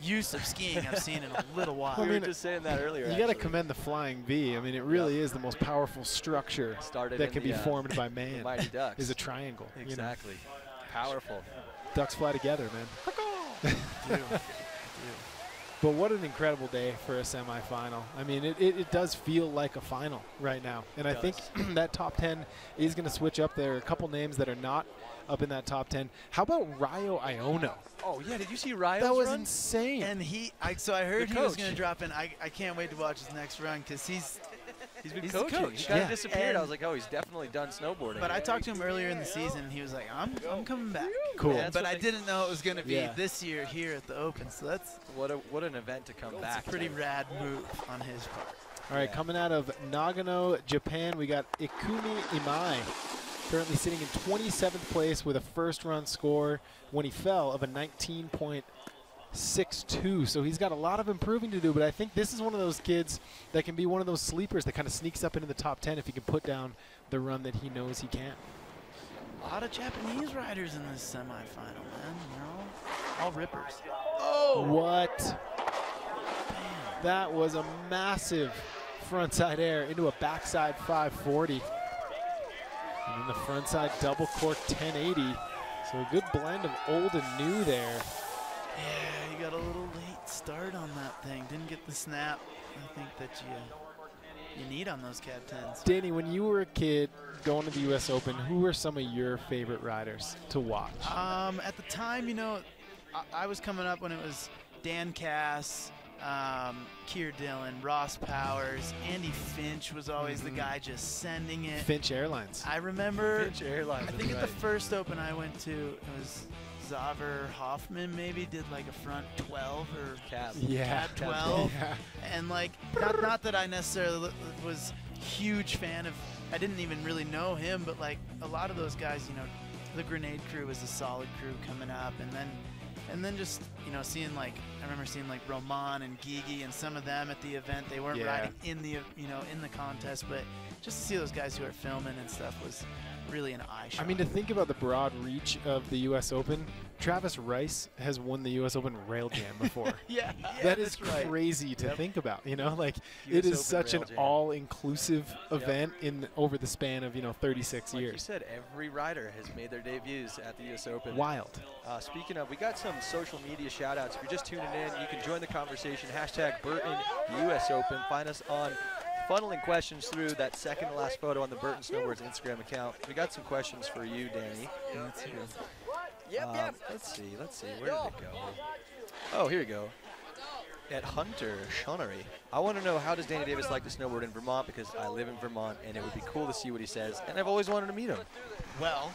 use of skiing I've seen in a little while. I We mean, were just saying that earlier. You got to actually. commend the Flying V. I mean, it really is the most powerful structure Started that in can the, be formed by the man. Mighty Ducks. Is a triangle. you know. Exactly. Powerful. Ducks fly together, man. Dude. But what an incredible day for a semifinal. I mean, it does feel like a final right now. And I think that top 10 is going to switch up. There are a couple names that are not up in that top 10. How about Ryo Iono? Oh yeah, did you see Ryo's That was run? insane. And so I heard The he was coach. going to drop in. I can't wait to watch his next run because he's He's the coaching. coach. He kind Yeah. of disappeared. I was And- like, oh, he's definitely done snowboarding. But I talked to him earlier in the season, and he was like, "I'm coming back." Cool. Yeah, that's But what I they- didn't know it was going to be Yeah. this year here at the Open. So that's What an event to come back. a pretty to. rad move on his part. All right, Yeah. coming out of Nagano, Japan, we got Ikumi Imai, currently sitting in 27th place with a first-run score when he fell of a 19.62. So he's got a lot of improving to do, but I think this is one of those kids that can be one of those sleepers that kind of sneaks up into the top 10 if he can put down the run that he knows he can. A lot of Japanese riders in this semifinal, man. They're all rippers. Oh, What? That was a massive frontside air into a backside 540. And then the frontside double cork 1080. So a good blend of old and new there. yeah, you got a little late start on that thing. Didn't get the snap. I think that you need on those cab 10s. Danny, when you were a kid going to the U.S. Open, who were some of your favorite riders to watch? At the time, you know, I was coming up when it was Dan Cass, Keir Dillon, Ross Powers, Andy Finch was always the guy just sending it. Finch Airlines. I remember, Finch Airlines. I think at the first Open I went to, it was Xaver Hoffman maybe did like a front 12 or Cab. Yeah. cab 12. Yeah. And like, not that I necessarily was huge fan of, I didn't even really know him, but like a lot of those guys, you know, the Grenade crew was a solid crew coming up, and then just, you know, seeing like, I remember seeing like Roman and Gigi and some of them at the event. They weren't Yeah. riding in the, you know, in the contest, but just to see those guys who are filming and stuff was really an eye shot. I mean, to think about the broad reach of the U.S. Open, Travis Rice has won the U.S. Open rail jam before. yeah, That is that's right. crazy to Yep. think about, you know, like US it is Open such an rail jam. all-inclusive event in over the span of, 36 Like you years. said, every rider has made their debuts at the U.S. Open. Wild. Speaking of, we got some social media shout-outs. If you're just tuning in, you can join the conversation. Hashtag Burton US Open. Find us on funneling questions through that second to last photo on the Burton Snowboards Instagram account. We got some questions for you, Danny. Let's see. Where did it go? Oh, here you go. At Hunter Shonery. I want to know, how does Danny Davis like to snowboard in Vermont? Because I live in Vermont, and it would be cool to see what he says. And I've always wanted to meet him. Well,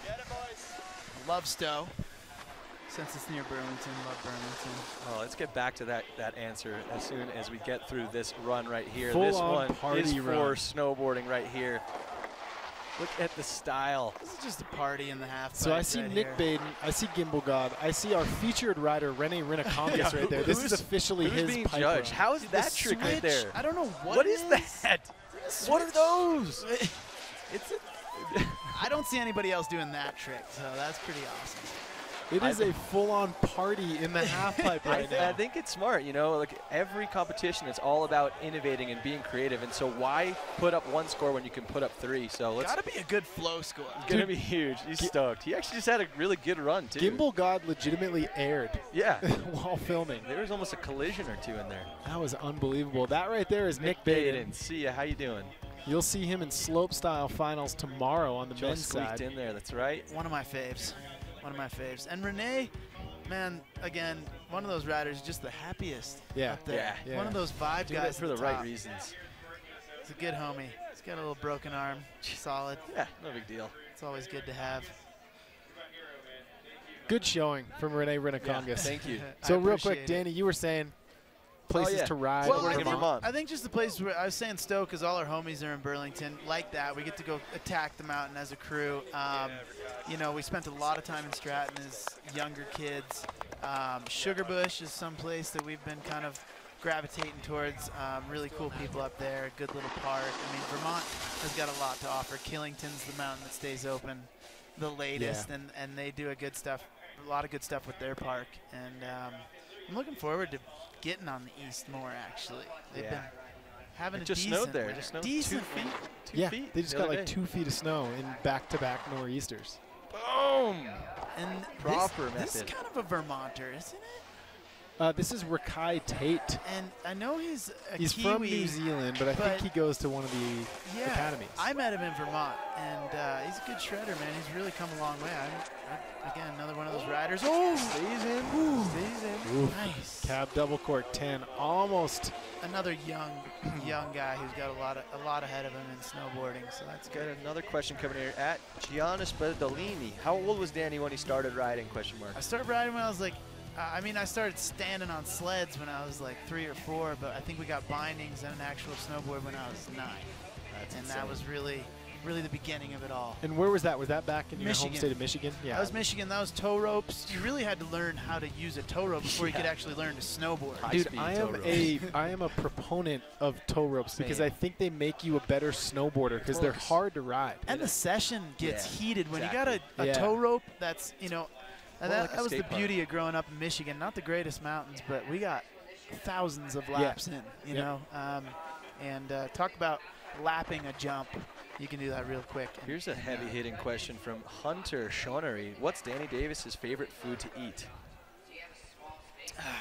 love Stowe. Since it's near Burlington, love Burlington. Oh, let's get back to that answer as soon as we get through this run right here. Full This on one party is run. for snowboarding right here. Look at the style. This is just a party in the half. So I see right Nick here. Baden, I see Gimbal God, I see our featured rider Rene Rinacombis Yeah, right there. This is who's- officially Who's his being pipe judged? run. How is The that trick right switch, there? I don't know What is that? What are those? It's I don't see anybody else doing that trick, so that's pretty awesome. It is a full-on party in the half pipe right now. I think it's smart, you know, like every competition, it's all about innovating and being creative. And so why put up one score when you can put up 3? So let's. Gotta be a good flow score. It's gonna be huge. He's stoked. He actually just had a really good run too. Gimbal God legitimately aired Yeah. while filming. There was almost a collision or 2 in there. That was unbelievable. That right there is Nick Baden. See ya. How you doing? You'll see him in slopestyle finals tomorrow on the Just men's squeaked side. in there. That's right. One of my faves. One of my faves. And Renee, man, again, one of those riders, just the happiest Yeah. up there. Yeah. One of those vibe Doing guys it for at the right top. reasons. He's a good homie. He's got a little broken arm. Solid. Yeah, no big deal. It's always good to have. Good showing from Renee Rinacongas. Thank you. So I real quick, appreciate it. Danny, you were saying places yeah. to ride. Well, Snowboarding in Vermont. I think just the place where I was saying Stowe because all our homies are in Burlington. Like that, we get to go attack the mountain as a crew. You know, we spent a lot of time in Stratton as younger kids. Sugarbush is some place that we've been kind of gravitating towards. Really cool people up there. Good little park. I mean, Vermont has got a lot to offer. Killington's the mountain that stays open, the latest, Yeah. and they do a lot of good stuff with their park. And I'm looking forward to getting on the east more. Actually, they've Yeah. been having It a just decent snowed there. winter. Just snowed decent 2 feet. winter. 2 Yeah, feet. they just the got other like day. 2 feet of snow in back-to-back nor'easters. Boom. And Proper this is method. kind of a Vermonter, isn't it? This is Rakai Tate. And I know he's a He's Kiwi. from New Zealand, but I think but- he goes to one of the Yeah, academies. I met him in Vermont, and he's a good shredder, man. He's really come a long way. Again, another one of those riders. Oh, Stays in. Stays in. Oof. nice. Cab double cork 10, almost. Another young guy who's got a lot ahead of him in snowboarding, so that's Got good. another question coming here at Giannis Badolini. How old was Danny when he started riding? Question mark. I started riding when I was like, I mean, I started standing on sleds when I was like 3 or 4, but I think we got bindings and an actual snowboard when I was 9. That's And insane. that was really the beginning of it all. And where was that? Was that back in your home Michigan. state of Michigan? Yeah. That was Michigan. That was tow ropes. You really had to learn how to use a tow rope before you could Yeah. actually learn to snowboard. Dude, High-speed I tow am ropes. I am a proponent of tow ropes because Same. I think they make you a better snowboarder because they're course. hard to ride. And the session gets Yeah, heated when you got exactly. a Yeah. tow rope that's, and More that, like a that was the skate park. beauty of growing up in Michigan. Not the greatest mountains, but we got thousands of laps in, you Yeah. know. And talk about lapping a jump. You can do that real quick. Here's a heavy-hitting question from Hunter Shonery. What's Danny Davis's favorite food to eat?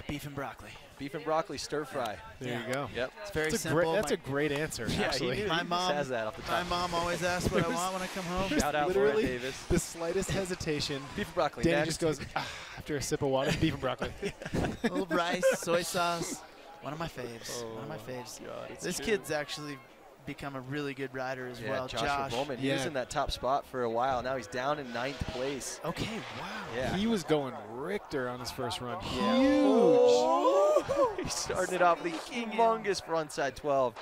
Beef and broccoli. Beef and broccoli stir fry. There Yeah. you go. Yep. It's very That's, simple. a great answer, Yeah, actually. he knew. My He just mom has that off the My top. mom always asks what I want when I come home. Shout out Laura Literally Davis. the slightest hesitation. Beef and broccoli. Danny next. just goes, after a sip of water, beef and broccoli. A little rice, soy sauce. One of my faves. One of my Oh, faves. God, it's This true. kid's actually become a really good rider as Yeah, well. Joshua Bowman. He was Yeah. in that top spot for a while. Now he's down in 9th place. Okay, wow. Yeah. He was going Richter on his first run. Yeah. Huge. Oh, he started it off with a humongous frontside 12.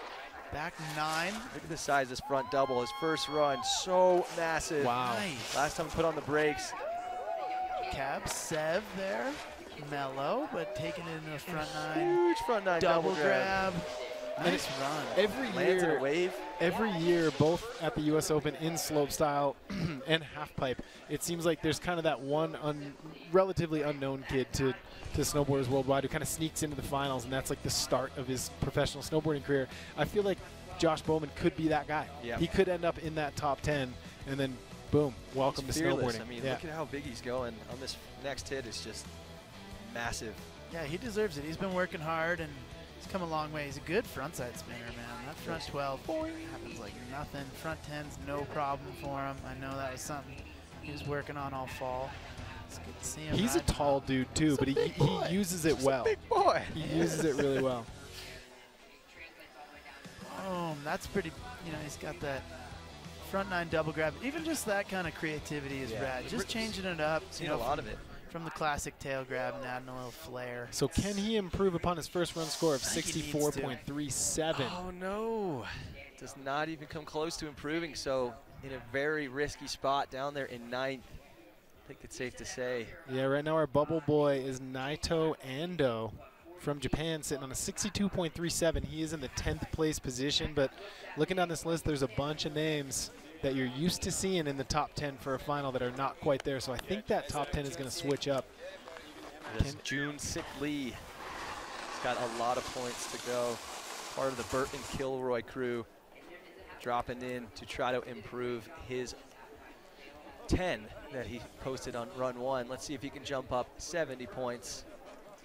Back 9. Look at the size of this front double. His first run, so massive. Wow. Nice. Last time he put on the brakes. Cab Sev there. Mellow, but taking it in the front 9. Huge front 9 Double double grab. grab. Nice run. Every Lands in a year, wave. every year, both at the U.S. Open in slopestyle and halfpipe, it seems like there's kind of that one relatively unknown kid to snowboarders worldwide who kind of sneaks into the finals, and that's like the start of his professional snowboarding career. I feel like Josh Bowman could be that guy. Yeah. He could end up in that top 10, and then boom, welcome He's to fearless. snowboarding. I mean, yeah. look at how big he's going. On this next hit, it's just massive. Yeah, he deserves it. He's been working hard, and he's come a long way. He's a good frontside spinner, man. That front 12 happens like nothing. Front 10's no problem for him. I know that was something he was working on all fall. It's good to see him. He's a riding. tall dude too, but he uses it well. Big boy. He uses it really well. That's pretty, he's got that front 9 double grab. Even just that kind of creativity is Yeah. rad. Just changing it up, Seen a lot of it. from the classic tail grab and adding a little flair. So can he improve upon his first run score of I think he needs to. 64.37? Oh no, does not even come close to improving. So in a very risky spot down there in 9th. I think it's safe to say. Yeah, right now our bubble boy is Naito Ando. from Japan, sitting on a 62.37. He is in the 10th place position, but looking down this list, there's a bunch of names that you're used to seeing in the top 10 for a final that are not quite there. So I think that top 10 is going to switch up. This June Sik Lee. He's got a lot of points to go. Part of the Burton Kilroy crew, dropping in to try to improve his 10 that he posted on run 1. Let's see if he can jump up 70 points.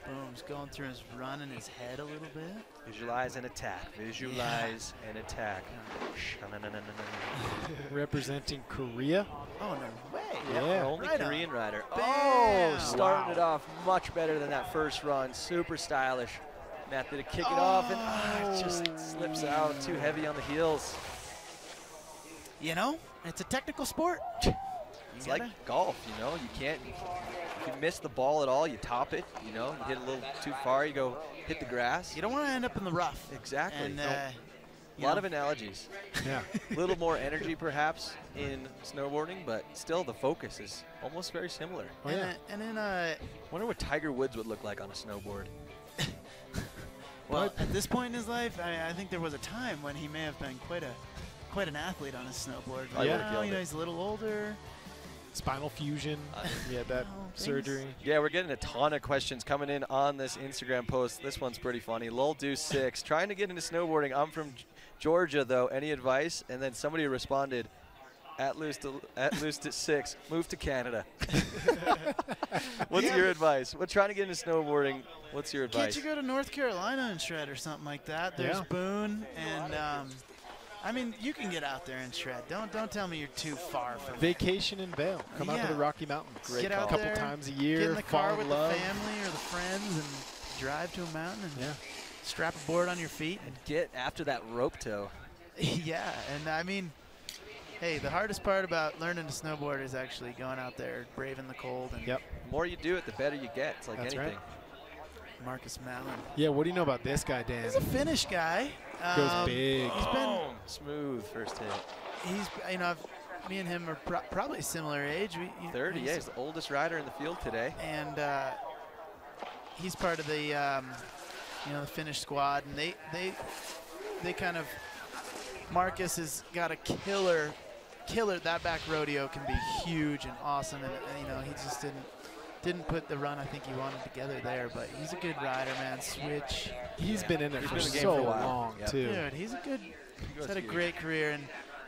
Boom's going through his run in his head a little bit. Visualize and attack. Visualize and attack. Representing Korea. Oh, no way. Yeah. Our only Right on. Korean rider. Bam. Oh, starting it off much better than that first run. Super stylish method to kick it off, and it just slips out. Too heavy on the heels. You know, it's a technical sport. It's like golf, you know. You can't. If you miss the ball at all, you top it. You know, you hit a little too far, you go hit the grass. You don't want to end up in the rough. Exactly. And, A you lot know, of analogies. Yeah. A little more energy, perhaps, in snowboarding, but still the focus is almost very similar. Oh, yeah. and then Wonder what Tiger Woods would look like on a snowboard. well, at this point in his life, I think there was a time when he may have been quite an athlete on his snowboard. But Yeah. now, you know, he's a little older. Spinal fusion. He had that surgery. Yeah, we're getting a ton of questions coming in on this Instagram post. This one's pretty funny. Lol Deuce 6, trying to get into snowboarding. I'm from Georgia, though. Any advice? And then somebody responded, at loose to 6, move to Canada. What's your advice? We're trying to get into snowboarding. What's your advice? Can't you go to North Carolina and shred or something like that? There's Yeah. Boone, and I mean, you can get out there and shred. Don't tell me you're too far from Vacation in Vail. Come out to the Yeah. Rocky Mountains. Great Get call. out A couple there, times a year. get in the car fall with in the love. family or the friends and drive to a mountain and Yeah. strap a board on your feet. And get after that rope toe. Yeah, and I mean, hey, the hardest part about learning to snowboard is actually going out there, braving the cold. And Yep. The more you do it, the better you get. It's like That's anything. right. Marcus Mallon. Yeah, what do you know about this guy, Dan? He's a Finnish guy. Goes big. He's been, Boom. Smooth first hit. you know, me and him are probably similar age. 30, yeah, he's the oldest rider in the field today. And he's part of the, you know, the Finnish squad, and they kind of. Marcus has got a killer. That back rodeo can be huge and awesome, and you know, he just didn't put the run I think he wanted together there, but he's a good rider, man. Switch. He's been in it He's for been in the game so for a while. long, Yep. too. Dude, he's had a great career,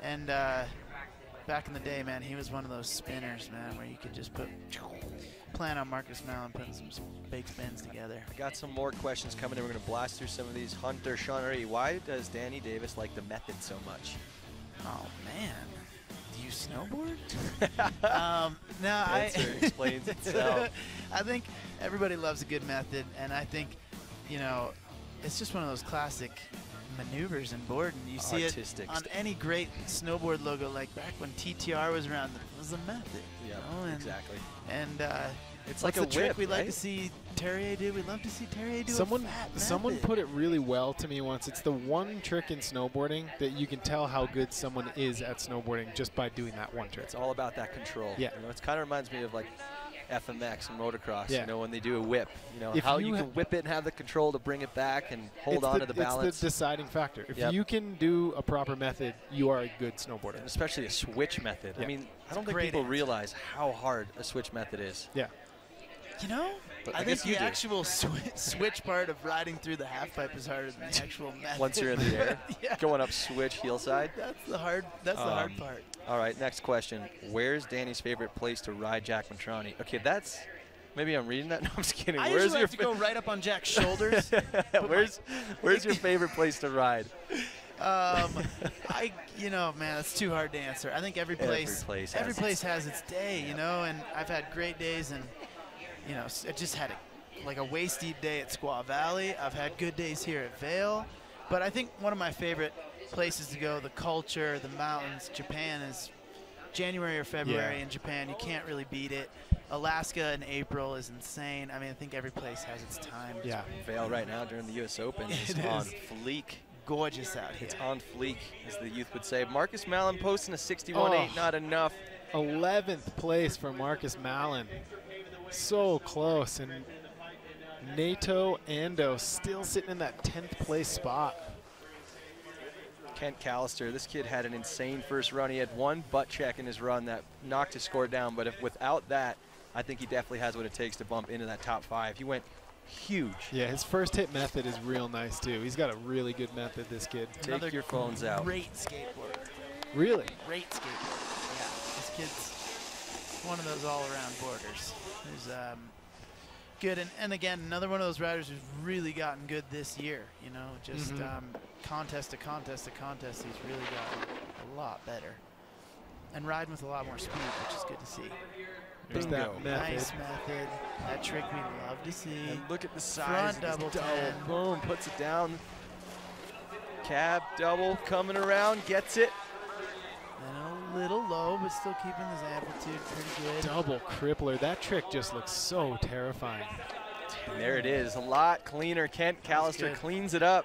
and back in the day, man, he was one of those spinners, man, where you could just plan on Marcus Mallon putting some big spins together. I got some more questions coming in. We're going to blast through some of these. Hunter Shunnery, why does Danny Davis like the method so much? Oh man, do you snowboard? No, Answer explains itself. I think everybody loves a good method, and I think, you know, it's just one of those classic maneuvers in boarding. You see Artistic it on any great snowboard logo, like back when TTR was around. It was a method. Yeah, you know, and, exactly. And It's what's like a the trick whip, we'd like right? to see Terrier do? We'd love to see Terrier do Someone a fat someone method. put it really well to me once. It's the one trick in snowboarding that you can tell how good someone is at snowboarding just by doing that one trick. It's all about that control. Yeah. You know, it kind of reminds me of like FMX and motocross. Yeah. You know, when they do a whip. You know, If how you you ha- can whip it and have the control to bring it back and hold It's on to the balance. It's the deciding factor. If Yep. you can do a proper method, you are a good snowboarder. And especially a switch method. Yeah. I mean, I don't think great people answer. realize how hard a switch method is. Yeah. You know, But I I think guess you the do. actual switch part of riding through the half pipe is harder than the actual method. Once you're in the air, Yeah. going up switch heel side. That's the hard part. All right, next question. Where's Danny's favorite place to ride Jack Matrani? Okay, that's maybe I'm reading that. No, I'm just kidding. I Where's usually your like to go right up on Jack's shoulders. where's your favorite place to ride? You know, man, it's too hard to answer. I think every place has its day, you know, and I've had great days, and you know, I just had a waist-deep day at Squaw Valley. I've had good days here at Vail, but I think one of my favorite places to go, the culture, the mountains, Japan is January or February in Japan. You can't really beat it. Alaska in April is insane. I mean, I think every place has its time. Yeah. Vail right now during the U.S. Open is It on is. fleek. Gorgeous out here. It's on fleek, as the youth would say. Marcus Mallon posting a 61.8, Oh. not enough. 11th place for Marcus Mallon. So close. And Nato Ando still sitting in that 10th place spot. Kent Callister, this kid had an insane first run. He had one butt check in his run that knocked his score down, but if without that, I think he definitely has what it takes to bump into that top 5. He went huge. Yeah, his first hit method is real nice too. He's got a really good method, this kid. Take your phones out. Great skateboarder. Really? Great skateboarder. Yeah, this kid's one of those all-around boarders who's good. And again, another one of those riders who's really gotten good this year. You know, just contest to contest to contest, he's really gotten a lot better. And riding with a lot more speed, which is good to see. There's that method. Nice method. That trick we love to see. And look at the size Front of double this 10. Boom, puts it down. Cab double coming around, gets it. And a little low, but still keeping his amplitude pretty good. Double crippler. That trick just looks so terrifying. And there it is, a lot cleaner. Kent Callister cleans it up.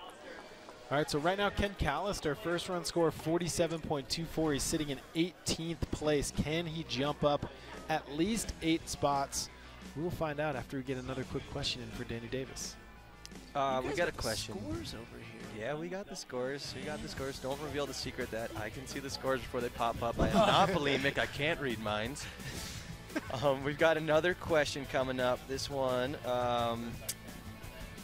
All right, so right now Kent Callister, first run score 47.24. He's sitting in 18th place. Can he jump up at least 8 spots? We will find out after we get another quick question in for Danny Davis. We got a question. Scores over here. Yeah, we got the scores. We got the scores. Don't reveal the secret that I can see the scores before they pop up. I am not bulimic. I can't read minds. We've got another question coming up. This one, I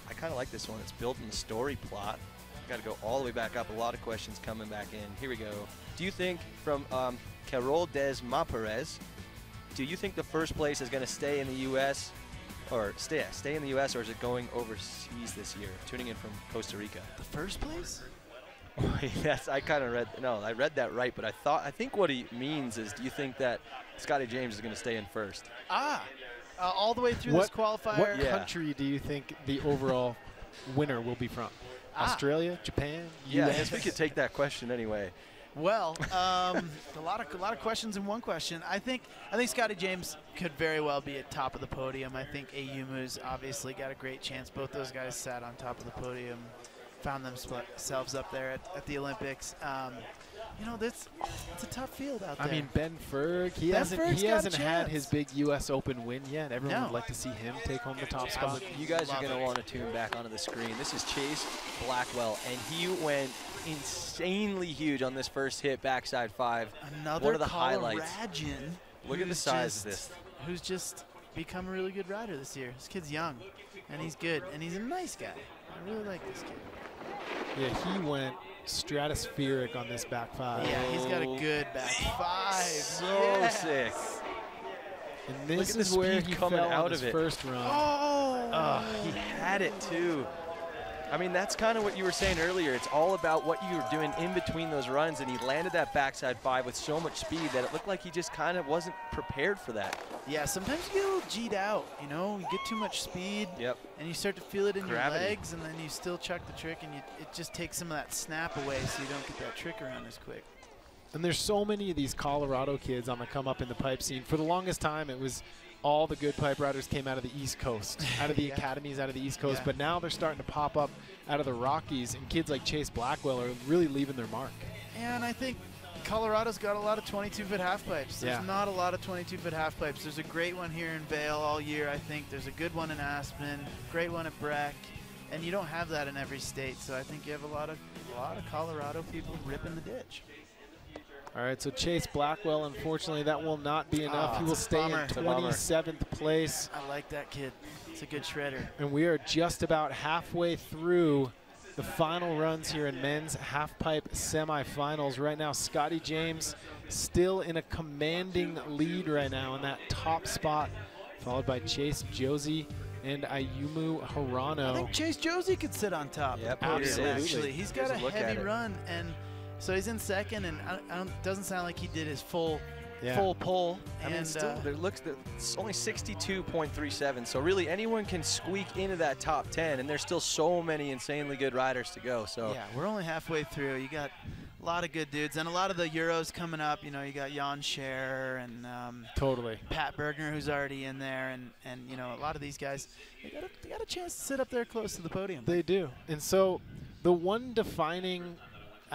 kind of like this one. It's built in the story plot. Got to go all the way back up. A lot of questions coming back in. Here we go. Do you think, from Carol Des Maperez, do you think the first place is going to stay in the U.S. or stay in the U.S. or is it going overseas this year? Tuning in from Costa Rica. The first place? Yes, I kind of read. No, I read that right, but I think what he means is, do you think that Scotty James is going to stay in first? All the way through this qualifier. What country do you think the overall winner will be from? Australia, Japan, Yeah, I US? guess we could take that question anyway. Well, a lot of questions in one question. I think Scotty James could very well be at top of the podium. I think Ayumu's obviously got a great chance. Both those guys sat on top of the podium, found themselves up there at the Olympics. You know, it's a tough field out there. I mean, Ben Ferg, he Ben hasn't Ferg's got a had chance. his big U.S. Open win yet. Everyone No. would like to see him take home the top spot. You guys are Love going to it. want to tune back onto the screen. This is Chase Blackwell, and he went insanely huge on this first hit, backside 5. Another one of the highlights. Coloradan Look at the who's size of this. Who's just become a really good rider this year. This kid's young, and he's good, and he's a nice guy. I really like this kid. Yeah, he went stratospheric on this back 5. Yeah, he's got a good back 5. So sick. And Look this at the is where speed he coming fell out on his of it. first run. He had it too. I mean, that's kind of what you were saying earlier. It's all about what you were doing in between those runs, and he landed that backside 5 with so much speed that it looked like he just kind of wasn't prepared for that. Yeah, sometimes you get a little G'd out, you know? You get too much speed, Yep. and you start to feel it in Gravity. your legs, and then you still chuck the trick, and it just takes some of that snap away so you don't get that trick around as quick. And there's so many of these Colorado kids on the come up in the pipe scene. For the longest time, it was all the good pipe riders came out of the East Coast, out of the academies, out of the East Coast. Yeah. But now they're starting to pop up out of the Rockies, and kids like Chase Blackwell are really leaving their mark. And I think Colorado's got a lot of 22-foot half pipes. There's Yeah. not a lot of 22-foot half pipes. There's a great one here in Vail all year, I think. There's a good one in Aspen, great one at Breck, and you don't have that in every state. So I think you have a lot of Colorado people ripping the ditch. All right, so Chase Blackwell, unfortunately, that will not be enough. Oh, He will it's a stay bummer. in It's a bummer. 27th place. I like that kid. It's a good shredder. And we are just about halfway through the final runs here in men's half-pipe semifinals. Right now, Scotty James still in a commanding lead right now in that top spot, followed by Chase Josie and Ayumu Hirano. I think Chase Josie could sit on top. Yep, of the podium, absolutely. Actually, he's got Here's a a look at heavy it. run, and so he's in second, and doesn't sound like he did his full Yeah. pull. I mean, and, still, it's only 62.37, so really anyone can squeak into that top 10, and there's still so many insanely good riders to go. So yeah, we're only halfway through. You got a lot of good dudes, and a lot of the Euros coming up. You know, you got Jan Scher and Totally. Pat Bergner, who's already in there, and you know, a lot of these guys, they got a chance to sit up there close to the podium. They do. And so the one defining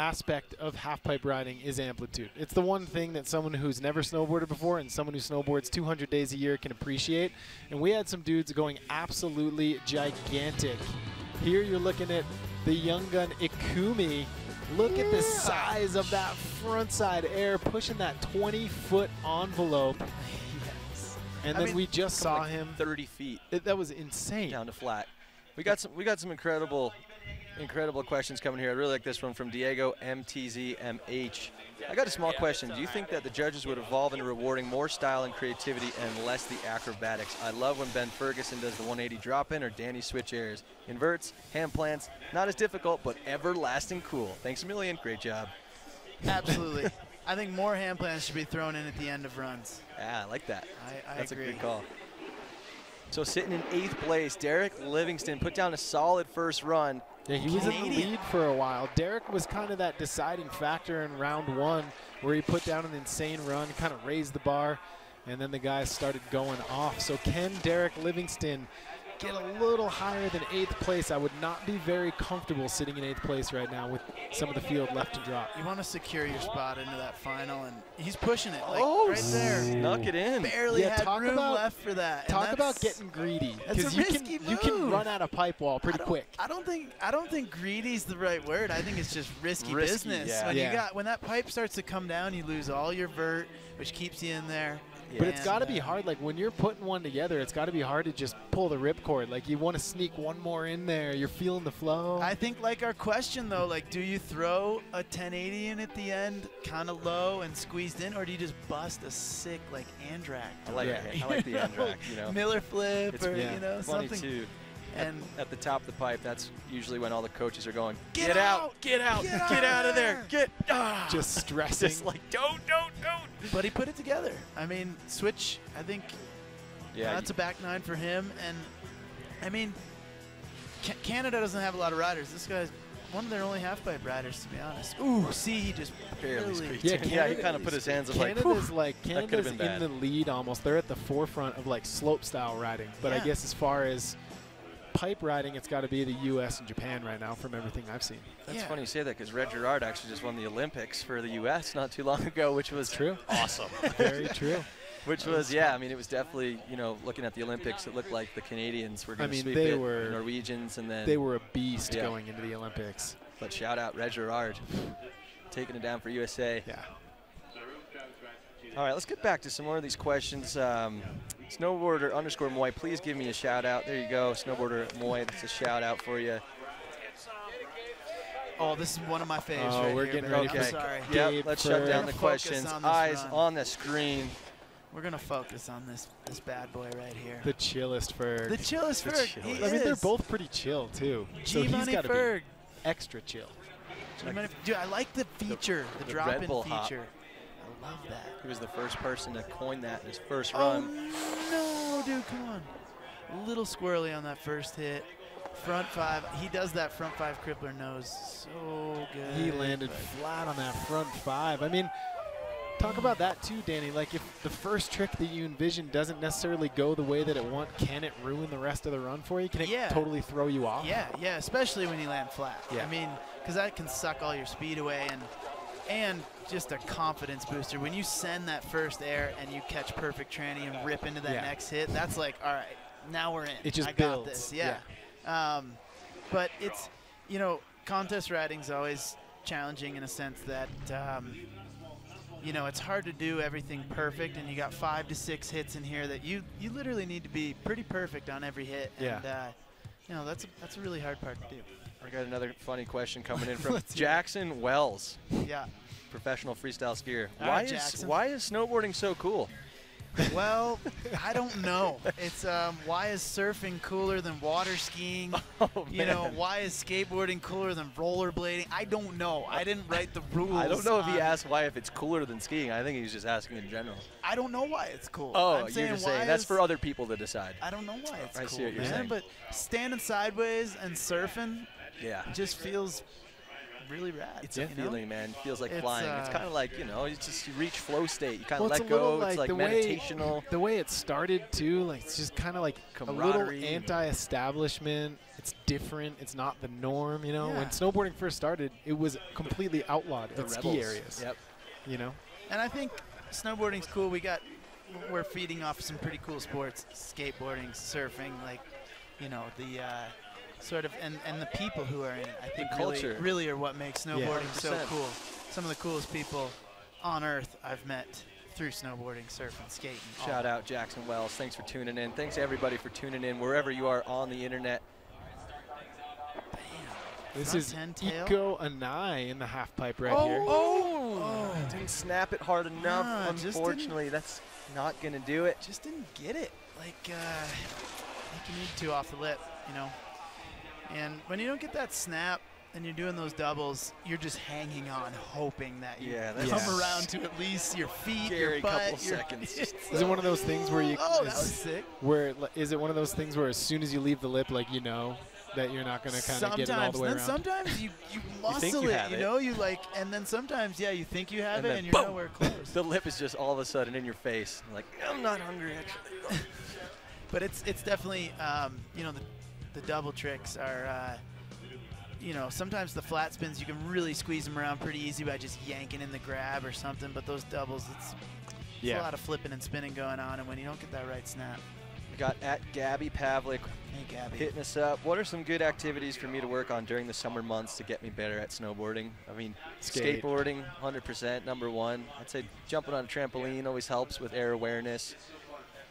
aspect of half-pipe riding is amplitude. It's the one thing that someone who's never snowboarded before and someone who snowboards 200 days a year can appreciate. And we had some dudes going absolutely gigantic. Here you're looking at the young gun Ikumi. Look at the size of that frontside air, pushing that 20-foot envelope. Yes. And I then mean, we just saw like him. 30 feet That was insane. down to flat. We got some incredible questions coming here. I really like this one from Diego MTZMH. I got a small question. Do you think that the judges would evolve into rewarding more style and creativity and less the acrobatics? I love when Ben Ferguson does the 180 drop-in or Danny switch airs. Inverts, hand plants, not as difficult, but everlasting cool. Thanks a million. Great job. Absolutely. I think more hand plans should be thrown in at the end of runs. Yeah, I like that. I That's agree. a good call. So sitting in 8th place, Derek Livingston put down a solid first run. Yeah, he was in the Canadian. lead for a while. Derek was kind of that deciding factor in round 1 where he put down an insane run, kind of raised the bar, and then the guys started going off. So can Derek Livingston get a little higher than 8th place? I would not be very comfortable sitting in 8th place right now with some of the field left to drop. You want to secure your spot into that final, and he's pushing it like Oh, right there. snuck it in. Barely Yeah, had talk room about- left for that. and Talk about that's- getting greedy, that's a because you risky can move. run out of pipe wall pretty quick. I don't think greedy's the right word. I think it's just risky business. yeah. When that pipe starts to come down, you lose all your vert, which keeps you in there. But it's And, got to be hard. Like when you're putting one together, it's got to be hard to just pull the ripcord. Like you want to sneak one more in there. You're feeling the flow. I think like our question though, like do you throw a 1080 in at the end, kind of low and squeezed in, or do you just bust a sick like Andrak? I like Yeah. I like the Andrak, you know. Miller flip It's or yeah. you know Funny something. too. And At the top of the pipe, that's usually when all the coaches are going, Get get out, out! get out, Get get out out of there, there!" get just stressing. just like don't. but he put it together. I mean, switch. I think Yeah, that's a back nine for him. And I mean, Canada doesn't have a lot of riders. This guy's one of their only half pipe riders, to be honest. Ooh, see, he just barely barely. squeaked Yeah, in. he Canada kind of put his hands up like, Canada's "Whew." like could've Canada's been in bad. the lead almost. They're at the forefront of like slope style riding. But I Yeah. guess as far as pipe riding, it's got to be the U.S. and Japan right now from everything I've seen. That's Yeah. funny you say that because Red Gerard actually just won the Olympics for the U.S. not too long ago, which was True. awesome. Very true. Which was, yeah, I mean, it was definitely, you know, looking at the Olympics, it looked like the Canadians were going to mean, sweep they it, were- the Norwegians, and then, They were a beast Yeah. going into the Olympics. but shout out Red Gerard, taking it down for USA. Yeah. All right, let's get back to some more of these questions. Snowboarder _ Moy, please give me a shout out. There you go, Snowboarder Moy, that's a shout out for you. Oh, this is one of my faves. Oh, right we're here, getting man. ready I'm for- sorry. Yep, Gabe let's for- shut down We're the gonna focus questions. on this Eyes run. on the screen. We're gonna focus on this bad boy right here. The chillest Ferg. The chillest The Ferg. chillest. He I mean, they're is. both pretty chill too. So he's G-Money got to be Ferg. extra chill. Dude, I like the feature, the, the drop-in Red Bull hop. feature. I love that. He was the first person to coin that in his first Oh run. no, dude, come on. A little squirrely on that first hit. Front five. He does that front five crippler nose so good. He landed flat on that front five. I mean, talk about that too, Danny. Like if the first trick that you envision doesn't necessarily go the way that it wants, can it ruin the rest of the run for you? Can it Yeah. totally throw you off? Yeah, especially when you land flat. Yeah. I mean, because that can suck all your speed away and just a confidence booster. When you send that first air and you catch perfect tranny and rip into that Yeah. next hit, that's like, all right, now we're in. It just I got builds. this. Yeah. But it's, you know, contest riding's always challenging in a sense that, you know, it's hard to do everything perfect, and you got 5 to 6 hits in here that you literally need to be pretty perfect on every hit. Yeah. And, you know, that's a really hard part to do. I got another funny question coming in from Let's hear it. Jackson Wells, Yeah. professional freestyle skier. All right, Jackson. Why is snowboarding so cool? Well, I don't know. It's why is surfing cooler than water skiing? Oh, You know, man. why is skateboarding cooler than rollerblading? I don't know. I didn't write the rules. I don't know if he on- asked why if it's cooler than skiing. I think he's just asking in general. I don't know why it's cool. Oh, I'm you're saying just why saying that's is- for other people to decide. I don't know why it's I cool, see what you're man. saying. But standing sideways and surfing Yeah. just feels really rad. It's you a know? feeling, man. It feels like It's, flying. It's kind of like, you know, you reach flow state. You kind of Well, let it's a little go. It's like the meditational. the way it started too, like it's just kind of like a little Camaraderie. anti-establishment. It's different. It's not the norm, you know. Yeah. When snowboarding first started, it was completely outlawed The in rebels. ski areas. Yep. You know. And I think snowboarding's cool. We're feeding off some pretty cool sports, skateboarding, surfing, like, you know, the sort of, and the people who are in it, I think culture. really are what makes snowboarding so 100%. cool. Some of the coolest people on earth I've met through snowboarding, surfing, skating. Shout out Jackson Wells. Thanks for tuning in. Thanks everybody for tuning in wherever you are on the internet. This Front is 10 tail. Iko Anai in the half pipe right Oh, here. oh, didn't snap it hard enough. Nah, just Unfortunately, that's not going to do it. Just didn't get it like you need to off the lip, you know. And when you don't get that snap and you're doing those doubles, you're just hanging on, hoping that you Yeah, come that's around to at least your feet, scary your butt, couple your seconds. It's Is it one of those things where you? Oh, that was sick. Is it one of those things where as soon as you leave the lip, like you know that you're not going to kind of get it all Sometimes, the way then around? sometimes you muscle think you it, have you it. know, you like, and then sometimes, yeah, you think you have And it then and you're boom. nowhere close. The lip is just all of a sudden in your face. Like, I'm not hungry, actually. But it's definitely, you know, the double tricks are, you know, sometimes the flat spins, you can really squeeze them around pretty easy by just yanking in the grab or something. But those doubles, it's a lot of flipping and spinning going on. And when you don't get that right snap. We got at Gabby Pavlik Hey, Gabby. hitting us up. What are some good activities for me to work on during the summer months to get me better at snowboarding? I mean, Skate. skateboarding, 100%, number one. I'd say jumping on a trampoline always helps with air awareness.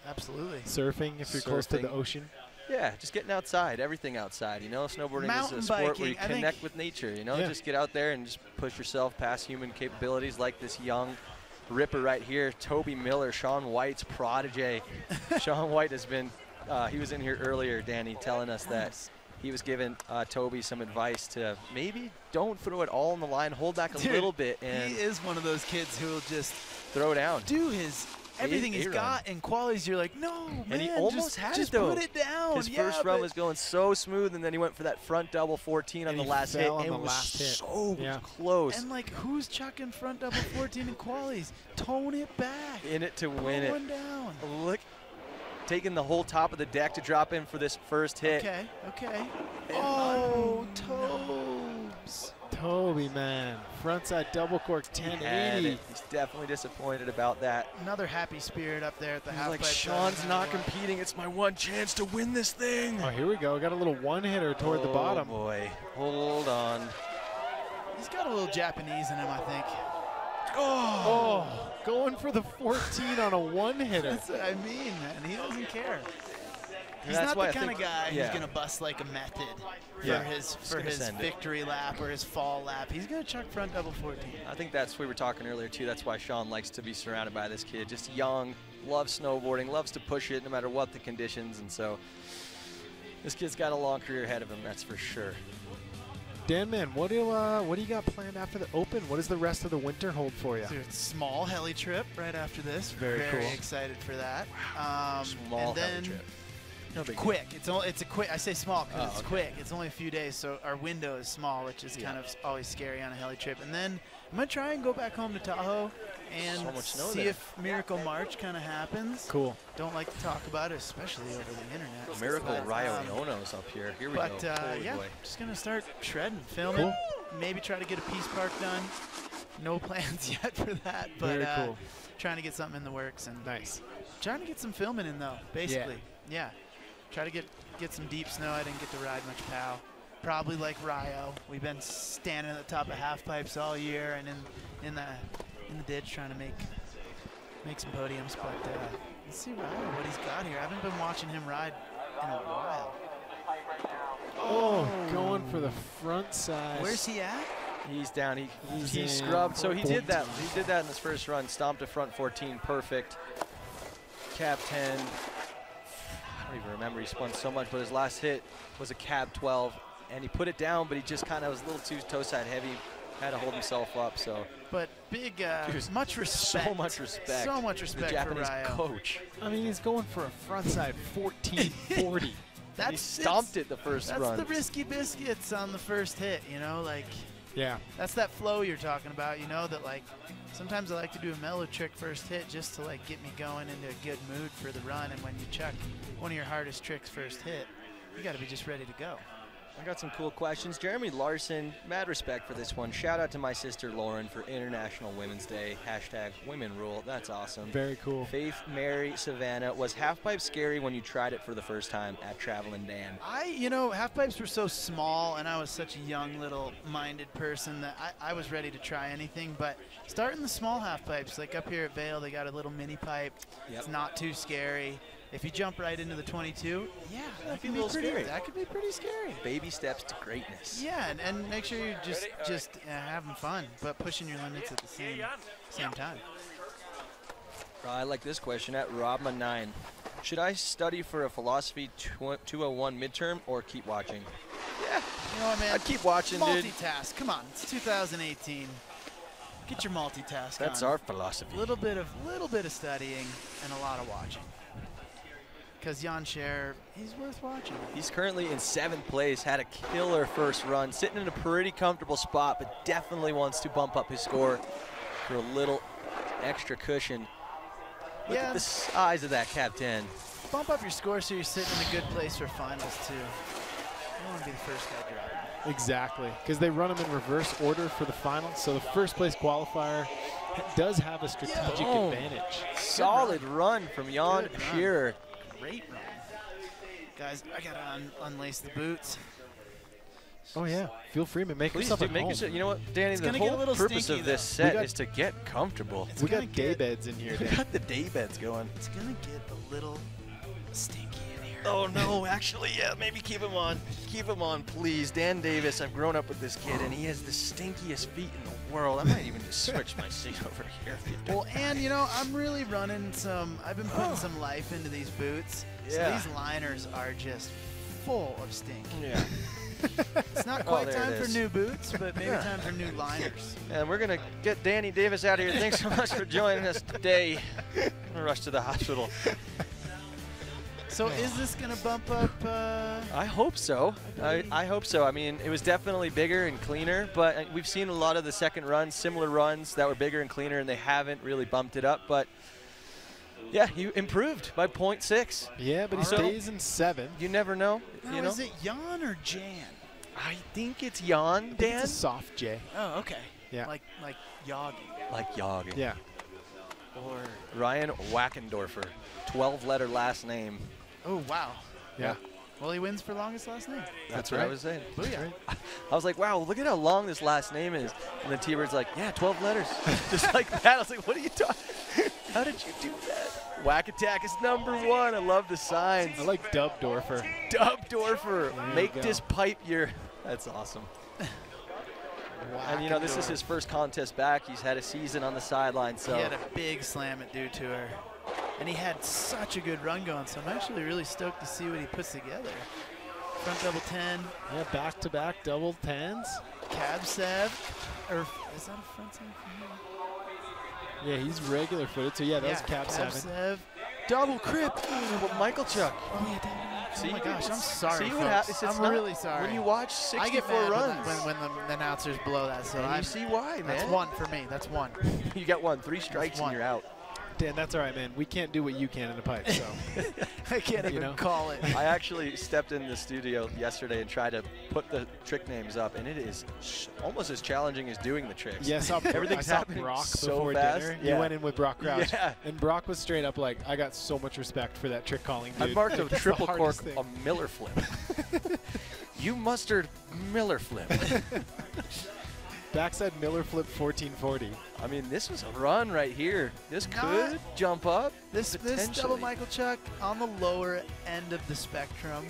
Absolutely. Surfing if you're close to the Surfing. ocean. Yeah, just getting outside, everything outside. You know, snowboarding Mountain is a sport where you biking, I think- connect with nature. You know, Yeah. just get out there and just push yourself past human capabilities, like this young ripper right here, Toby Miller, Sean White's protege. Sean White has been, he was in here earlier, Danny, telling us that he was giving Toby some advice to maybe don't throw it all on the line, hold back a Dude, little bit, and He is one of those kids who will just throw down. do his everything he's A-run. got in qualities. You're like, no, man, And he almost had just it, though. put it down. His Yeah, first run but- was going so smooth, and then he went for that front double 14 on And the he last hit. fell on and the it was last hit. so Yeah. close. And like, who's chucking front double 14 in qualies? Tone it back. In it to win Put one it. down. Look, taking the whole top of the deck to drop in for this first hit. Okay, okay. Oh, Tobes. Toby, man. Frontside double cork He had 1080. it. He's definitely disappointed about that. Another happy spirit up there at the He's half like, pipe. Sean's not competing. It's my one chance to win this thing. Oh, here we go. We got a little one-hitter toward the bottom. Oh, boy. Hold on. He's got a little Japanese in him, I think. Oh, going for the 14 on a one-hitter. That's what I mean, man. He doesn't care. He's That's not why the I kind of think- guy yeah. who's gonna bust like a method Yeah. for gonna his send it. victory lap or his fall lap. He's gonna chuck front double 14. I think we were talking earlier too. That's why Sean likes to be surrounded by this kid. Just young, loves snowboarding, loves to push it no matter what the conditions. And so this kid's got a long career ahead of him, that's for sure. Dan, man, what do you got planned after the Open? What does the rest of the winter hold for you? Dude, small heli trip right after this. Very cool. excited for that. Small and then heli trip. No big deal. quick. It's a quick. I say small because Oh, it's okay. quick. It's only a few days, so our window is small, which is kind of always scary on a heli trip. And then I'm gonna try and go back home to Tahoe and So much snow see there. if Miracle March kind of happens. Cool. Don't like to talk about it, especially over the internet. Miracle But, Rio Iono's up here. Here we But go. Oh, yeah, boy. just gonna start shredding, filming. Cool. Maybe try to get a Peace Park done. No plans yet for that, but Very cool. trying to get something in the works and Nice. trying to get some filming in though. Basically, yeah. Try to get some deep snow. I didn't get to ride much POW. Probably like Rio. We've been standing at the top of half pipes all year and in the ditch trying to make some podiums. But let's see Rio what he's got here. I haven't been watching him ride in a while. Oh, going for the front side. Where's he at? He's down. He in scrubbed. So he did that. 14. He did that in his first run. Stomped a front 14, perfect. Cab 10. I don't even remember. He spun so much, but his last hit was a cab 12, and he put it down, but he just kind of was a little too toe side heavy. Had to hold himself up. So But big, Dude, much respect. so much respect. So much The respect Japanese for Rio. coach. I mean, he's going for a front side 1440. He That's stomped it the first That's run. the risky biscuits on the first hit, you know, like Yeah. That's that flow you're talking about, you know, that like sometimes I like to do a mellow trick first hit just to like get me going into a good mood for the run. And when you chuck one of your hardest tricks first hit, you got to be just ready to go. I got some cool questions. Jeremy Larson, mad respect for this one. Shout out to my sister Lauren for International Women's Day. Hashtag women rule. That's awesome. Very cool. Faith Mary Savannah, was half pipe scary when you tried it for the first time at Travelin' Dan? You know, half pipes were so small and I was such a young little minded person that I was ready to try anything. But starting the small half pipes, like up here at Vail, they got a little mini pipe. Yep. It's not too scary. If you jump right into the 22, yeah, that be could a be little pretty. scary. That could be pretty scary. Baby steps to greatness. Yeah, and make sure you're just having fun, but pushing your limits at the same time. I like this question at Robma9. Should I study for a philosophy 201 midterm or keep watching? Yeah, You know what, man? I'd keep watching, dude. Multitask. Come on, it's 2018. Get your multitask That's on. our philosophy. little bit of studying and a lot of watching. Because Jan Scher, he's worth watching. He's currently in 7th place, had a killer first run, sitting in a pretty comfortable spot, but definitely wants to bump up his score for a little extra cushion. Look at the size of that Cap 10. Bump up your score so you're sitting in a good place for finals, too. You don't want to be the first guy dropping. Exactly, because they run them in reverse order for the finals. So the first place qualifier does have a strategic advantage. Solid run from Jan Good run. Scherer. Great run. Guys, I got to unlace the boots. Oh yeah, feel free to make Please yourself do at make home. yourself. You know what, Danny? It's The gonna get a whole little purpose stinky, of this though. set got- is to get comfortable. It's We gonna got day get- beds in here. We Dan. got the day beds going. It's going to get a little stinky in here. Oh no, actually, yeah, maybe keep him on. Keep him on, please. Dan Davis, I've grown up with this kid, and he has the stinkiest feet in the world. I might even just switch my seat over here. If you don't Well, and you know, I'm really running I've been putting some life into these boots. Yeah. So these liners are just full of stink. Yeah. It's not Oh, quite there time it for is. new boots, but maybe Yeah. time for new liners. And we're going to get Danny Davis out of here. Thanks so much for joining us today. I'm going to rush to the hospital. So is this going to bump up? I hope so. I hope so. I mean, it was definitely bigger and cleaner, but we've seen a lot of the second runs, similar runs that were bigger and cleaner, and they haven't really bumped it up. But yeah, you improved by 0.6. Yeah, but he So- stays in 7th. You never know. Now, You know. is it Jan or Jan? I think it's Jan, Dan. It's a soft J. Oh, okay. Yeah. Like Yagi. Like Yog. Yeah. Or Ryan Wackendorfer, 12-letter last name. oh wow. Yeah. Well, he wins for longest last name. That's what I right. was saying. Booyah. I was like, wow, look at how long this last name is. And then T-Bird's like, yeah, 12 letters. Just like that. I was like, what are you talking? How did you do that? Whack Attack is #1. I love the signs. I like Dubdorfer. Dubdorfer. There you Make go. this pipe your. That's awesome. And you know, this is his first contest back. He's had a season on the sideline, so. He had a big slam at Dew Tour. And he had such a good run going, so I'm actually really stoked to see what he puts together. Front double 10, Yeah, back-to-back double 10s. cab sev. Or is that a front seven for him? Yeah, he's regular footed, so yeah, that was cab 7. sev. Double crip. Well, Michael Chuck. Oh, yeah, damn. Oh See, my gosh, I'm it's- sorry, see what folks. happens. It's I'm not- really sorry. When you watch I get 64 mad runs, when the announcers blow that, so and you see why, man. that's one for me. That's one. You got one. 3 strikes one. and you're out. Dan, that's all right, man. We can't do what you can in a pipe, so. I can't You even know? call it. I actually stepped in the studio yesterday and tried to put the trick names up, and it is almost as challenging as doing the tricks. Yeah, Everything's I saw happening Brock so before fast. dinner. Yeah. You went in with Brock Crouch. Yeah. And Brock was straight up like, I got so much respect for that trick calling, dude. I marked Like, a that's the triple cork, hardest thing. a Miller flip. You mustered Miller flip. Backside Miller flip 1440. I mean, this was a run right here. This Not- could jump up. This double potentially. Michael Chuck on the lower end of the spectrum.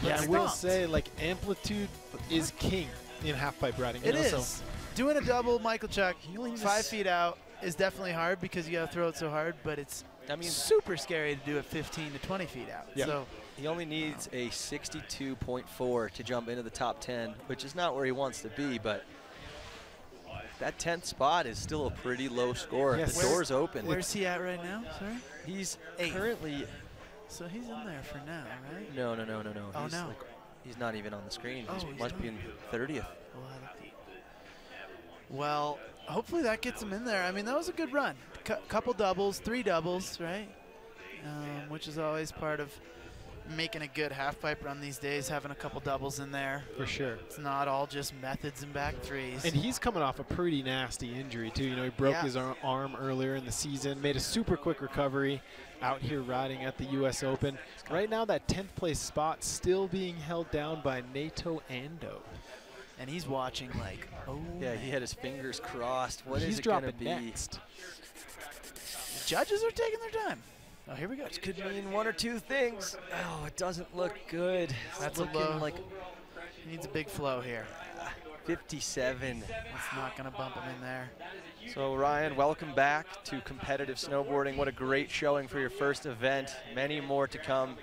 Yeah, But I will stopped. say, like, amplitude is king in half-pipe riding. you It know, is. so- Doing a double Michael Chuck only needs 5 s- feet out is definitely hard because you got to throw it so hard, but it's I mean, super scary to do it 15 to 20 feet out. Yeah. So he only needs a 62.4 to jump into the top 10, which is not where he wants to be, but that 10th spot is still a pretty low score. Yes. The door's open. where's he at right now? Sorry. He's Eighth. currently. So he's in there for now, right? No. Oh, He's no. He's not even on the screen. Oh, He he's must be in not. 30th. Well, I looked Well, hopefully that gets him in there. I mean, that was a good run. Couple doubles, 3 doubles, right? Which is always part of making a good half-pipe run these days, having a couple doubles in there. For sure. It's not all just methods and back threes. And he's coming off a pretty nasty injury, too. You know, he broke his arm earlier in the season, made a super quick recovery out here riding at the U.S. Open. Right now, that 10th place spot still being held down by Naoto Ando. And he's watching like, oh, Yeah, man. he had his fingers crossed. What He's is it going to dropping be? next. The judges are taking their time. Oh, here we go. Which could mean one or two things. Oh, it doesn't look good. That's It's a low. looking like He needs a big flow here. 57. It's not going to bump him in there. So Ryan, welcome back to competitive snowboarding. What a great showing for your first event. Many more to come.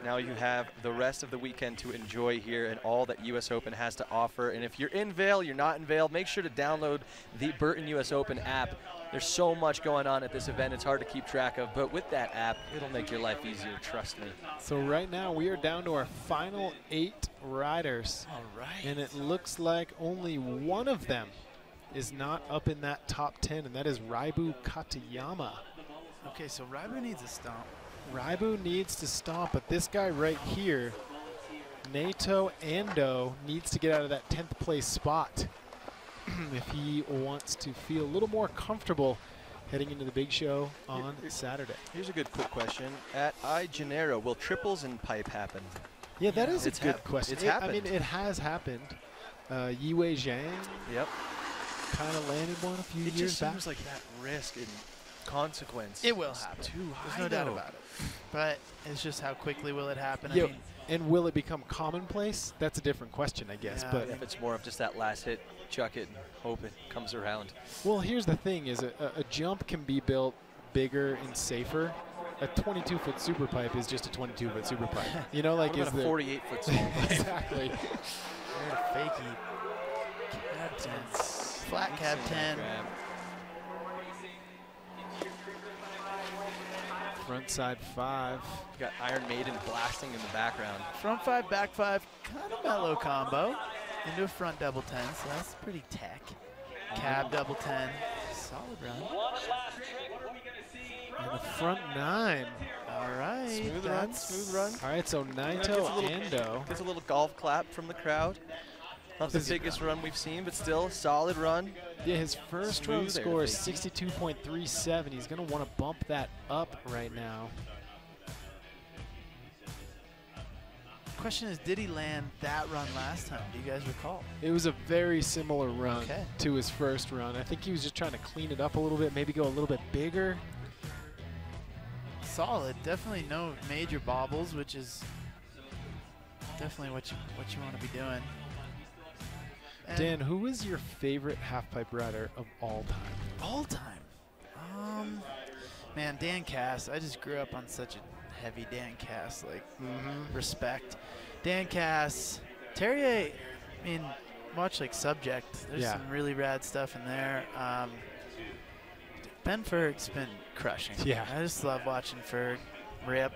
Now you have the rest of the weekend to enjoy here and all that US Open has to offer. And if you're in Vail, you're not in Vail, make sure to download the Burton US Open app. There's so much going on at this event, it's hard to keep track of, but with that app, it'll make your life easier, trust me. So right now, we are down to our final 8 riders. All right. And it looks like only one of them is not up in that top 10, and that is Raibu Katayama. Okay, so Raibu needs a stomp. Raibu needs to stomp, but this guy right here, Naoto Ando, needs to get out of that 10th place spot if he wants to feel a little more comfortable heading into the big show on Saturday. Here's a good quick question. At iGenero, will triples in pipe happen? Yeah, that is a It's good question. it's I mean, happened. it has happened. Yiwei Zhang Yep. kind of landed one a few It years just back. seems like that risk and consequence. It will is happen. Too high, There's no doubt though. about it. But it's just how quickly will it happen? Yeah, I mean, and will it become commonplace? That's a different question, I guess. Yeah, But If it's more of just that last hit, chuck it and hope it comes around. well, here's the thing: is a jump can be built bigger and safer. A 22-foot super pipe is just a 22-foot super pipe. You know, like What is about a the 48-foot small? exactly. There's a fakey. Cab 10. Flat cab 10. Front side 5. You got Iron Maiden blasting in the background. Front 5, back 5. Kind of mellow combo. Into a front double 10, so that's pretty tech. Cab double 10. Solid run. And the front 9. All right. Smooth run, that's- smooth run. All right, so Naoto Ando. Gets a little golf clap from the crowd. Not the This is- biggest run we've seen, but still solid run. Yeah, his first Smooth round there, score is Fakey. 62.37. He's going to want to bump that up right now. Question is, did he land that run last time? Do you guys recall? It was a very similar run Okay. to his first run. I think he was just trying to clean it up a little bit, maybe go a little bit bigger. Solid. Definitely no major bobbles, which is definitely what you want to be doing. And Dan, who is your favorite half-pipe rider of all time? all time. Man, Dan Cass. I just grew up on such a heavy Dan Cass, like respect. Dan Cass, Terrier. I mean, watch like Subject. There's Yeah. some really rad stuff in there. Ben Ferg's been crushing. Yeah. I just love watching Ferg rip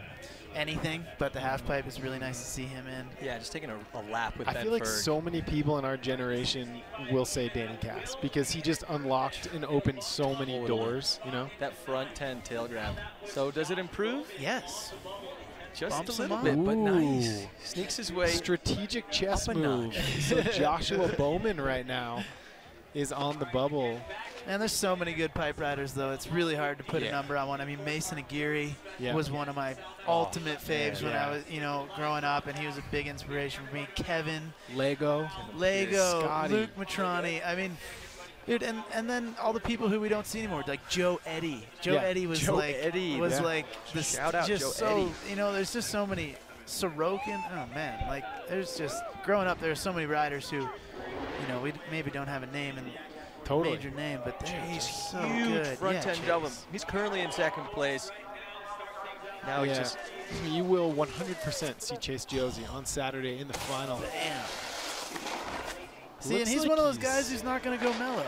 anything, but the half pipe is really nice to see him in. Yeah, just taking a lap with I Ben feel like Ferg. so many people in our generation will say Danny Cass because he just unlocked and opened so many Totally. doors, you know? That front 10 tail grab. So does it improve? Yes. Just Bumps a him little up. bit, but nice. Ooh. Sneaks his way. Strategic chess up a move. notch. So Joshua Bowman right now is on the bubble. And there's so many good pipe riders, though. It's really hard to put a Yeah. number on one. I mean, Mason Aguirre Yeah. was one of my ultimate faves when yeah. I was, growing up, and he was a big inspiration for me. Kevin, Lego. Lego, Scotty. Luke Matroni. I mean, dude, and then all the people who we don't see anymore, like Joe Eddy. Joe Yeah, Eddy was Joe like Eddy, was yeah. like this. Shout out just Joe so Eddy. there's just so many. Sorokin. Oh man, like there's just growing up. There's so many riders who, we maybe don't have a name and Totally. major name, but they're Chase, just so huge good. front Yeah, 10 Chase. double. He's currently in second place. Now he's Yeah. just You will 100% see Chase Josie on Saturday in the final. Damn. See, Looks and he's like one of those he's- guys who's not going to go mellow.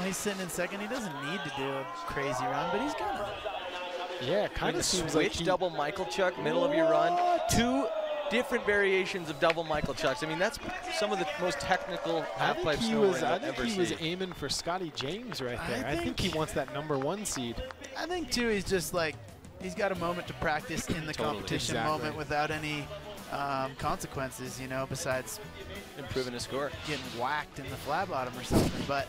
He's sitting in second. He doesn't need to do a crazy run, but he's gonna. Yeah, kind the of seems switch like he, double Michael Chuck, middle of your run. Two different variations of double Michael Chucks. I mean, that's some of the most technical half-pipe snowboarding I you'll think ever he was see. aiming for Scotty James right there. I think he think- wants that #1 seed. I think too, he's just like, he's got a moment to practice in the Totally. competition Exactly. moment without any consequences, you know, besides Improving his score. getting whacked in the flat bottom or something. But,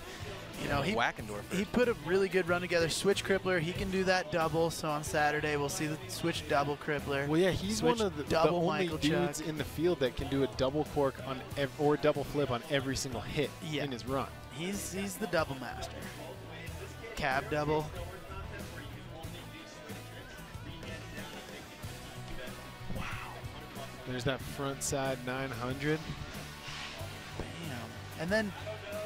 you know, he Wackendorfer. put a really good run together. Switch crippler, he can do that double. So on Saturday, we'll see the switch double crippler. Well, yeah, he's Switch one of the double only Michael dudes Chuck. in the field that can do a double cork on or double flip on every single hit Yeah. in his run. He's the double master. Cab double. There's that front side 900. Bam. And then,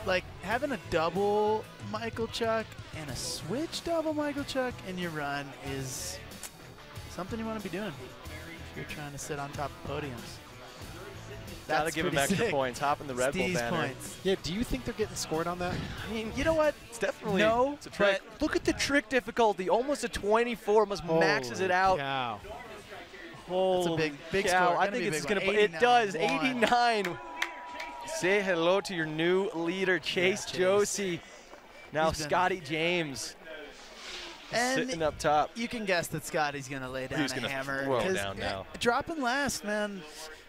like, having a double Michael Chuck and a switch double Michael Chuck in your run is something you want to be doing if you're trying to sit on top of podiums. Gotta That's give him pretty extra sick. points. Hop in the Red Bull Steve's banner. points. Yeah, do you think they're getting scored on that? I mean, you know what? It's definitely No, it's a trick. Look at the trick difficulty. Almost a 24. Almost maxes it out. Cow. Holy big cow. score. I Gonna think be a it's big gonna. one. It does. 89. 89. Say hello to your new leader, Chase Chase. Josie. Now He's been- Scotty James. And Sitting up top. you can guess that Scotty's going to lay down He's a gonna hammer. throw 'cause down now. Dropping last, man,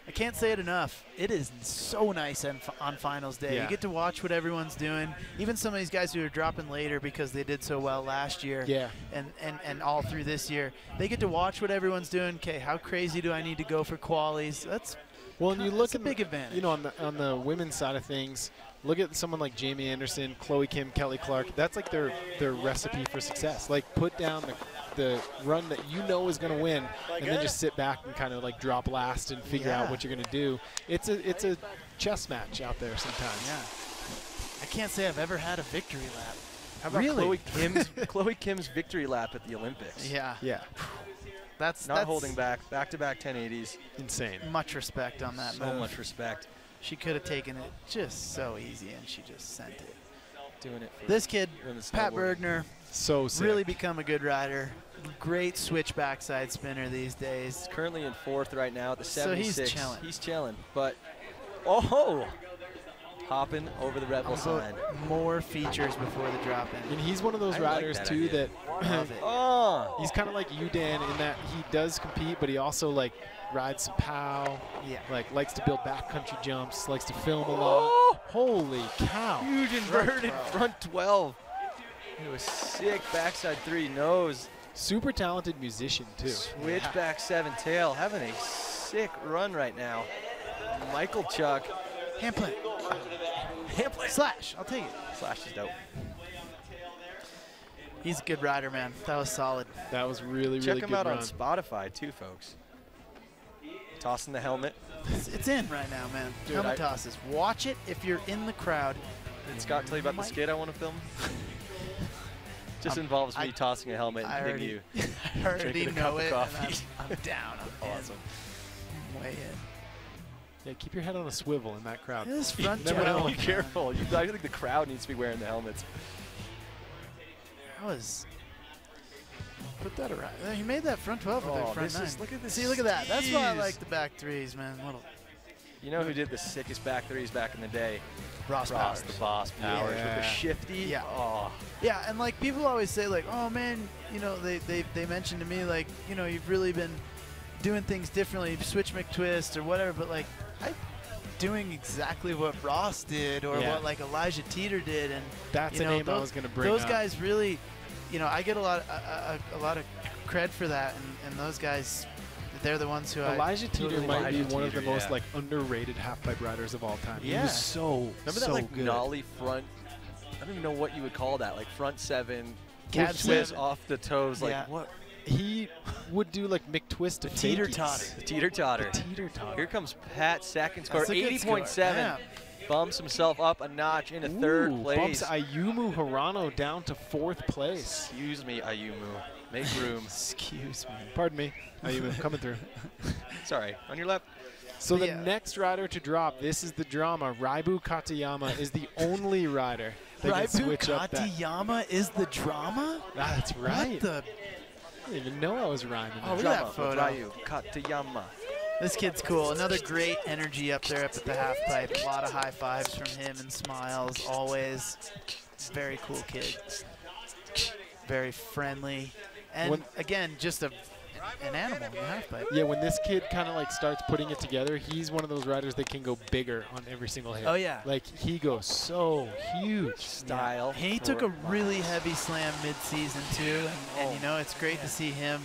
I can't say it enough. It is so nice on finals day. Yeah. You get to watch what everyone's doing. Even some of these guys who are dropping later because they did so well last year Yeah. and all through this year, they get to watch what everyone's doing. Okay, how crazy do I need to go for qualies? That's Well, and you look That's a at big advantage. You know, on the women's side of things, look at someone like Jamie Anderson, Chloe Kim, Kelly Clark. That's like their recipe for success. Like put down the run that you know is going to win, and then just sit back and kind of like drop last and figure out Yeah. what you're going to do. It's a chess match out there sometimes. yeah. I can't say I've ever had a victory lap. How about Really? Chloe Kim's victory lap at the Olympics? Yeah, Yeah. that's Holding back. Back-to-back 1080s. Insane. Much respect on that So move. much respect. She could have taken it just so easy, and she just sent it. Doing it for This kid, women's Pat snowboarding. Bergner, So sick. really become a good rider. Great switch backside spinner these days. Currently in 4th right now at the So he's 76. chilling. He's chilling. But, oh! Hopping over the Red Bull I'm about sign. more features before the drop in. And he's one of those I like riders that too idea. that Love it. Oh! he's kind of like you, Dan, in that he does compete, but he also like rides some pow. Yeah. Like likes to build backcountry jumps, likes to film a lot. Oh! Holy cow! Huge inverted 12. front 12. It was sick backside 3 nose. Super talented musician too. Switch Yeah. back 7 tail. Having a sick run right now. Michael Chuck. Hand plant. Hand play. Slash. I'll take it. Slash is dope. He's a good rider, man. That was solid. That was really Check really him good out run. on Spotify too, folks. Tossing the helmet. It's in right now, man. Dude, Helmet I- tosses. Watch it if you're in the crowd. Did Scott tell you about the skit I want to film? Just involves me I- tossing a helmet and I hitting already, you. I already drinking a know cup of it. coffee. And I'm down. I'm Awesome. in. Way in. Yeah, keep your head on a swivel in that crowd. This front Never tail, know. Be careful. I think the crowd needs to be wearing the helmets. That was. Put that around. He made that front 12 with Oh, that front this 9. is- look at this See, look at that. That's why I skis. like the back threes, man. Little You know who did the sickest back threes back in the day? Ross Ross, Powers. the boss Powers with Yeah. the shifty. Yeah. Oh, Yeah, and like people always say, like, oh man, you know, they mentioned to me, like, you know, you've really been doing things differently, switch McTwist or whatever, but like, I'm doing exactly what Ross did or Yeah. what like Elijah Teeter did, and That's you a know, name I those- was going to bring those up. guys really, you know, I get a lot of cred for that, and those guys, they're the ones who Elijah Teeter totally might be Elijah one of the Teeter, most yeah. like underrated half-pipe riders of all time. He Yeah. was so remember so that like good. nollie front? I don't even know what you would call that. Like front 7, Cab twist 7. off the toes. Like Yeah. what? He would do like McTwist to teeter-totter. fakies. Teeter totter. Teeter-totter. Here comes Pat, second score, That's a good score. 80.7. Yeah. Bumps himself up a notch into third Ooh, place. Bumps Ayumu Hirano down to 4th place. Excuse me, Ayumu. Make room. Excuse me. Pardon me, Ayumu, coming through. Sorry, on your left. So the Yeah. next rider to drop, this is the drama. Raibu Katayama is the only rider that can Raibu switch up that. Katayama is the drama? That's right. What the? I didn't even know I was rhyming. Oh, there. look at Drama that photo. with Ryu Katayama. This kid's cool. Another great energy up there up at the half pipe. A lot of high fives from him and smiles always. Very cool kid. Very friendly. And again, just an animal in the half pipe. Yeah, when this kid kind of like starts putting it together, he's one of those riders that can go bigger on every single hit. Oh, yeah. Like, he goes so huge. Style. He took a really heavy slam mid-season too, and you know, it's great to see him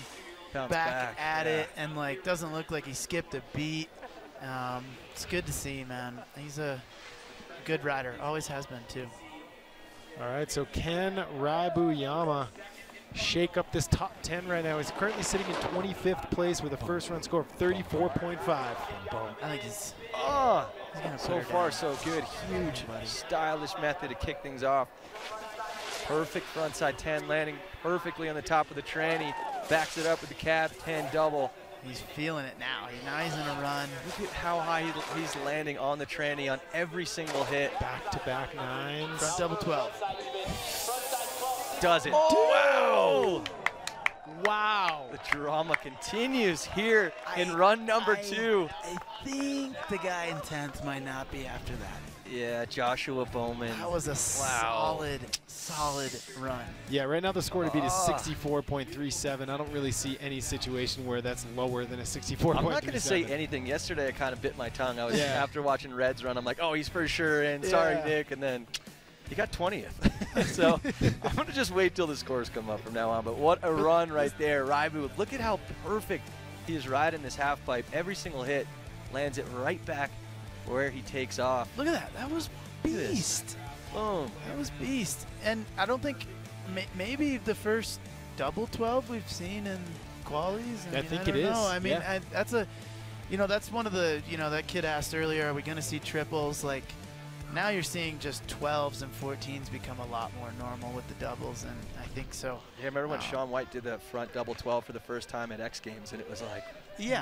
Bounce back at yeah. it, and like doesn't look like he skipped a beat. It's good to see, man. He's a good rider, always has been too. All right, so can Raibuyama shake up this top 10 right now? He's currently sitting in 25th place with a first run score of 34.5. I think he's Oh, gonna so put her far down. so good. Huge, stylish method to kick things off. Perfect frontside 10, landing perfectly on the top of the tranny. Backs it up with the cab 10 double. He's feeling it now. Now he's in a run. Look at how high he's landing on the tranny on every single hit. Back-to-back nines. Front double 12. Does it. Oh! Wow. The drama continues here in run number 2. I think the guy in 10th might not be after that. Yeah, Joshua Bowman. That was a solid run. Yeah, right now the score to beat is Ah. 64.37. I don't really see any situation where that's lower than a 64.37. I'm not going to say anything. Yesterday I kind of bit my tongue. I was Yeah. after watching Reds run. I'm like, oh, he's for sure in. Sorry, Yeah. Nick. And then he got 20th. So I'm going to just wait till the scores come up from now on. But what a run right there. Raibu, look at how perfect he is riding this half pipe. Every single hit lands it right back where he takes off. Look at that. That was Look at this. beast. Boom. That was beast. And I don't think maybe the first double 12 we've seen in qualies. I think don't it is, know. I mean, yeah. that's a, that's one of the, that kid asked earlier, are we going to see triples? Like, now you're seeing just 12s and 14s become a lot more normal with the doubles, and I think so. Yeah, remember when Sean White did the front double 12 for the first time at X Games, and it was like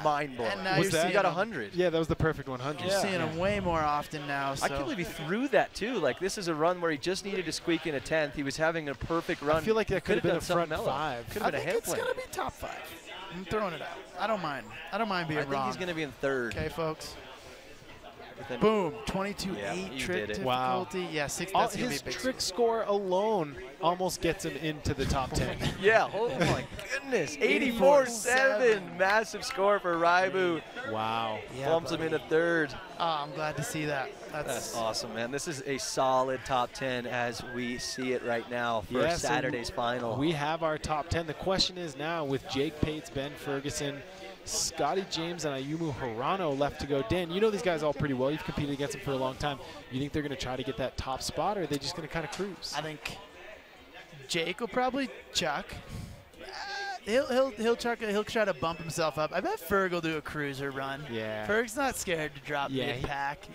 mind-blowing. And now Was you're that- seeing He got him- 100. Yeah, that was the perfect 100. You're seeing him way more often now. So. I can't believe he threw that too. Like, this is a run where he just needed to squeak in a 10th. He was having a perfect run. I feel like that could have been a done something front mellow. five. Could I have been a think hand it's plane. going to be top 5. I'm throwing it out. I don't mind. I don't mind being I think wrong. he's going to be in third. Okay, folks. But then- Boom. 22-8 Yeah, you trick did it. Wow. difficulty. Yeah, 6. All, That's going to be his a big trick score alone almost gets him into the top 10. Yeah, oh my goodness. 84-7. Massive score for Raibu. Wow. Yeah, Bumps him buddy. into third. Oh, I'm glad to see that. That's awesome, man. This is a solid top 10 as we see it right now for Yeah, so Saturday's final. We have our top 10. The question is now with Jake Pates, Ben Ferguson, Scotty James, and Ayumu Hirano left to go. Dan, you know these guys all pretty well. You've competed against them for a long time. You think they're going to try to get that top spot, or are they just going to kind of cruise? I think Jake will probably chuck. He'll chuck. He'll try to bump himself up. I bet Ferg will do a cruiser run. Yeah. Ferg's not scared to drop Yeah, mid-pack.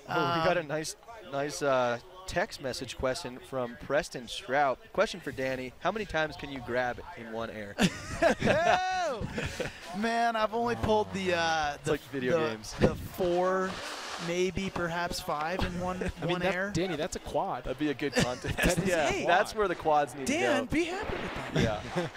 Oh, we got a nice text message question from Preston Strout. Question for Danny: how many times can you grab it in one air? Oh! Man, I've only pulled the like video the, games. the 4, maybe perhaps 5 in one I mean, air. Danny, that's a quad. That'd be a good contest. That is yeah, a that's quad. where the quads need Dan, to go. be happy with that. Yeah.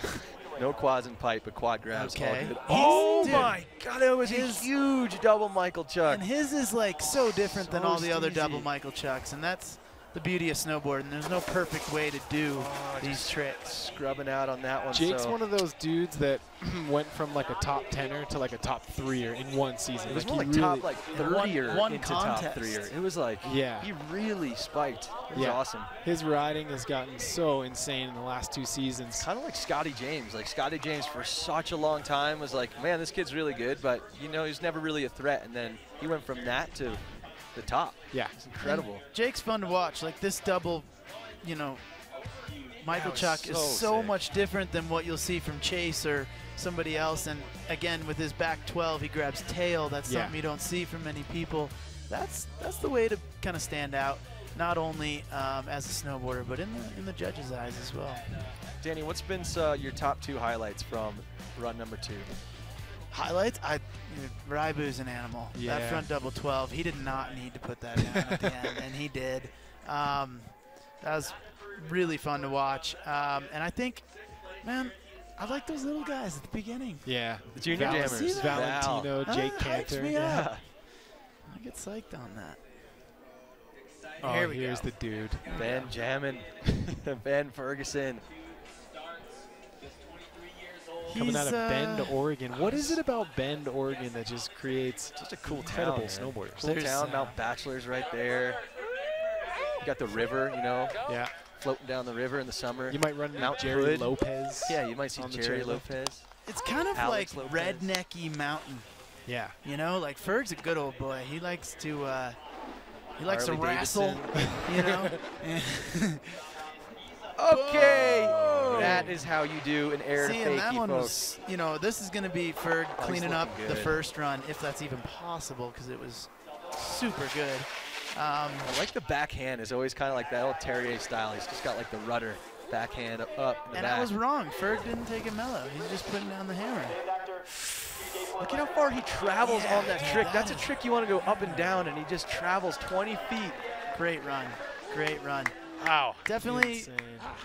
No quads and pipe, but quad grabs. All Okay. good. He's- Oh dude, my God, that was a his- huge double Michael Chuck. And his is like so different than So all the other steezy. double Michael Chucks, and that's the beauty of snowboarding. There's no perfect way to do these tricks. Scrubbing out on that one. Jake's so. one of those dudes that went from like a top 10er to like a top 3er in one season. It was Like, more he like really, top like One- 30er one into contest. top 3er. It was like Yeah. he really spiked. It was Yeah. awesome. His riding has gotten so insane in the last 2 seasons. Kind of like Scotty James. Like Scotty James for such a long time was like, man, this kid's really good, but he's never really a threat. And then he went from that to the top. Yeah. It's incredible. Jake's fun to watch. Like this double, Michael was Chuck is so so sick. much different than what you'll see from Chase or somebody else. And again, with his back 12, he grabs tail. That's Yeah. something you don't see from many people. That's the way to kind of stand out, not only as a snowboarder, but in the judges' eyes as well. Danny, what's been your top 2 highlights from run number 2? Highlights? Raibu's an animal. Yeah. That front double 12, he did not need to put that in at the end, and he did. That was really fun to watch. And I think, man, I like those little guys at the beginning. Yeah. The junior Val- jammers. Valentino, Val. Jake Ah, hypes Cantor. me up. Yeah. I get psyched on that. Oh, Here we here's go. the dude. Ben Jammin. Ben Ferguson. Coming out of He's, Bend, Oregon. What is it about Bend, Oregon that just creates Just a cool incredible town, man. snowboarders? Cool There's, town. Mount Bachelor's right there. You got the river, you know, Yeah. floating down the river in the summer. You might run into Mount Jerry Hood. Lopez. Yeah, you might see on the Jerry chairlift. Lopez. It's kind of Alex like Lopez. rednecky mountain. Yeah. You know, like Ferg's a good old boy. He likes to Harley wrestle. You know. Okay, Whoa. that is how you do an air See, and that fakie, one folks. was, you know, this is going to be Ferg he's cleaning up looking the good. first run, if that's even possible, because it was super good. I like the backhand. Is always kind of like that old Terrier style. He's just got like the rudder backhand up in the And back. I was wrong. Ferg didn't take it mellow. He's just putting down the hammer. Look at how far he travels Yeah, on that dude, trick. that That's a is- trick you want to go up and down, and he just travels 20 feet. Great run. Great run. Wow. Definitely, Insane.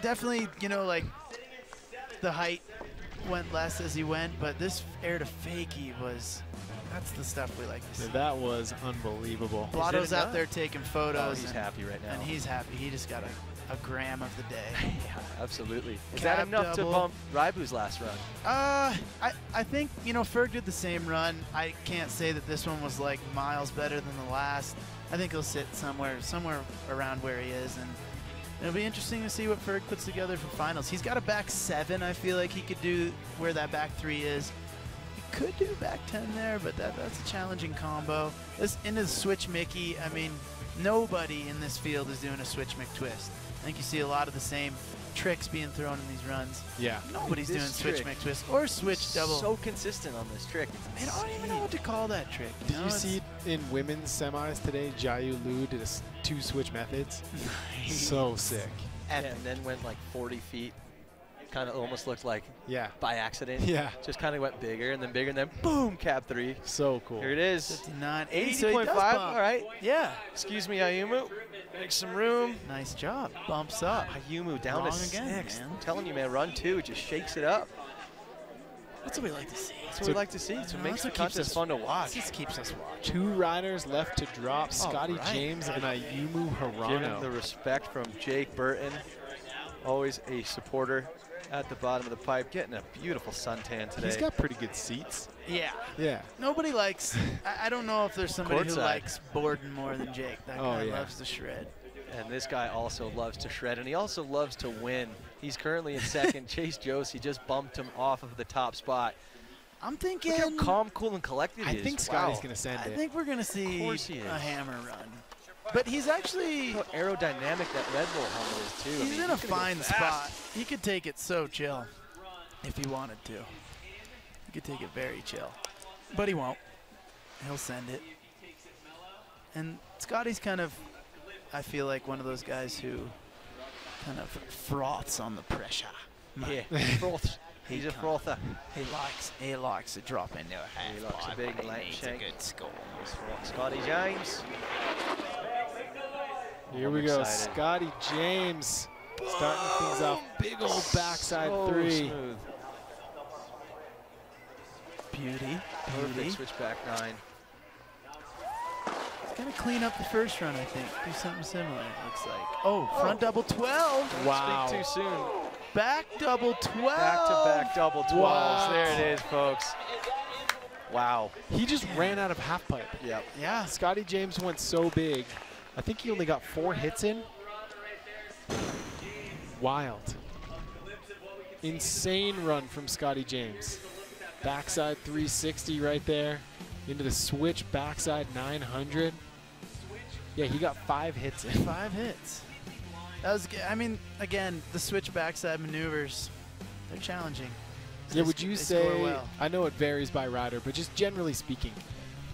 definitely, you know, like the height went less as he went, but this air to fakie was, that's the stuff we like to see. That was unbelievable. Blotto's out enough? there taking Oh, photos. he's and, happy right now. and he's happy. He just got a gram of the day. Yeah, absolutely. Is that Cab enough double. to bump Raibu's last run? I think, you know, Ferg did the same run. I can't say that this one was like miles better than the last. I think he'll sit somewhere around where he is, and it'll be interesting to see what Ferg puts together for finals. He's got a back 7. I feel like he could do where that back 3 is. He could do back 10 there, but that's a challenging combo. This into the switch Mickey. I mean, nobody in this field is doing a switch McTwist. I think you see a lot of the same tricks being thrown in these runs. Yeah. Nobody's doing This switch trick McTwist or switch double. So consistent on this trick. I don't even know what to call that trick. Did know? you It's- see in women's semis today, Jiayu Liu did 2 switch methods? So sick. And then went like 40 feet. Kind of almost looked like Yeah. by accident. Yeah. Just kind of went bigger and then boom, cab 3. So cool. Here it is. 59, 80.5. All right. Yeah. Excuse me, Ayumu. Make some room. Nice job. Bumps up. Ayumu down Wrong to again, 6. man. I'm telling you, man, run 2 just shakes it up. That's what we like to see. That's what we like to see. It's what makes the contest fun to watch. This keeps us watching. 2 riders left to drop, Scotty right. James and Ayumu Given the Hirano. respect from Jake Burton, always a supporter at the bottom of the pipe, getting a beautiful suntan today. He's got pretty good seats. Yeah. Yeah. Nobody likes, I don't know if there's somebody who Courtside. likes Borden more than Jake. That Oh, guy yeah. loves to shred. And this guy also loves to shred, and he also loves to win. He's currently in second. Chase Josie just bumped him off of the top spot. I'm thinking, Look how calm, cool, and collected I he is. think Scotty's Wow. going to send I it. think we're going to see course he is. a hammer run. But he's actually, Look how aerodynamic that Red Bull helmet is, too. I he's mean, in a he's gonna go fine fast. spot. He could take it so chill if he wanted to. He could take it very chill. But he won't. He'll send it. And Scotty's kind of, I feel like one of those guys who kind of froths on the pressure. Yeah, froth. He's a frother. He likes to drop into a half He likes a pipe big when he light needs shank. a good score. Scotty James. Here we I'm go. excited. Scotty James starting things off. Big old backside So 3. smooth. Beauty. Perfect switchback 9. He's going to clean up the first run, I think. Do something similar, it looks like. Oh, front double 12. Wow. Speak too soon. Back double 12. Back-to-back double 12s. Wow. There it is, folks. Wow. He just ran out of half pipe. Yep. Yeah. Scotty James went so big. I think he only got 4 hits in. Wild. Insane run from Scotty James. Backside 360 right there. Into the switch backside 900. Yeah, he got 5 hits in. 5 hits. That was, I mean, again, the switch backside maneuvers, they're challenging. Yeah, would you They score say, well. I know it varies by rider, but just generally speaking,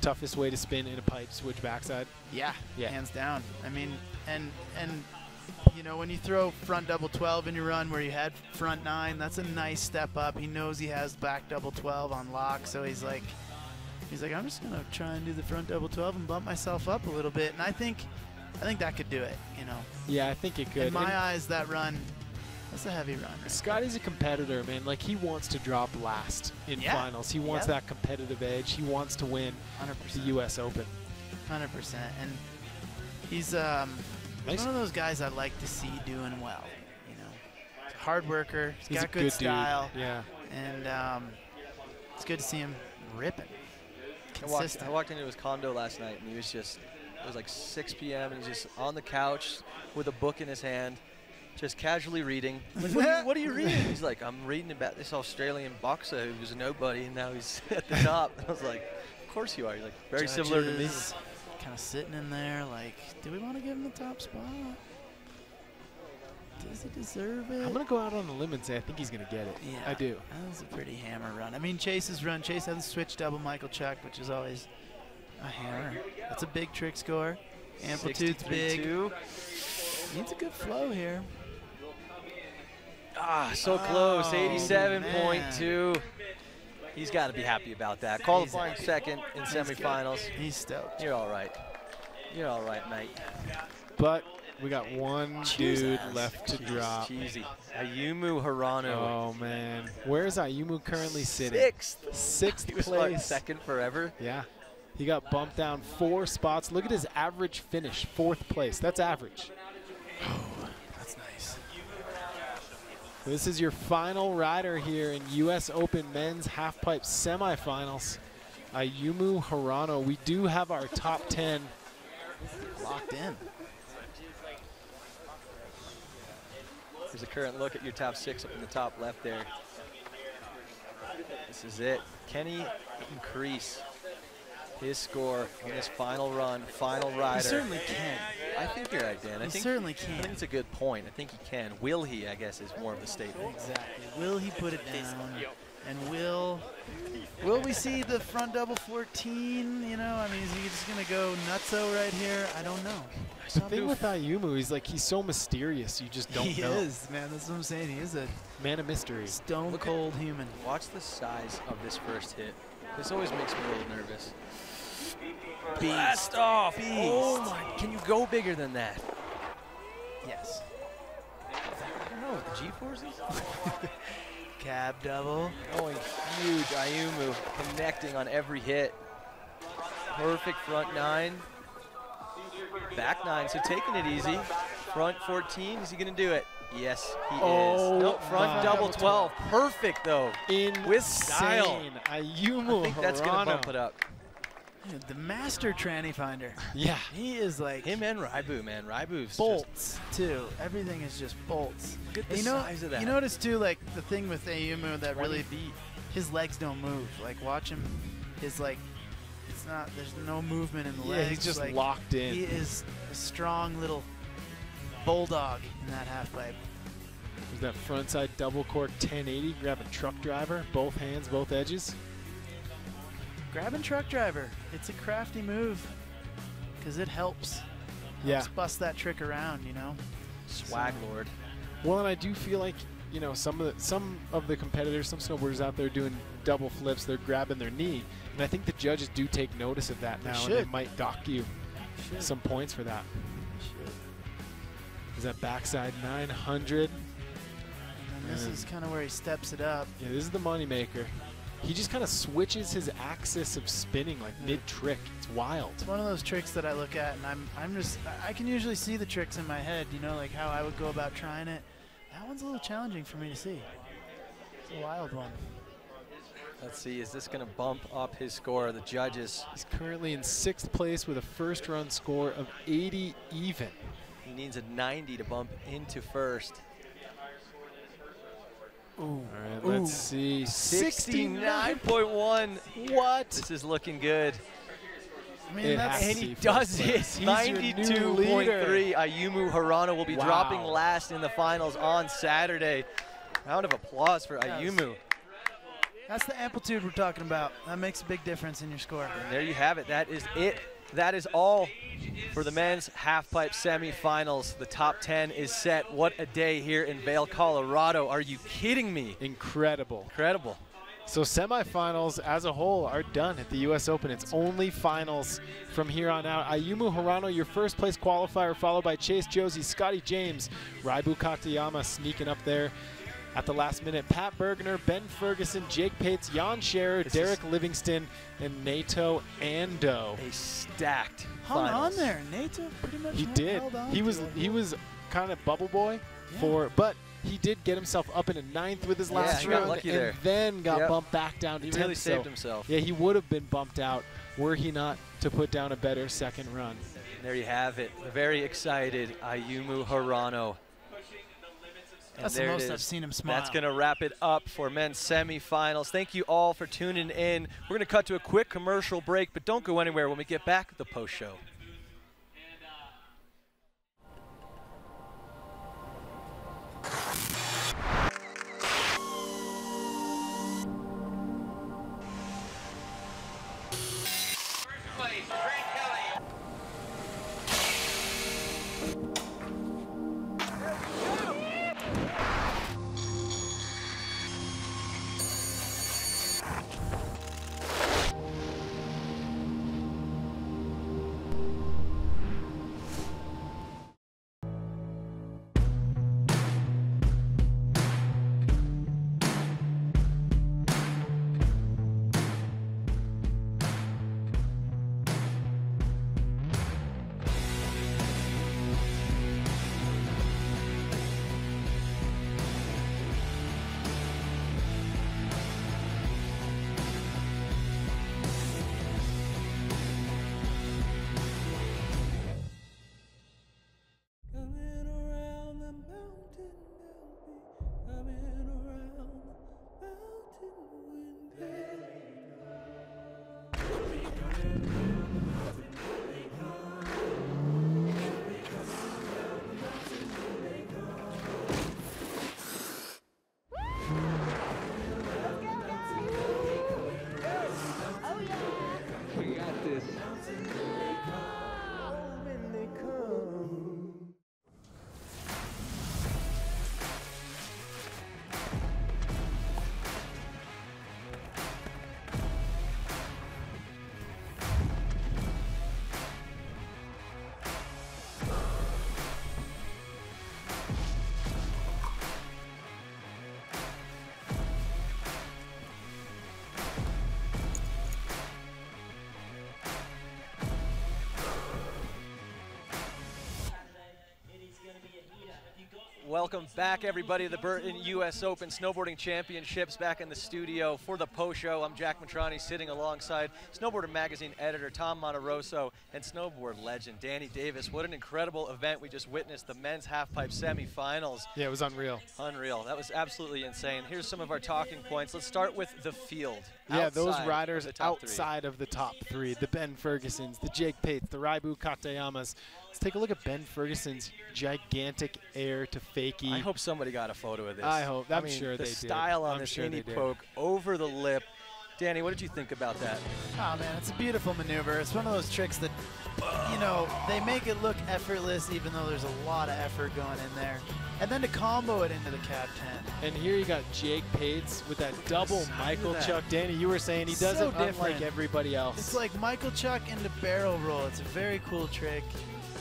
toughest way to spin in a pipe switch backside? Yeah, Yeah. hands down. I mean, and you know, when you throw front double 12 in your run where you had front 9, that's a nice step up. He knows he has back double 12 on lock, so he's like, I'm just gonna try and do the front double 12 and bump myself up a little bit. And I think that could do it. You know, Yeah, I think it could. in my And eyes, that run That's a heavy run. Right? Scotty's a competitor, man. Like, he wants to drop last in finals. He wants that competitive edge. He wants to win 100%. the U.S. Open. 100%. And he's one of those guys I like to see doing well. You know, he's a hard worker. He's got good style. Dude. Yeah. And it's good to see him ripping. I walked into his condo last night, and he was just, it was like 6 p.m., and he's just on the couch with a book in his hand, just casually reading. Like, what are you reading? He's like, I'm reading about this Australian boxer who was a nobody, and now he's at the top. And I was like, of course you are. He's like, very similar to me. Kind of sitting in there like, do we want to give him the top spot? Does he deserve it? I'm going to go out on a limb and say I think he's going to get it. Yeah, I do. That was a pretty hammer run. I mean, Chase's run, Chase had the switch double Michael Chuck, which is always a hammer. That's a big trick score. Amplitude's big. Needs a good flow here. Ah, so close. 87.2. He's got to be happy about that. Qualifying second in semifinals. He's stoked. You're all right. You're all right, mate. But we got one dude left to drop. Cheesy. Ayumu Hirano. Oh, man. Where is Ayumu currently sitting? Sixth He was place. like second forever. Yeah. He got bumped down 4 spots. Look at his average finish, 4th place. That's average. Oh, that's nice. This is your final rider here in U.S. Open men's halfpipe semifinals. Ayumu Hirano. We do have our top 10 locked in. Here's a current look at your top 6 up in the top left there. This is it. Can he increase his score on this final run, final rider? He certainly can. I think you're right, Dan. He certainly can. I think it's a good point. I think he can. Will he, I guess, is more of the statement. Exactly. Will he put it down? And will we see the front double 14? You know, I mean, is he just going to go nutso right here? I don't know. The thing with Ayumu is, like, he's so mysterious. You just don't know. He is, man. That's what I'm saying. He is a man of mystery. Stone cold human. Watch the size of this first hit. This always makes me a little nervous. Blast off! Beast. Oh my! Can you go bigger than that? Yes. I don't know. The G-forces? Cab double. Going huge. Ayumu connecting on every hit. Perfect front 9. Back 9. So taking it easy. Front 14. Is he going to do it? Yes, he is. Nope, front double 12. Perfect though. With style. Ayumu I think that's going to bump it up. Dude, the master tranny finder. Yeah. He is like him and Raibu, man. Raibu's bolts too. Everything is just bolts. Look at the size of that. You notice too, like the thing with Ayumu that really his legs don't move. Like watch him, his like it's not. There's no movement in the legs. Yeah, he's just like, locked in. He is a strong little bulldog in that half pipe. There's that frontside double cork 1080, grabbing truck driver, both hands, both edges. Grabbing truck driver. It's a crafty move because it helps. Helps bust that trick around, you know. Swag lord. Well, and I do feel like, you know, some of the competitors, some snowboarders out there doing double flips, they're grabbing their knee, and I think the judges do take notice of that now, and they might dock you some points for that. Is that backside 900? And this is kind of where he steps it up. Yeah, this is the moneymaker. He just kind of switches his axis of spinning like mid-trick. It's wild. It's one of those tricks that I look at, and I can usually see the tricks in my head, you know, like how I would go about trying it. That one's a little challenging for me to see. It's a wild one. Let's see, is this going to bump up his score? The judges. He's currently in 6th place with a first run score of 80 even. He needs a 90 to bump into first. Ooh. All right, let's see. 69.1. What? This is looking good. I mean, and he does it. 92.3. Ayumu Hirano will be dropping last in the finals on Saturday. Round of applause for Ayumu. That's the amplitude we're talking about. That makes a big difference in your score. And there you have it. That is it. That is all for the men's halfpipe semifinals. The top 10 is set. What a day here in Vail, Colorado. Are you kidding me? Incredible. Incredible. So semifinals as a whole are done at the U.S. Open. It's only finals from here on out. Ayumu Hirano, your first place qualifier, followed by Chase Josie, Scotty James, Raibu Katayama sneaking up there at the last minute. Pat Bergener, Ben Ferguson, Jake Pates, Jan Scherer, Derek Livingston, and Nato Ando. A stacked Hung finals. on there. Nato pretty much He did. held on He to was it. he was kind of bubble boy Yeah. but he did get himself up in a 9th with his last he got round lucky and there. then got Yep. bumped back down to He 10th. really saved so, himself. Yeah, he would have been bumped out were he not to put down a better second run. There you have it. Very excited Ayumu Hirano. And That's the there it most is. I've seen him smile. That's going to wrap it up for men's semifinals. Thank you all for tuning in. We're going to cut to a quick commercial break, but don't go anywhere. When we get back, the post show. Welcome back, everybody, to the Burton U.S. Open Snowboarding Championships. Back in the studio for the post show. I'm Jack Matrani, sitting alongside Snowboarder Magazine editor Tom Monterosso and snowboard legend Danny Davis. What an incredible event we just witnessed, the men's halfpipe semifinals. Yeah, it was unreal. Unreal. That was absolutely insane. Here's some of our talking points. Let's start with the field. Yeah, those Outside riders of the top three. outside of the top three, the Ben Fergusons, the Jake Pates, the Raibu Katayamas. Let's take a look at Ben Ferguson's gigantic air to fakie. I hope somebody got a photo of this. I hope. I'm mean, sure the they did. style on I'm this sure mini they did. poke over the lip. Danny, what did you think about that? Oh man, it's a beautiful maneuver. It's one of those tricks that, you know, they make it look effortless even though there's a lot of effort going in there. And then to combo it into the cab 10. And here you got Jake Pates with that double Look at Michael that. Chuck. Danny, you were saying he does So it unlike different. everybody else. It's like Michael Chuck into barrel roll. It's a very cool trick.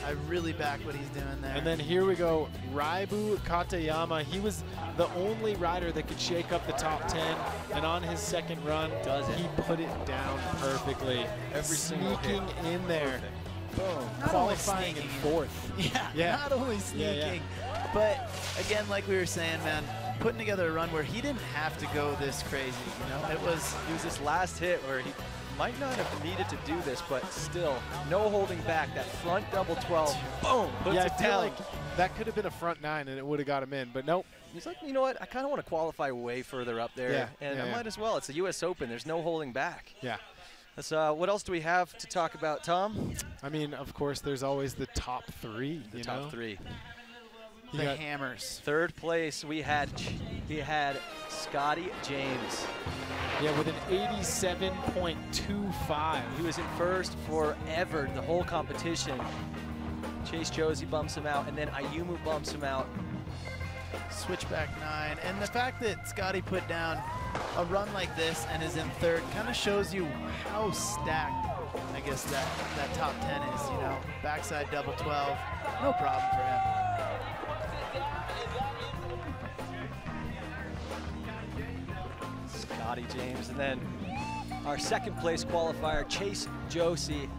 I really back what he's doing there. And then here we go, Raibu Katayama. He was the only rider that could shake up the top 10, and on his second run, he put it down perfectly. Every single hit. Sneaking in there. Boom. Not Qualifying only in sneaking. fourth. Yeah, not only sneaking, but again, like we were saying, man, putting together a run where he didn't have to go this crazy. You know, it was this last hit where he might not have needed to do this, but still, no holding back. That front double 12, boom, puts Yeah, I it feel down. like that could have been a front 9 and it would have got him in, but nope. He's like, you know what? I kind of want to qualify way further up there, Yeah, and yeah, I yeah. might as well. It's the U.S. Open. There's no holding back. Yeah. Let's, what else do we have to talk about, Tom? I mean, of course, there's always the top 3. The you top know? 3. You the got- hammers. Third place, we had Scotty James. Yeah, with an 87.25. He was in first forever, the whole competition. Chase Josie bumps him out, and then Ayumu bumps him out. switchback 9. And the fact that Scotty put down a run like this and is in third kind of shows you how stacked, I guess, that top 10 is, you know. Backside double 12, no problem for him. Scotty James, and then our second place qualifier, Chase Josie.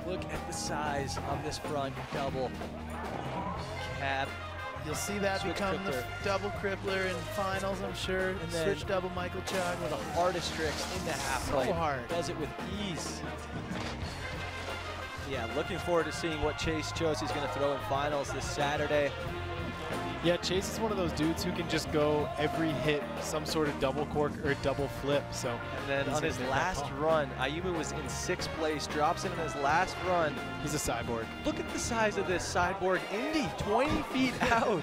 Look at the size of this front double cab. You'll see that Switch become the crippler. double crippler in finals, I'm sure. And then Switch double Michael Chug. One of the hardest tricks in the half So pipe. hard. Does it with ease. Yeah, looking forward to seeing what Chase Josie's going to throw in finals this Saturday. Yeah, Chase is one of those dudes who can just go every hit some sort of double cork or double flip. So And then he's on his gonna make that last call. run, Ayumu was in 6th place, drops in his last run. He's a cyborg. Look at the size of this sideboard Indy, 20 feet out.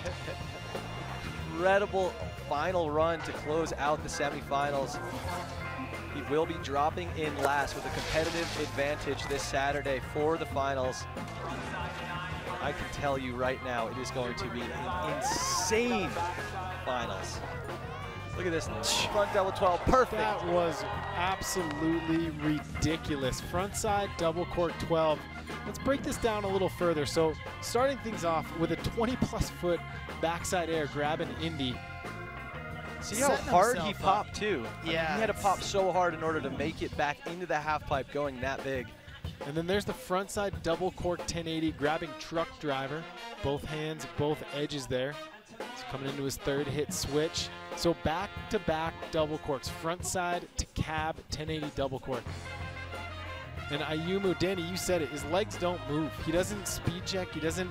Incredible final run to close out the semifinals. He will be dropping in last with a competitive advantage this Saturday for the finals. I can tell you right now, it is going to be an insane finals. Look at this front double 12, perfect. That was absolutely ridiculous. Frontside double cork 12. Let's break this down a little further. So starting things off with a 20+ foot backside air grab an Indy. See how Setting hard he himself popped up. too. Yeah, He had to it's- pop so hard in order to make it back into the half pipe going that big. And then there's the frontside double cork 1080 grabbing truck driver. Both hands, both edges there. He's coming into his third hit switch. So back-to-back double corks, front side to cab 1080 double cork. And Ayumu, Danny, you said it, his legs don't move. He doesn't speed check, he doesn't,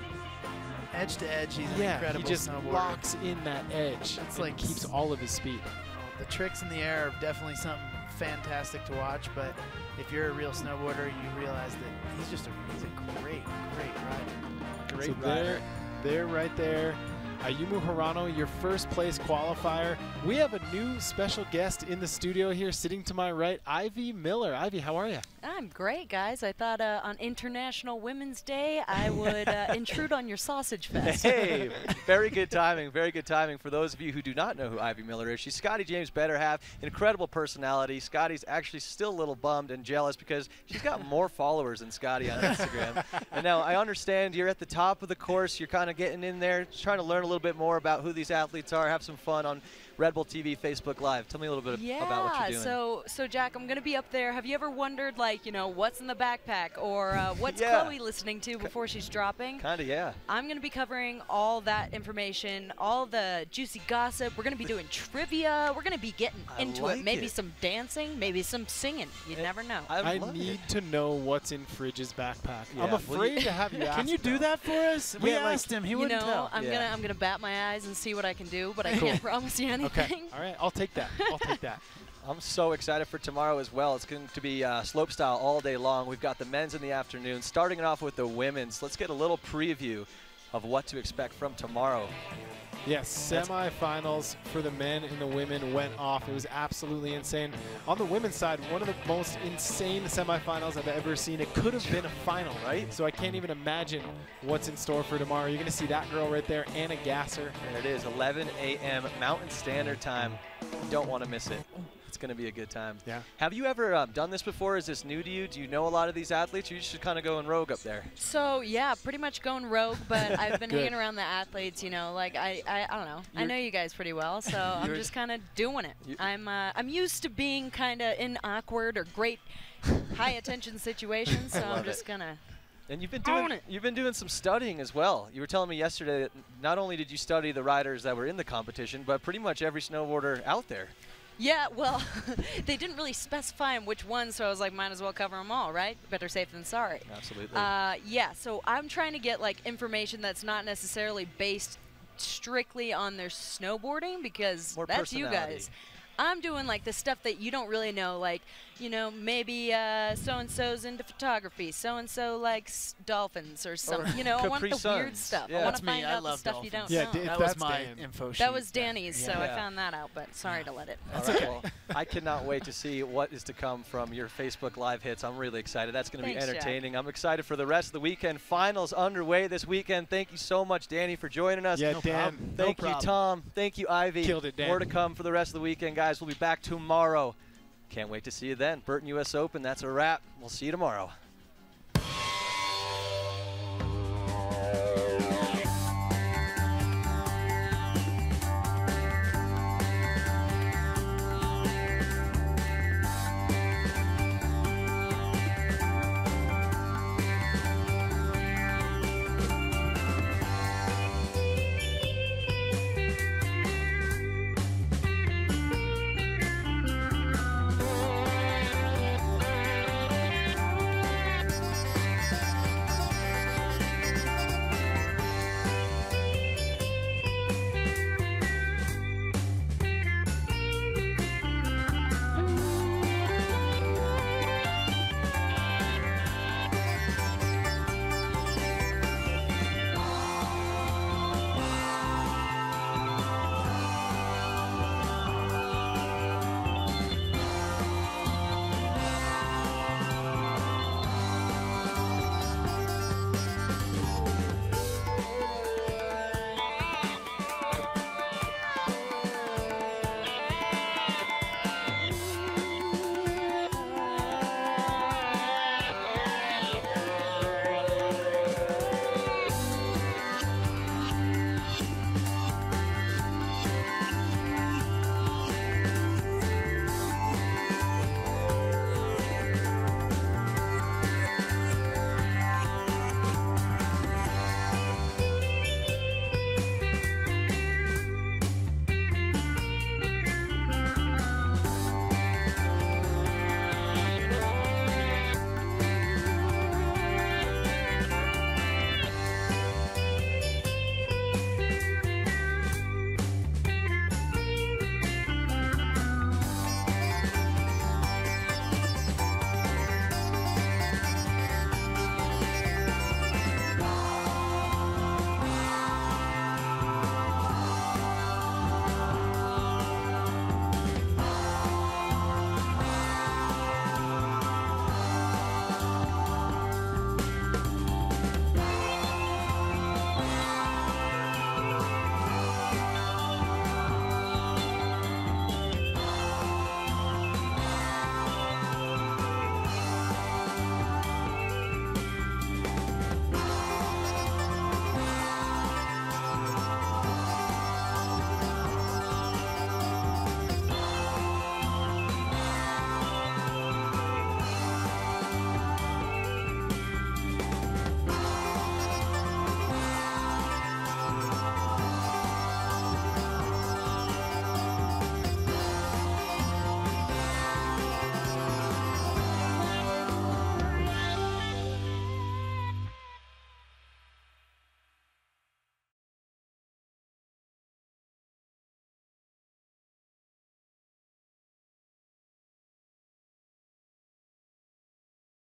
Edge to edge, he's an yeah, incredible he just snowboarder. locks in that edge. It's and like keeps all of his speed. The tricks in the air are definitely something fantastic to watch, but if you're a real snowboarder, you realize that he's a great rider. Great So rider. there, right there. Ayumu Hirano, your first place qualifier. We have a new special guest in the studio here, sitting to my right, Ivy Miller. Ivy, how are you? I'm great, guys. I thought on International Women's Day I would intrude on your sausage fest. Hey, very good timing, very good timing. For those of you who do not know who Ivy Miller is, she's Scotty James' better half, incredible personality. Scotty's actually still a little bummed and jealous because she's got more followers than Scotty on Instagram. And now I understand you're at the top of the course, you're kind of getting in there, just trying to learn a little bit more about who these athletes are, have some fun on Red Bull TV, Facebook Live. Tell me a little bit about what you're doing. So Jack, I'm gonna be up there. Have you ever wondered, like, you know, what's in the backpack or what's Yeah. Chloe listening to before she's dropping? Kinda, yeah. I'm gonna be covering all that information, all the juicy gossip. We're gonna be doing trivia. We're gonna be getting I into like it. Maybe it. some dancing, maybe some singing. You never know. I love need it. to know what's in Fridge's backpack. Yeah, I'm will afraid you- to have you ask. Can you do that for us? We Yeah, like, asked him, he You wouldn't know, tell. I'm Yeah. gonna bat my eyes and see what I can do, but I Cool. can't promise you Okay. anything. All right. I'll take that. I'll take that. I'm so excited for tomorrow as well. It's going to be slope style all day long. We've got the men's in the afternoon, starting it off with the women's. Let's get a little preview of what to expect from tomorrow. Yes, semifinals for the men and the women went off. It was absolutely insane. On the women's side, one of the most insane semifinals I've ever seen. It could have been a final, right? So I can't even imagine what's in store for tomorrow. You're going to see that girl right there, Anna Gasser. And it is 11 a.m. Mountain Standard Time. Don't want to miss it. It's going to be a good time. Yeah. Have you ever done this before? Is this new to you? Do you know a lot of these athletes? Or you should kind of go in rogue up there. So yeah, pretty much going rogue, but I've been Good. hanging around the athletes. You know, like I don't know. I know you guys pretty well, so I'm You're- just kind of doing it. You- I'm used to being kind of in awkward or great high attention situations, so love I'm just it. gonna. And Own it. you've been doing some studying as well. You were telling me yesterday that not only did you study the riders that were in the competition, but pretty much every snowboarder out there. Yeah, well, they didn't really specify which ones, so I was like, might as well cover them all, right? Better safe than sorry. Absolutely. Yeah, so I'm trying to get like information that's not necessarily based strictly on their snowboarding because More that's you personality. guys. I'm doing like the stuff that you don't really know, like, you know, maybe so-and-so's into photography, so-and-so likes dolphins or something. You know, I want Capri the weird Suns. stuff. Yeah. I want That's to me. find I out the love stuff you don't dolphins. Yeah, know. d- That that's was my Dan. info sheet. That was Danny's, so I Yeah. found that out, but sorry to let it. All right, well, I cannot wait to see what is to come from your Facebook Live hits. I'm really excited. That's going to be Thanks, Jack. entertaining. I'm excited for the rest of the weekend. Finals underway this weekend. Thank you so much, Danny, for joining us. Yeah, No Dan. problem. Thank No you, problem. Tom. Thank you, Ivy. Killed it, Dan. More to come for the rest of the weekend, guys. We'll be back tomorrow. Can't wait to see you then. Burton U.S. Open, that's a wrap. We'll see you tomorrow.